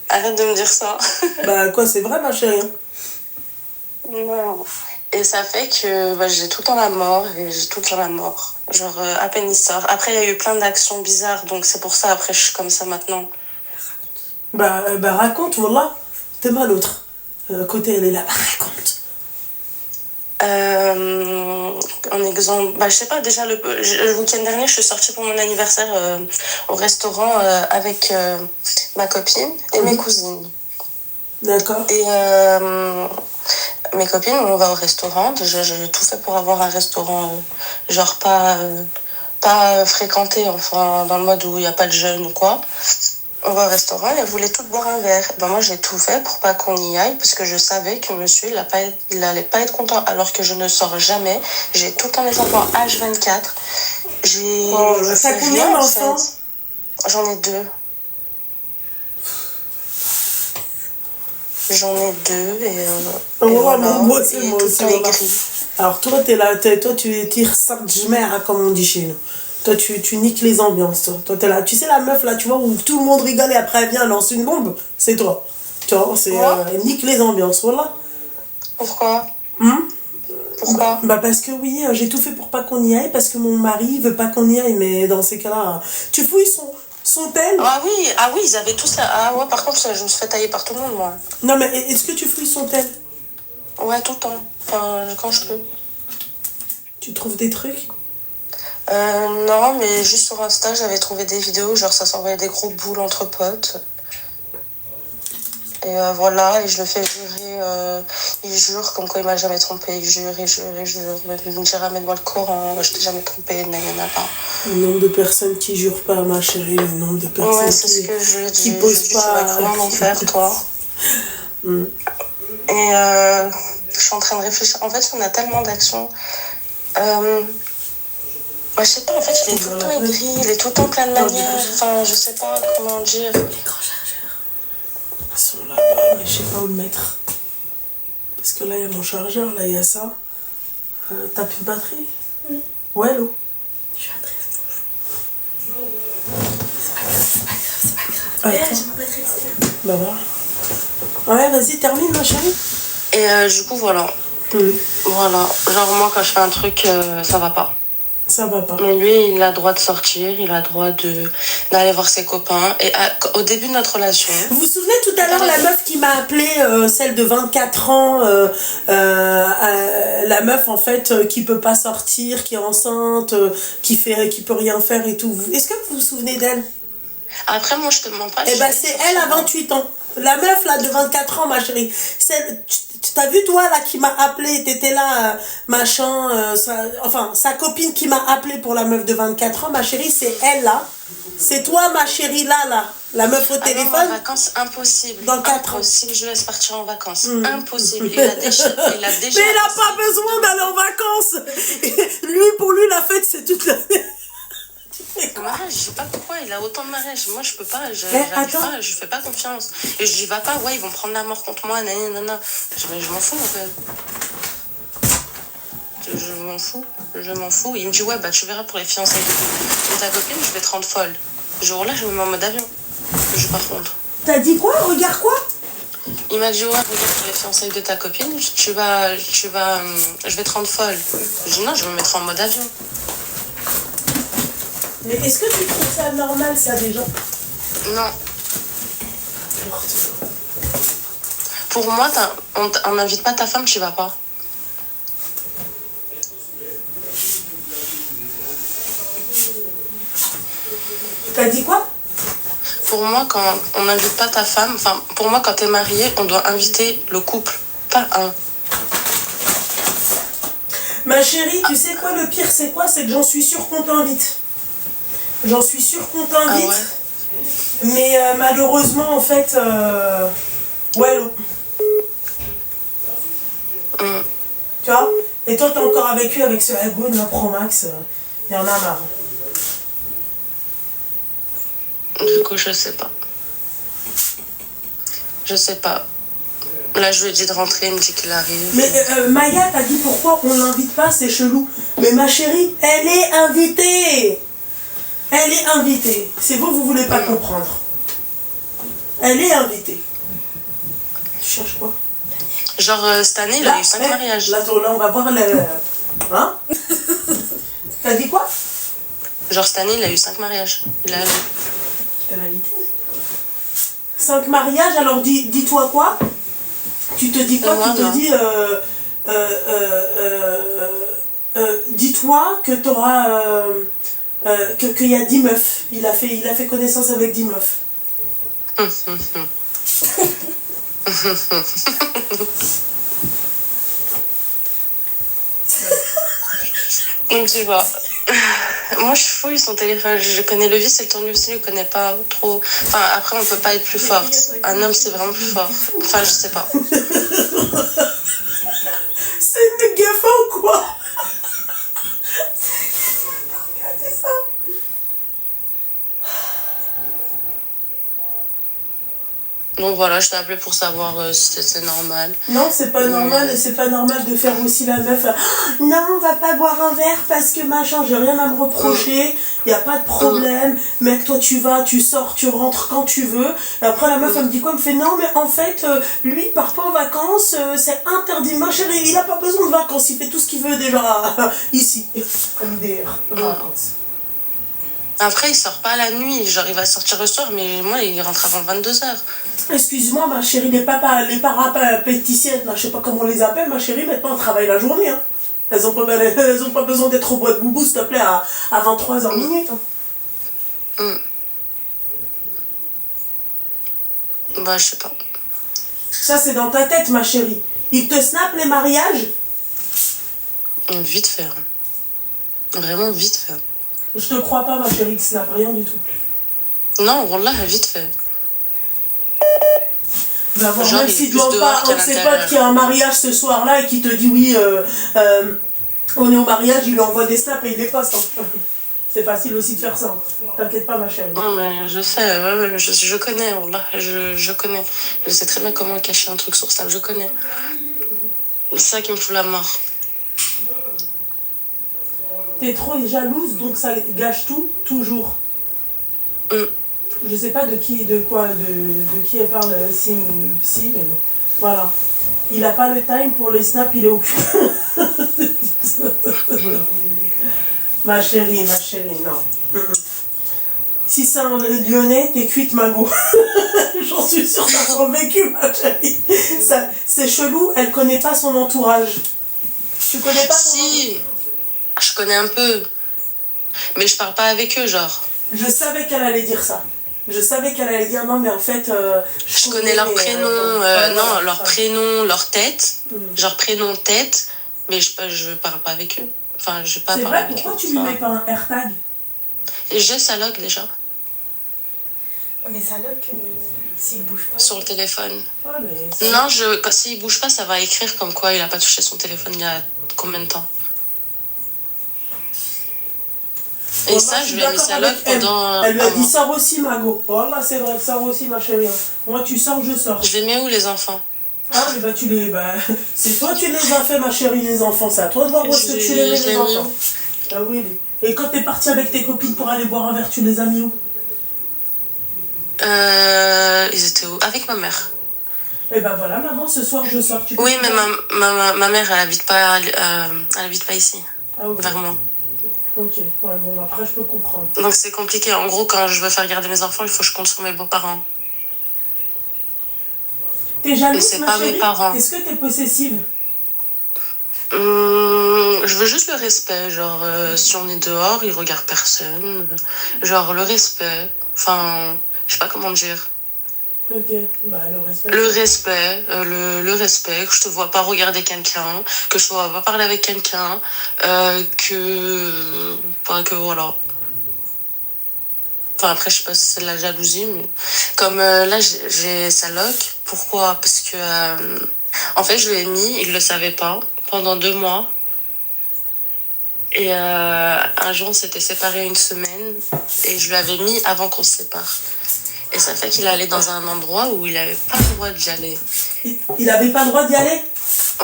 Speaker 5: Arrête de me dire ça.
Speaker 2: Bah quoi, c'est vrai ma chérie. Hein.
Speaker 5: Non. Et ça fait que bah, j'ai tout le temps la mort et j'ai tout le temps la mort. Genre, à peine il sort. Après, il y a eu plein d'actions bizarres, donc c'est pour ça, après, je suis comme ça maintenant.
Speaker 2: Bah raconte, voilà. T'es mal l'autre. Côté elle est là, bah raconte.
Speaker 5: Un exemple, bah, je sais pas, déjà le week-end dernier, je suis sortie pour mon anniversaire au restaurant avec ma copine et mes cousines.
Speaker 2: D'accord.
Speaker 5: Et mes copines, on va au restaurant. Déjà, j'ai tout fait pour avoir un restaurant, genre pas fréquenté, enfin, dans le mode où il n'y a pas de jeunes ou quoi. On va au restaurant et elles voulaient toutes boire un verre. Ben moi, j'ai tout fait pour pas qu'on y aille parce que je savais que monsieur, il allait pas être content alors que je ne sors jamais. J'ai tout le temps les enfants H24.
Speaker 2: Ça combien d'enfants?
Speaker 5: J'en ai 2. J'en ai 2 et
Speaker 2: Voilà,
Speaker 5: voilà.
Speaker 2: moi c'est
Speaker 5: Et
Speaker 2: moi
Speaker 5: tout le
Speaker 2: aussi.
Speaker 5: temps, il
Speaker 2: Voilà.
Speaker 5: grille.
Speaker 2: Alors toi, t'es là, toi tu tires sarjmer, comme on dit chez nous. Toi, tu niques les ambiances, toi. Toi, t'es là. Tu sais, la meuf, là, tu vois, où tout le monde rigole et après elle vient, elle lance une bombe, c'est toi. Tu vois, c'est... elle nique les ambiances, voilà.
Speaker 5: Pourquoi?
Speaker 2: Hum?
Speaker 5: Pourquoi?
Speaker 2: Bah parce que oui, j'ai tout fait pour pas qu'on y aille, parce que mon mari veut pas qu'on y aille, mais dans ces cas-là, tu fouilles son tel.
Speaker 5: Ah oui, ils avaient tous la... Ah ouais, par contre, je me suis fait tailler par tout le monde, moi.
Speaker 2: Non, mais est-ce que tu fouilles son tel?
Speaker 5: Ouais, tout le temps. Enfin, quand je peux.
Speaker 2: Tu trouves des trucs?
Speaker 5: Non, mais juste sur Insta, j'avais trouvé des vidéos, genre ça s'envoyait des gros boules entre potes. Et voilà, et je le fais jurer, il jure comme quoi il m'a jamais trompé, il jure, il me dit ramène-moi le Coran, je t'ai jamais trompé, nanana.
Speaker 2: Le nombre de personnes qui jurent pas, ma chérie, le nombre de personnes
Speaker 5: Ouais, c'est ce que je lui ai
Speaker 2: qui
Speaker 5: dit,
Speaker 2: posent
Speaker 5: tu vas vraiment en enfer, toi. Et je suis en train de réfléchir, en fait, on a tellement d'actions. Moi, je sais pas, en fait, il est tout le temps aigri, il est tout le temps plein de manières, enfin, je sais pas comment dire.
Speaker 2: Les grands chargeurs. Ils sont là-bas, mais je sais pas où le mettre. Parce que là, il y a mon chargeur, là, il y a ça. T'as plus de batterie? Ouais, l'eau.
Speaker 6: Je suis à 13. C'est pas grave.
Speaker 2: Attends.
Speaker 6: J'ai ma batterie dessus.
Speaker 2: Bah voilà. Ouais, vas-y, termine, ma chérie.
Speaker 5: Et du coup, voilà. Voilà. Genre, moi, quand je fais un truc, ça va pas.
Speaker 2: Ça va pas.
Speaker 5: Mais lui, il a le droit de sortir, il a le droit d'aller voir ses copains. Et au début de notre relation...
Speaker 2: Vous vous souvenez tout à l'heure la meuf qui m'a appelé, celle de 24 ans, la meuf en fait qui peut pas sortir, qui est enceinte, qui peut rien faire et tout. Est-ce que vous vous souvenez d'elle?
Speaker 5: Après, moi, je te mens pas.
Speaker 2: Eh ben c'est elle à 28 ans. La meuf là de 24 ans, ma chérie. Tu t'as vu toi là qui m'a appelé, t'étais là, machin, sa copine qui m'a appelé pour la meuf de 24 ans, ma chérie, c'est elle là. C'est toi ma chérie là. La meuf au téléphone.
Speaker 5: Non, en vacances, impossible.
Speaker 2: Dans 4 ans.
Speaker 5: Impossible, je laisse partir en vacances. Impossible. Il a déjà...
Speaker 2: Mais il a pas besoin d'aller en vacances. Pour lui, la fête, c'est toute l'année.
Speaker 5: Mariage, je sais pas pourquoi il a autant de mariages. Moi, je peux pas, je fais pas confiance. Et je dis, va pas, ouais, ils vont prendre la mort contre moi, nanana. Je m'en fous, en fait. Je m'en fous. Il me dit, ouais, bah, tu verras pour les fiançailles de ta copine, je vais te rendre folle. Ce jour-là, je me mets en mode avion. Je par contre.
Speaker 2: T'as dit quoi? Regarde quoi?
Speaker 5: Il m'a dit, ouais, regarde pour les fiançailles de ta copine, je vais te rendre folle. Je dis, non, je me mettrai en mode avion.
Speaker 2: Mais est-ce que tu trouves ça normal, ça, déjà?
Speaker 5: Non. Pour moi, on n'invite pas ta femme, tu vas pas.
Speaker 2: T'as dit quoi?
Speaker 5: Pour moi, quand on n'invite pas ta femme, enfin, pour moi, quand t'es marié, on doit inviter le couple, pas un.
Speaker 2: Ma chérie, tu sais quoi, le pire, c'est quoi? C'est que j'en suis sûre qu'on t'invite. J'en suis sûre qu'on t'invite.
Speaker 3: Ah ouais.
Speaker 2: Mais malheureusement, en fait, ouais, tu vois? Et toi, t'es encore avec lui, avec ce Hagoun, la Pro Max. Il y en a marre.
Speaker 3: Du coup, je sais pas. Je sais pas. Là, je lui ai dit de rentrer, il me dit qu'il arrive.
Speaker 2: Mais Maya t'a dit pourquoi on l'invite pas, c'est chelou. Mais ma chérie, elle est invitée. Elle est invitée. C'est vous voulez pas comprendre. Elle est invitée. Tu cherches quoi?
Speaker 3: Genre, cette année, il a eu 5 mariages.
Speaker 2: Là, on va voir le... Hein? T'as dit quoi?
Speaker 3: Genre, cette année, il a eu 5 mariages. Il a...
Speaker 2: Tu t'es invité. 5 mariages, alors dis-toi quoi? Tu te dis quoi?
Speaker 3: Moi,
Speaker 2: Tu te
Speaker 3: non.
Speaker 2: dis... dis-toi que t'auras... qu'il y a 10 meufs. Il a fait connaissance avec 10 meufs.
Speaker 3: Donc, tu vois. Moi, je fouille son téléphone. Je connais le vice et le tournevis, je le connais pas trop. Enfin, après, on peut pas être plus forte. Un homme, c'est vraiment plus fort. Enfin, je sais pas.
Speaker 2: C'est une gaffe ou quoi? Regardez ça.
Speaker 3: Donc voilà, je t'ai appelé pour savoir si c'est normal.
Speaker 2: Non, c'est pas normal, c'est pas normal de faire aussi la meuf. Non, on va pas boire un verre parce que machin, j'ai rien à me reprocher, y a pas de problème. Mec, toi tu vas, tu sors, tu rentres quand tu veux. Et après la meuf elle me dit quoi? Elle me fait non, mais en fait, lui il part pas en vacances, c'est interdit. Ma chérie, il a pas besoin de vacances, il fait tout ce qu'il veut déjà ici. MDR, vacances.
Speaker 3: Après, il sort pas la nuit. Genre, il va sortir le soir, mais moi, il rentre avant 22h.
Speaker 2: Excuse-moi, ma chérie, les parapéticiennes, là, je sais pas comment on les appelle, ma chérie, maintenant elles travaillent la journée. Hein. Elles ont pas besoin d'être au bois de boubou, s'il te plaît, à 23h minutes. Hein.
Speaker 3: Bah, je sais pas.
Speaker 2: Ça, c'est dans ta tête, ma chérie. Ils te snapent les mariages?
Speaker 3: Vite fait. Hein. Vraiment vite fait.
Speaker 2: Je te crois pas, ma chérie, ils te snappent rien du tout.
Speaker 3: Non, Wallah, vite fait.
Speaker 2: Va voir,
Speaker 3: Genre,
Speaker 2: même
Speaker 3: il est
Speaker 2: si tu
Speaker 3: plus
Speaker 2: vois
Speaker 3: dehors
Speaker 2: pas,
Speaker 3: qu'à
Speaker 2: on sait pas
Speaker 3: l'intérieur.
Speaker 2: qu'il y a un mariage ce soir-là et qui te dit oui, on est au mariage, il lui envoie des snaps et il les poste. Hein. C'est facile aussi de faire ça. T'inquiète pas, ma chérie.
Speaker 3: Non, mais je sais, ouais, je connais, Wallah, je connais. Je sais très bien comment cacher un truc sur ça, je connais. C'est ça qui me fout la mort.
Speaker 2: T'es trop jalouse, donc ça gâche tout, toujours. Je sais pas de qui elle parle, si, mais bon. Voilà. Il a pas le time pour les snaps, il est occupé. Ma chérie, non. Si c'est un Lyonnais, t'es cuite, Mago. J'en suis sûre, t'as trop vécu, ma chérie. Ça, c'est chelou, elle connaît pas son entourage. Tu connais pas son entourage?
Speaker 3: Si, je connais un peu. Mais je parle pas avec eux, genre.
Speaker 2: Je savais qu'elle allait dire ça. Je savais qu'elle allait dire non, mais en fait...
Speaker 3: Je connais leur prénom, non, leur prénom, leur tête. Genre prénom, tête. Mais je parle pas avec eux. Enfin, je vais pas
Speaker 2: C'est
Speaker 3: parler
Speaker 2: vrai,
Speaker 3: avec eux.
Speaker 2: pourquoi tu lui mets pas un AirTag?
Speaker 3: Et j'ai sa log déjà,
Speaker 6: Mais ça lock, s'il bouge pas.
Speaker 3: sur le téléphone.
Speaker 2: Ouais, mais
Speaker 3: Non, s'il bouge pas, ça va écrire comme quoi il a pas touché son téléphone il y a combien de temps. Et
Speaker 2: Moi,
Speaker 3: ça,
Speaker 2: je
Speaker 3: je
Speaker 2: suis
Speaker 3: lui ai mis
Speaker 2: d'accord
Speaker 3: sa log
Speaker 2: avec elle.
Speaker 3: pendant
Speaker 2: Elle lui
Speaker 3: un
Speaker 2: a dit
Speaker 3: mois.
Speaker 2: sors aussi, Mago. Voilà, c'est vrai, sors aussi, ma chérie. Moi, tu sors, je sors.
Speaker 3: Je les mets où, les enfants?
Speaker 2: Ah, mais bah, c'est toi qui les as fait, ma chérie, les enfants. C'est à toi de voir où est-ce que tu les mets,
Speaker 3: Je
Speaker 2: les
Speaker 3: l'ai mis.
Speaker 2: enfants. Ah oui. Et quand t'es parti avec tes copines pour aller boire un verre, tu les as mis où?
Speaker 3: Ils étaient où? Avec ma mère.
Speaker 2: Eh ben voilà, maman, ce soir, je sors. Tu peux
Speaker 3: Oui,
Speaker 2: te
Speaker 3: mais
Speaker 2: voir.
Speaker 3: ma mère, elle habite pas ici,
Speaker 2: Ah, ok.
Speaker 3: vers moi.
Speaker 2: Ok, ouais, bon, après, je peux comprendre.
Speaker 3: Donc c'est compliqué. En gros, quand je veux faire garder mes enfants, il faut que je compte sur mes beaux-parents.
Speaker 2: T'es jalouse,
Speaker 3: c'est
Speaker 2: ma
Speaker 3: pas mes
Speaker 2: chérie?
Speaker 3: parents.
Speaker 2: Est-ce que t'es possessive?
Speaker 3: Je veux juste le respect. Genre, si on est dehors, ils regardent personne. Genre, le respect. Enfin, je sais pas comment dire.
Speaker 2: Ok, bah le respect.
Speaker 1: Le respect, que je te vois pas regarder quelqu'un, que je te vois pas parler avec quelqu'un, que voilà. Enfin, après, je sais pas si c'est de la jalousie, mais comme là, j'ai sa loc. Pourquoi? Parce que, en fait, je lui ai mis, il le savait pas, pendant 2 mois. Et un jour, on s'était séparés une semaine, et je lui avais mis avant qu'on se sépare. Et ça fait qu'il allait dans un endroit où il avait pas le droit d'y aller.
Speaker 2: Il avait pas le droit d'y aller?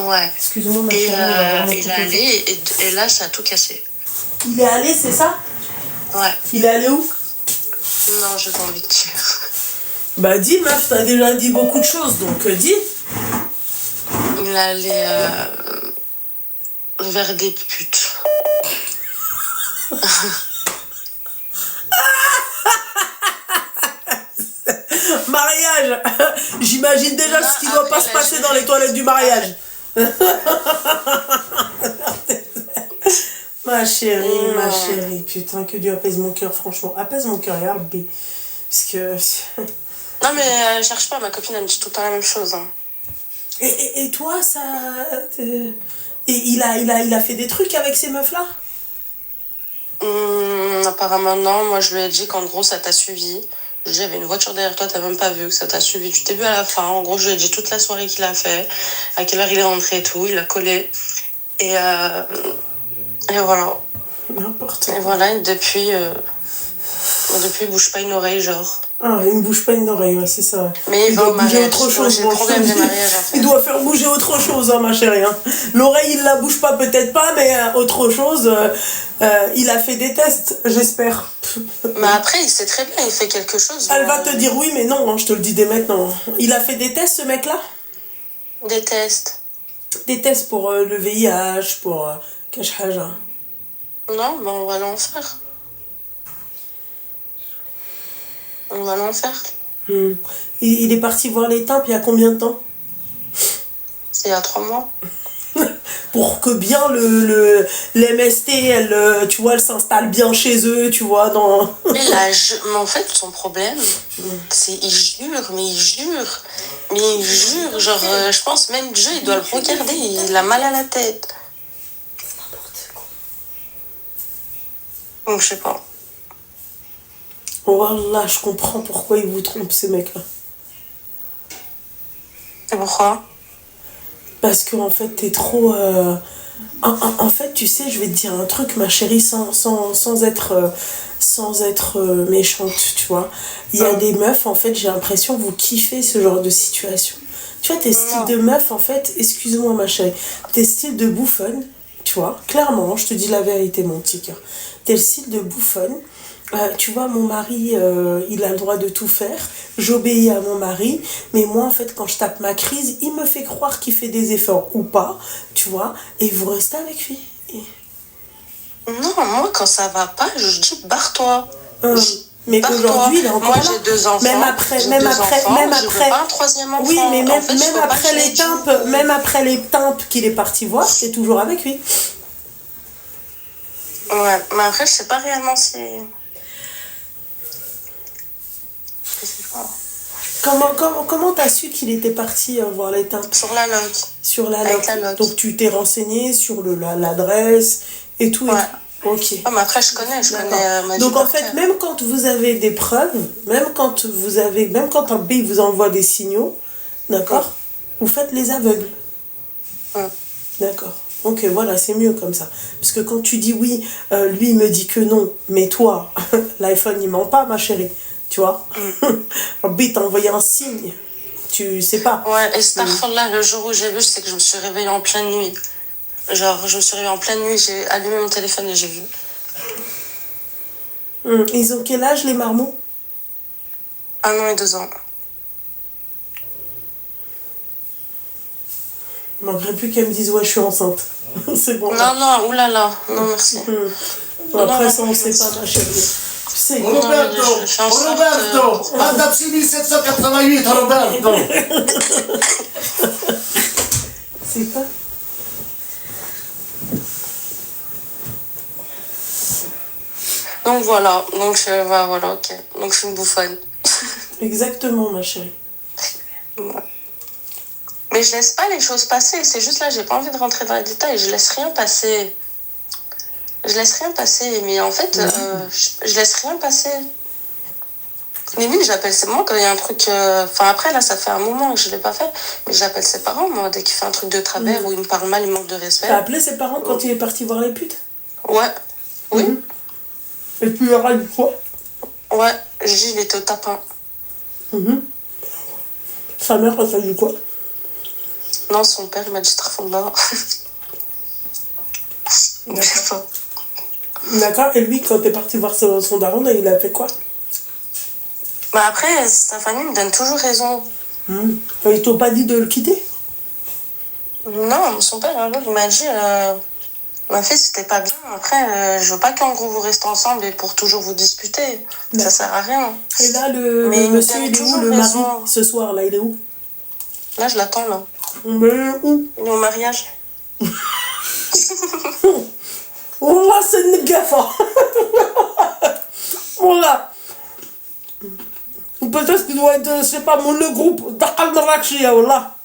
Speaker 1: Ouais.
Speaker 2: Excuse-moi, ma
Speaker 1: Et
Speaker 2: chérie,
Speaker 1: il est allé, et là, ça a tout cassé.
Speaker 2: Il est allé, c'est ça?
Speaker 1: Ouais.
Speaker 2: Il est allé où?
Speaker 1: Non, j'ai pas envie de dire.
Speaker 2: Bah dis meuf, t'as déjà dit beaucoup de choses, donc dis.
Speaker 1: Il est allé vers des putes.
Speaker 2: Mariage. J'imagine déjà
Speaker 1: Non,
Speaker 2: ce qui doit pas se passer dans les toilettes du mariage. Ma chérie, putain, que Dieu apaise mon cœur, franchement. Apaise mon cœur, regarde, B. Parce que...
Speaker 1: Non, mais cherche pas, ma copine, elle me dit tout le temps la même chose. Hein.
Speaker 2: Et toi, ça... Et il a fait des trucs avec ces meufs-là?
Speaker 1: Apparemment, non. Moi, je lui ai dit qu'en gros, ça t'a suivi. Je lui ai dit, il y avait une voiture derrière toi, t'as même pas vu que ça t'a suivi. Tu t'es vu à la fin. En gros, je lui ai dit toute la soirée qu'il a fait, à quelle heure il est rentré et tout. Il a collé. Et voilà.
Speaker 2: N'importe
Speaker 1: Et
Speaker 2: quoi.
Speaker 1: voilà, et depuis, il bouge pas une oreille, genre.
Speaker 2: Ah, il ne bouge pas une oreille, ouais, c'est ça.
Speaker 1: Mais il va
Speaker 2: doit
Speaker 1: au
Speaker 2: bouger
Speaker 1: mariage.
Speaker 2: autre chose.
Speaker 1: J'ai le problème des mariages, en fait.
Speaker 2: Il doit faire bouger autre chose, hein, ma chérie. Hein. L'oreille, il la bouge pas, peut-être pas, mais autre chose. Il a fait des tests, j'espère.
Speaker 1: Mais après, il sait très bien, il fait quelque chose.
Speaker 2: Elle va te dire oui, mais non, hein, je te le dis dès maintenant. Il a fait des tests, ce mec-là?
Speaker 1: Des tests.
Speaker 2: Des tests pour le VIH, pour cache haja.
Speaker 1: Non, ben on va l'en faire. On va l'en faire.
Speaker 2: Il est parti voir les tympes il y a combien de temps?
Speaker 1: C'est il y a 3 mois.
Speaker 2: Pour que bien l'MST, elle, tu vois, elle s'installe bien chez eux, tu vois, dans...
Speaker 1: Mais là, mais en fait, son problème, c'est il jure, genre, je pense même Dieu, il doit le regarder, il a mal à la tête.
Speaker 6: C'est n'importe quoi.
Speaker 1: Donc, je sais pas.
Speaker 2: Voilà, je comprends pourquoi ils vous trompent, ces mecs-là.
Speaker 1: Et pourquoi?
Speaker 2: Parce qu'en fait, t'es trop... En fait, tu sais, je vais te dire un truc, ma chérie, sans être méchante, tu vois. Il y a des meufs, en fait, j'ai l'impression que vous kiffez ce genre de situation. Tu vois, tes styles de meufs, en fait, excuse-moi, ma chérie, tes styles de bouffonne, tu vois, clairement, je te dis la vérité, mon petit cœur. T'es le style de bouffonne. Tu vois, mon mari, il a le droit de tout faire. J'obéis à mon mari. Mais moi, en fait, quand je tape ma crise, il me fait croire qu'il fait des efforts ou pas. Tu vois, et vous restez avec lui.
Speaker 1: Non, moi, quand ça va pas, je dis barre-toi.
Speaker 2: Mais aujourd'hui, il est encore
Speaker 1: moi,
Speaker 2: là.
Speaker 1: j'ai 2 enfants.
Speaker 2: Même après,
Speaker 1: je veux pas un 3e enfant.
Speaker 2: Oui, mais
Speaker 1: en fait,
Speaker 2: même après les tympes qu'il est parti voir, c'est toujours avec lui.
Speaker 1: Ouais, mais après, je sais pas réellement si...
Speaker 2: Comment t'as su qu'il était parti voir les tympes?
Speaker 1: Sur la loc.
Speaker 2: Sur la
Speaker 1: Avec
Speaker 2: loc.
Speaker 1: la loc.
Speaker 2: Donc tu t'es renseigné sur l'adresse et tout.
Speaker 1: Ouais.
Speaker 2: Ok.
Speaker 1: Oh, mais après, je connais ma vie.
Speaker 2: Donc en
Speaker 1: par
Speaker 2: fait,
Speaker 1: cœur.
Speaker 2: même quand vous avez des preuves, même quand un B vous envoie des signaux, d'accord, vous faites les aveugles. D'accord. Ok, voilà, c'est mieux comme ça. Parce que quand tu dis oui, lui il me dit que non, mais toi, l'iPhone il ment pas, ma chérie. Tu vois, un B t'a envoyé un signe. Tu sais pas.
Speaker 1: Ouais, et Starfall, le jour où j'ai vu, c'est que je me suis réveillée en pleine nuit. Genre, je me suis réveillée en pleine nuit, j'ai allumé mon téléphone et j'ai vu.
Speaker 2: Ils ont quel âge, les marmots?
Speaker 1: 1 an et 2 ans.
Speaker 2: Il manquerait plus qu'elle me dise ouais, je suis enceinte. C'est bon.
Speaker 1: Non, oulala, non merci.
Speaker 2: Après ça, on sait pas, ma chérie. Tu sais,
Speaker 7: Roberto, adaptini 788, Roberto.
Speaker 2: C'est pas.
Speaker 1: Donc voilà, voilà, ok. Donc je suis une bouffonne.
Speaker 2: Exactement, ma chérie.
Speaker 4: Mais je laisse pas les choses passer. C'est juste là, j'ai pas envie de rentrer dans les détails. Je laisse rien passer. Mais en fait, je laisse rien passer. Limite, j'appelle ses moi quand il y a un truc... Enfin, après, là, ça fait un moment que je l'ai pas fait. Mais j'appelle ses parents, moi, dès qu'il fait un truc de travers ou il me parle mal, il manque de respect.
Speaker 2: T'as appelé ses parents quand il est parti voir les putes?
Speaker 4: Ouais. Oui.
Speaker 2: Et tu leur as dit quoi?
Speaker 4: Ouais. J'ai dit, il était au tapin.
Speaker 2: Sa mère, elle t'a dit quoi?
Speaker 4: Non, son père, il m'a dit, très là.
Speaker 2: D'accord. D'accord. Et lui, quand t'es parti voir son daron, il a fait quoi?
Speaker 4: Bah après, sa famille me donne toujours raison.
Speaker 2: Ils t'ont pas dit de le quitter?
Speaker 4: Non, son père, un jour, il m'a dit, ma fille, c'était pas bien. Après, je veux pas qu'en gros vous restez ensemble et pour toujours vous disputer. Ça sert à rien.
Speaker 2: Et là, le monsieur, il est où, le mari, ce soir, là, il est où?
Speaker 4: Là, je l'attends, là.
Speaker 2: Mais où?
Speaker 4: Il est au mariage.
Speaker 2: Oh là, c'est une gaffe. Voilà. Peut-être qu'il doit être, je sais pas, le groupe Dakal Marrakchi, voilà.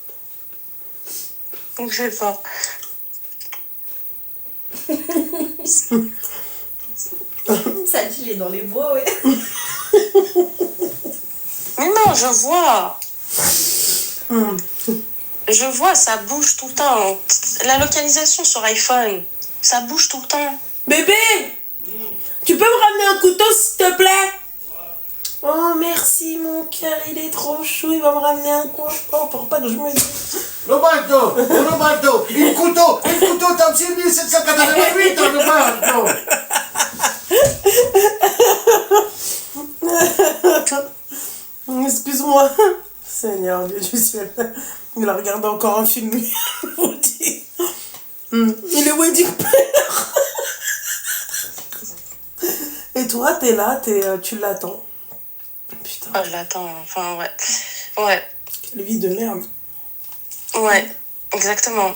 Speaker 4: Donc, je sais pas.
Speaker 6: Ça dit, il est dans les bois, ouais.
Speaker 4: Mais non, je vois. Je vois, ça bouge tout le temps. La localisation sur iPhone, ça bouge tout le temps.
Speaker 2: Bébé, tu peux me ramener un couteau, s'il te plaît? Oh, merci, mon cœur, il est trop chaud. Il va me ramener un couteau pour pas que je me dise.
Speaker 7: Roberto, il couteau, t'as 6788, Roberto.
Speaker 2: Excuse-moi. Seigneur Dieu du ciel. Il a regardé encore un film. Vous dites. Il est wedding player. Et toi, t'es là, tu l'attends. Putain.
Speaker 4: Oh, je l'attends, enfin, ouais. Ouais.
Speaker 2: Quelle vie de merde.
Speaker 4: Ouais, exactement.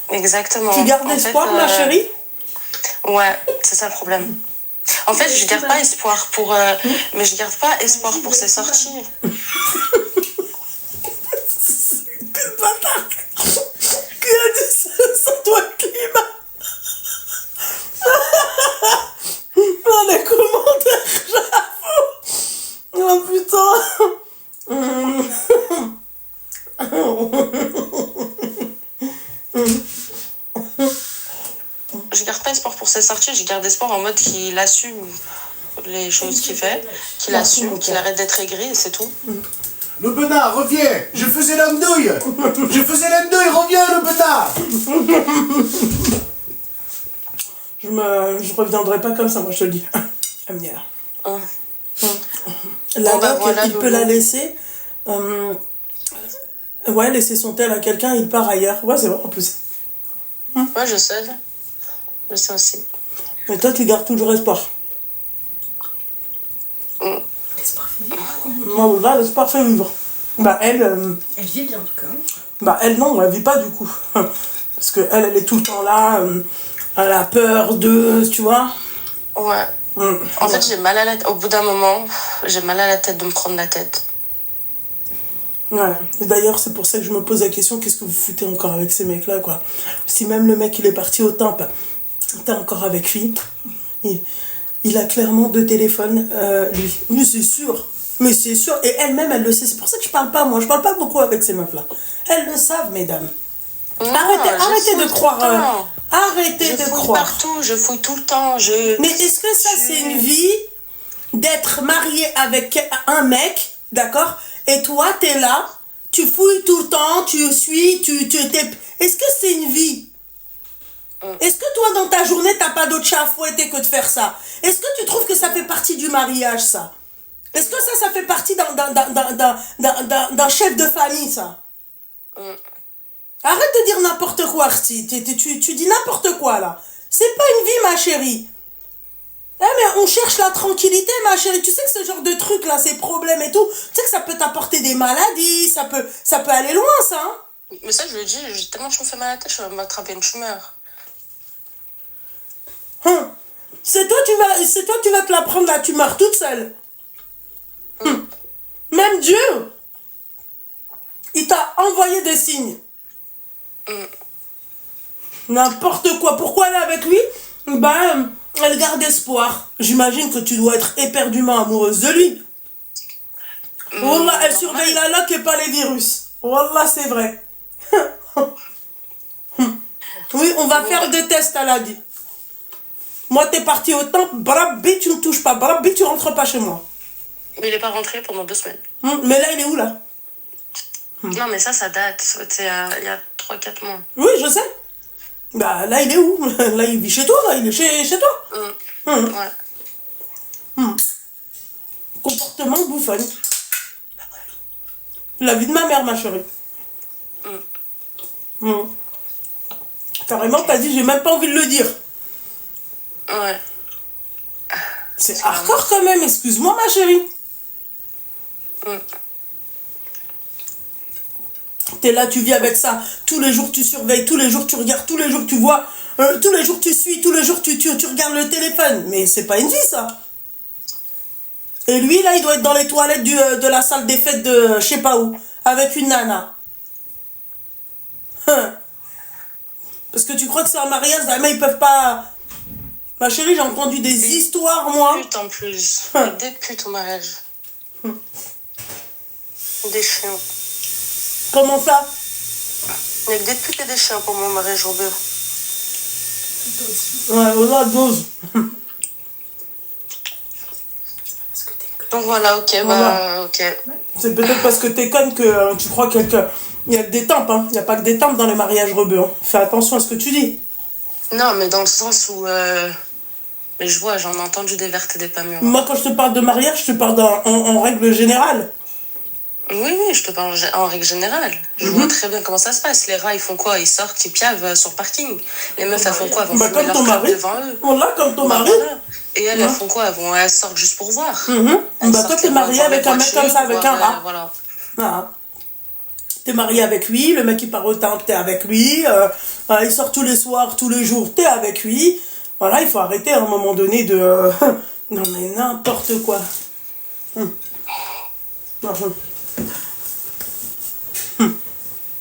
Speaker 4: Exactement.
Speaker 2: Tu gardes espoir, ma chérie?
Speaker 4: Ouais, c'est ça le problème. En fait, je garde pas espoir pour... mais je garde pas espoir pour ses sorties.
Speaker 2: Quel bâtard. Qui a dit ça? C'est toi, Climat. Oh, les commentaires, j'avoue. Oh, putain.
Speaker 4: Je garde pas espoir pour ses sorties, je garde espoir en mode qu'il assume les choses qu'il fait, qu'il assume, qu'il arrête d'être aigri et c'est tout.
Speaker 7: Le Benard, reviens. Je faisais l'andouille, reviens, le Benard.
Speaker 2: Je reviendrai pas comme ça, moi, je te le dis. Amnia. La
Speaker 4: Bon, bah,
Speaker 2: doc,
Speaker 4: voilà,
Speaker 2: il peut la laisser. Ouais, laisser son tel à quelqu'un, il part ailleurs. Ouais, c'est vrai, en plus.
Speaker 4: Ouais, je sais. Je sais aussi.
Speaker 2: Mais toi, tu gardes toujours espoir.
Speaker 6: L'espoir fait vivre.
Speaker 2: Non, là, l'espoir fait vivre. Bah, elle...
Speaker 6: Elle vit bien, en tout cas.
Speaker 2: Bah, elle, non, elle vit pas, du coup. Parce que elle est tout le temps là. Elle a peur de... Tu vois?
Speaker 4: Ouais. En fait, j'ai mal à la tête. Au bout d'un moment, j'ai mal à la tête de me prendre la tête.
Speaker 2: Ouais. Et d'ailleurs, c'est pour ça que je me pose la question, qu'est-ce que vous foutez encore avec ces mecs-là, quoi? Si même le mec, il est parti au temple, t'es encore avec lui. Il a clairement 2 téléphones, lui. Mais c'est sûr. Mais c'est sûr. Et elle-même, elle le sait. C'est pour ça que je parle pas, moi. Je parle pas beaucoup avec ces meufs-là. Elles le savent, mesdames.
Speaker 4: Non,
Speaker 2: arrêtez de croire. Arrêtez de croire.
Speaker 4: Partout, je fouille tout le temps.
Speaker 2: Mais est-ce que ça, c'est une vie d'être mariée avec un mec, d'accord? Et toi, t'es là, tu fouilles tout le temps, tu suis, Est-ce que c'est une vie? Est-ce que toi, dans ta journée, t'as pas d'autre chat à fouetter que de faire ça? Est-ce que tu trouves que ça fait partie du mariage, ça? Est-ce que ça fait partie d'un chef de famille, ça? Arrête de dire n'importe quoi, Arti. Tu dis n'importe quoi, là. C'est pas une vie, ma chérie. Eh, mais on cherche la tranquillité, ma chérie. Tu sais que ce genre de truc, là, ces problèmes et tout, tu sais que ça peut t'apporter des maladies, ça peut aller loin, ça, hein?
Speaker 4: Mais ça, je le dis, tellement je me fais mal à la tête, je vais m'attraper une tumeur.
Speaker 2: C'est toi, tu vas te la prendre, la tumeur, toute seule. Même Dieu, Il t'a envoyé des signes. N'importe quoi. Pourquoi elle est avec lui? Ben, elle garde espoir. J'imagine que tu dois être éperdument amoureuse de lui. Wallah, elle surveille la loque et pas les virus. Wallah, c'est vrai. Oui, on va faire des tests, elle a dit. Moi, t'es parti au temple, Brabbi, tu me touches pas. Brabbi, tu rentres pas chez moi.
Speaker 4: Mais il est pas rentré pendant 2 semaines.
Speaker 2: Mais là, il est où, là?
Speaker 4: Non, mais ça date. C'était il y a 3-4 mois.
Speaker 2: Oui, je sais. Bah, là, il est où? Là, il vit chez toi, là. Il est chez toi.
Speaker 4: Ouais.
Speaker 2: Comportement bouffon. La vie de ma mère, ma chérie. Carrément, t'as dit, j'ai même pas envie de le dire.
Speaker 4: Ouais.
Speaker 2: C'est hardcore quand même, excuse-moi, ma chérie. T'es là, tu vis avec ça. Tous les jours, tu surveilles. Tous les jours, tu regardes. Tous les jours, tu vois. Tous les jours, tu suis. Tous les jours, tu regardes le téléphone. Mais c'est pas une vie, ça. Et lui, là, il doit être dans les toilettes de la salle des fêtes de je sais pas où. Avec une nana. Parce que tu crois que c'est un mariage, mais ils peuvent pas... Ma chérie, j'ai entendu des histoires, moi.
Speaker 4: Pute en plus. Des putes au mariage. Des chiens.
Speaker 2: Comment ça?
Speaker 4: Il y a que des putes et des chiens pour mon mariage au beurre.
Speaker 2: Ouais, voilà, dose.
Speaker 4: Donc voilà, ok,
Speaker 2: Voilà.
Speaker 4: ok.
Speaker 2: C'est peut-être parce que t'es conne que tu crois qu'il y a que des tempes, hein. Il n'y a pas que des tempes dans les mariages rebeux. Hein. Fais attention à ce que tu dis.
Speaker 4: Non, mais dans le sens où... Mais je vois, j'en ai entendu des vertes et des pas mûres.
Speaker 2: Moi, quand je te parle de mariage, je te parle en règle générale.
Speaker 4: Oui, je te parle en règle générale. Je vois très bien comment ça se passe. Les rats, ils font quoi? Ils sortent, ils piavent sur parking. Les meufs, elles font quoi? Elles vont fumer
Speaker 2: comme
Speaker 4: leur
Speaker 2: ton
Speaker 4: clope
Speaker 2: mari.
Speaker 4: devant eux.
Speaker 2: Voilà, comme ton mari.
Speaker 4: Voilà. Et elles font quoi? Elles sortent juste pour voir.
Speaker 2: Bah, toi, t'es marié avec un mec comme ça, avec un rat.
Speaker 4: Voilà.
Speaker 2: Voilà. T'es marié avec lui, le mec il part au temple, t'es avec lui, il sort tous les soirs, tous les jours, t'es avec lui. Voilà, il faut arrêter à un moment donné de... non mais n'importe quoi.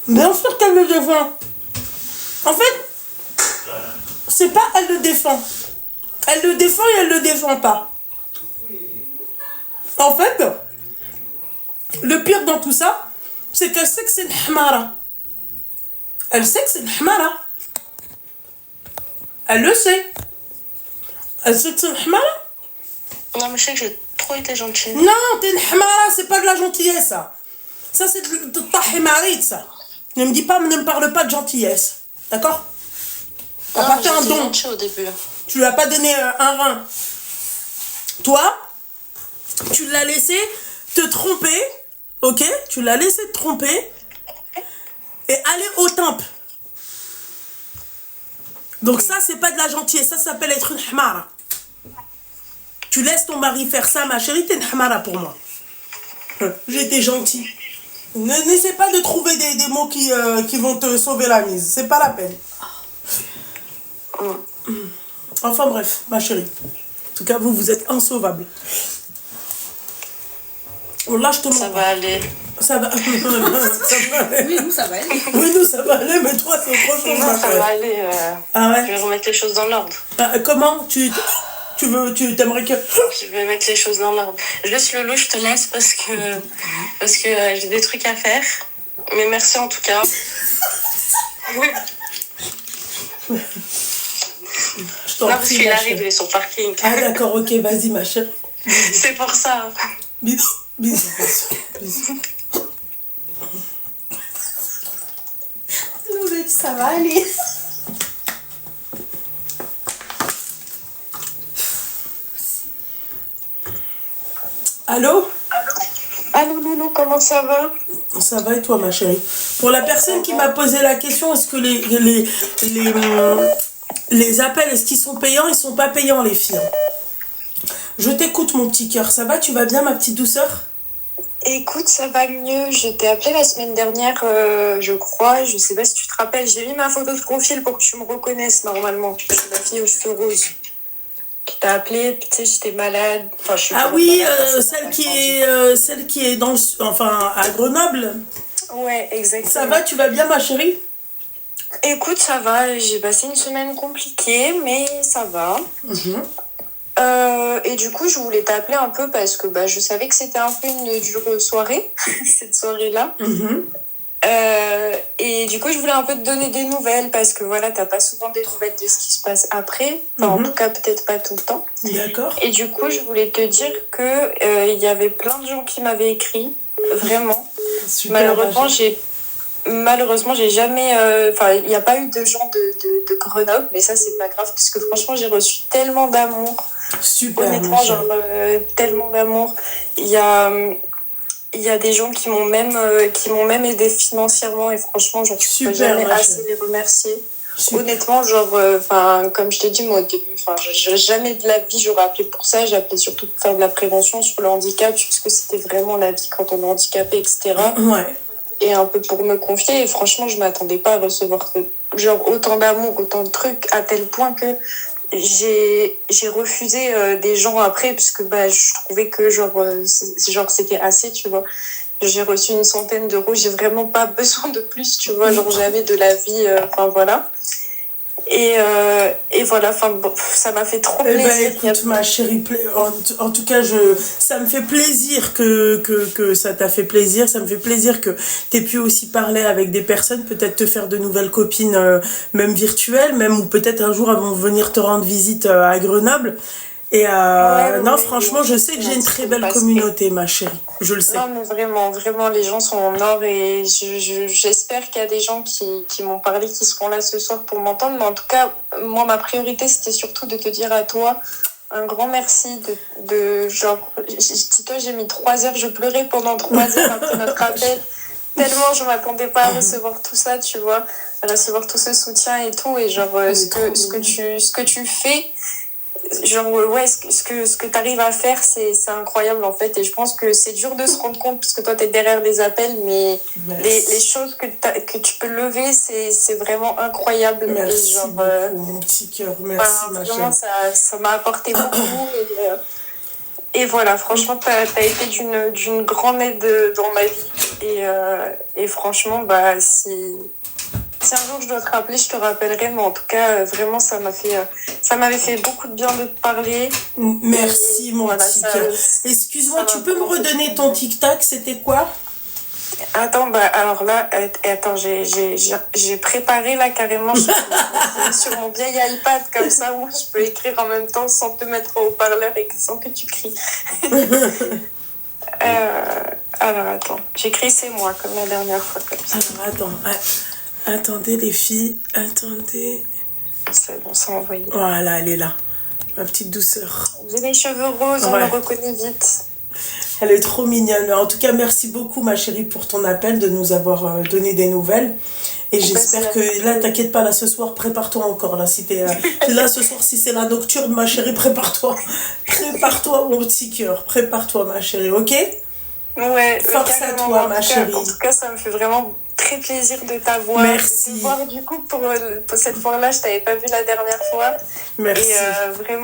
Speaker 2: Bien sûr qu'elle le défend. En fait, c'est pas elle le défend. Elle le défend et elle le défend pas. En fait, le pire dans tout ça, c'est qu'elle sait que c'est une hamara. Elle sait que c'est une hamara. Elle le sait. Elle sait que c'est une hamara.
Speaker 4: Non, mais je sais que j'ai trop été gentille.
Speaker 2: Non, t'es une hamara, c'est pas de la gentillesse, ça. Ça, c'est de ta himarite, ça. Ne me parle pas de gentillesse. D'accord? T'as pas fait un don.
Speaker 4: Au début.
Speaker 2: Tu lui as pas donné un rein. Toi, tu l'as laissé te tromper, ok? Tu l'as laissé te tromper et aller au temple. Donc ça, c'est pas de la gentillesse. Ça s'appelle être une hamara. Tu laisses ton mari faire ça, ma chérie, t'es une hamara pour moi. J'ai été gentil. N'essaie pas de trouver des mots qui vont te sauver la mise. C'est pas la peine. Enfin bref, ma chérie. En tout cas, vous êtes insauvable. Là, je te montre.
Speaker 4: Ça va aller.
Speaker 2: Ça va. Ça va aller.
Speaker 6: Oui, nous, ça va aller.
Speaker 2: Oui, nous, ça va aller, mais toi, c'est autre chose.
Speaker 4: Non, ça va aller.
Speaker 2: Ah ouais?
Speaker 4: Je vais remettre les choses dans l'ordre.
Speaker 2: Comment tu t'aimerais que...
Speaker 4: Je vais mettre les choses dans l'ordre. Je laisse le loup, je te laisse parce que j'ai des trucs à faire. Mais merci en tout cas.
Speaker 2: Je t'en
Speaker 4: Non, parce
Speaker 2: prie,
Speaker 4: qu'il
Speaker 2: ma
Speaker 4: arrive,
Speaker 2: chérie.
Speaker 4: il est sur le parking.
Speaker 2: Ah d'accord, ok, vas-y, ma chérie.
Speaker 4: C'est pour ça.
Speaker 2: Bisous. Bisous. Bisous.
Speaker 6: Nous, on a dit ça va aller.
Speaker 2: Allô?
Speaker 4: Allô Loulou, comment ça va?
Speaker 2: Ça va et toi, ma chérie? Pour la personne qui m'a posé la question, est-ce que les appels, est-ce qu'ils sont payants? Ils sont pas payants, les filles. Je t'écoute, mon petit cœur. Ça va? Tu vas bien, ma petite douceur?
Speaker 8: Écoute, ça va mieux. Je t'ai appelé la semaine dernière, je crois. Je sais pas si tu te rappelles. J'ai mis ma photo de profil pour que tu me reconnaisses normalement. Je suis la fille aux cheveux roses. Qui t'a appelé, tu sais, j'étais malade. Enfin, je suis
Speaker 2: Ah
Speaker 8: pas
Speaker 2: oui,
Speaker 8: malade,
Speaker 2: celle qui est à Grenoble.
Speaker 8: Ouais, exactement.
Speaker 2: Ça va, tu vas bien, ma chérie?
Speaker 8: Écoute, ça va, j'ai passé une semaine compliquée, mais ça va.
Speaker 2: Mhm.
Speaker 8: Et du coup, je voulais t'appeler un peu parce que bah, je savais que c'était un peu une dure soirée, cette soirée-là.
Speaker 2: Mhm.
Speaker 8: Et du coup, je voulais un peu te donner des nouvelles parce que voilà, t'as pas souvent des nouvelles de ce qui se passe après. Enfin, en tout cas, peut-être pas tout le temps.
Speaker 2: D'accord.
Speaker 8: Et du coup, je voulais te dire que il y avait plein de gens qui m'avaient écrit, vraiment.
Speaker 2: Super.
Speaker 8: Malheureusement, j'ai jamais. Enfin, il n'y a pas eu de gens de Grenoble, mais ça, c'est pas grave, parce que franchement, j'ai reçu tellement d'amour.
Speaker 2: Super.
Speaker 8: Honnêtement, genre, tellement d'amour. Il y a des gens qui m'ont même aidé financièrement, et franchement, genre, je peux jamais assez les remercier.
Speaker 2: Super.
Speaker 8: Honnêtement, genre, comme je te dis, moi, au début, jamais de la vie, j'aurais appelé pour ça. J'ai appelé surtout pour faire de la prévention sur le handicap, parce que c'était vraiment la vie quand on est handicapé, etc.
Speaker 2: Ouais.
Speaker 8: Et un peu pour me confier. Et franchement, je m'attendais pas à recevoir genre autant d'amour, autant de trucs, à tel point que j'ai refusé des gens après, puisque bah, je trouvais que genre c'était assez, tu vois. J'ai reçu une centaine d'euros, j'ai vraiment pas besoin de plus, tu vois. Genre, j'avais de la vie, voilà. Et voilà, bon, ça m'a fait trop plaisir.
Speaker 2: Écoute, ma chérie, en tout cas, ça me fait plaisir que ça t'a fait plaisir. Ça me fait plaisir que t'aies pu aussi parler avec des personnes, peut-être te faire de nouvelles copines, même virtuelles, même, ou peut-être un jour elles vont venir te rendre visite à Grenoble. Et franchement, je sais que j'ai une très belle communauté, ma chérie. Je le sais.
Speaker 8: Non, mais vraiment, vraiment, les gens sont en or, et j'espère qu'il y a des gens qui m'ont parlé, qui seront là ce soir pour m'entendre. Mais en tout cas, moi, ma priorité, c'était surtout de te dire à toi un grand merci dis-toi, j'ai mis 3 heures, je pleurais pendant 3 heures après notre appel. Tellement je m'attendais pas à recevoir tout ça, tu vois, à recevoir tout ce soutien et tout. Et genre, ce que tu fais, genre ouais, ce que tu arrives à faire, c'est incroyable en fait. Et je pense que c'est dur de se rendre compte, parce que toi t'es derrière les appels, mais les choses que tu peux lever, c'est vraiment incroyable.
Speaker 2: Merci
Speaker 8: et genre,
Speaker 2: beaucoup, mon petit cœur. Merci, ma chérie.
Speaker 8: Vraiment, ça m'a apporté beaucoup. Et voilà, franchement, t'as été d'une grande aide dans ma vie. Et franchement, bah, si un jour je dois te rappeler, je te rappellerai. Mais en tout cas, vraiment, ça m'avait fait beaucoup de bien de te parler.
Speaker 2: Merci, mon petit cœur. Excuse-moi, tu peux me redonner ton tic-tac? C'était quoi?
Speaker 8: Attends, bah alors là, j'ai préparé là carrément sur mon vieil iPad, comme ça, où je peux écrire en même temps sans te mettre au haut-parleur et sans que tu cries. Alors attends, j'écris c'est moi comme la dernière fois, comme ça.
Speaker 2: Alors attendez les filles, attendez.
Speaker 8: C'est bon, c'est envoyé.
Speaker 2: Voilà, elle est là, ma petite douceur.
Speaker 8: J'ai les cheveux roses, on le reconnaît vite.
Speaker 2: Elle est trop mignonne. En tout cas, merci beaucoup, ma chérie, pour ton appel, de nous avoir donné des nouvelles. Et j'espère que... Là, t'inquiète pas, là, ce soir, prépare-toi encore. Là, si t'es là, ce soir, si c'est la nocturne, ma chérie, prépare-toi. Prépare-toi, mon petit cœur. Prépare-toi, ma chérie, ok?
Speaker 8: Ouais.
Speaker 2: Force à toi, ma chérie.
Speaker 8: En tout cas, ça me fait vraiment très plaisir de t'avoir.
Speaker 2: Merci.
Speaker 8: De te voir, du coup, pour cette fois-là, je t'avais pas vu la dernière fois.
Speaker 2: Merci.
Speaker 8: Et vraiment...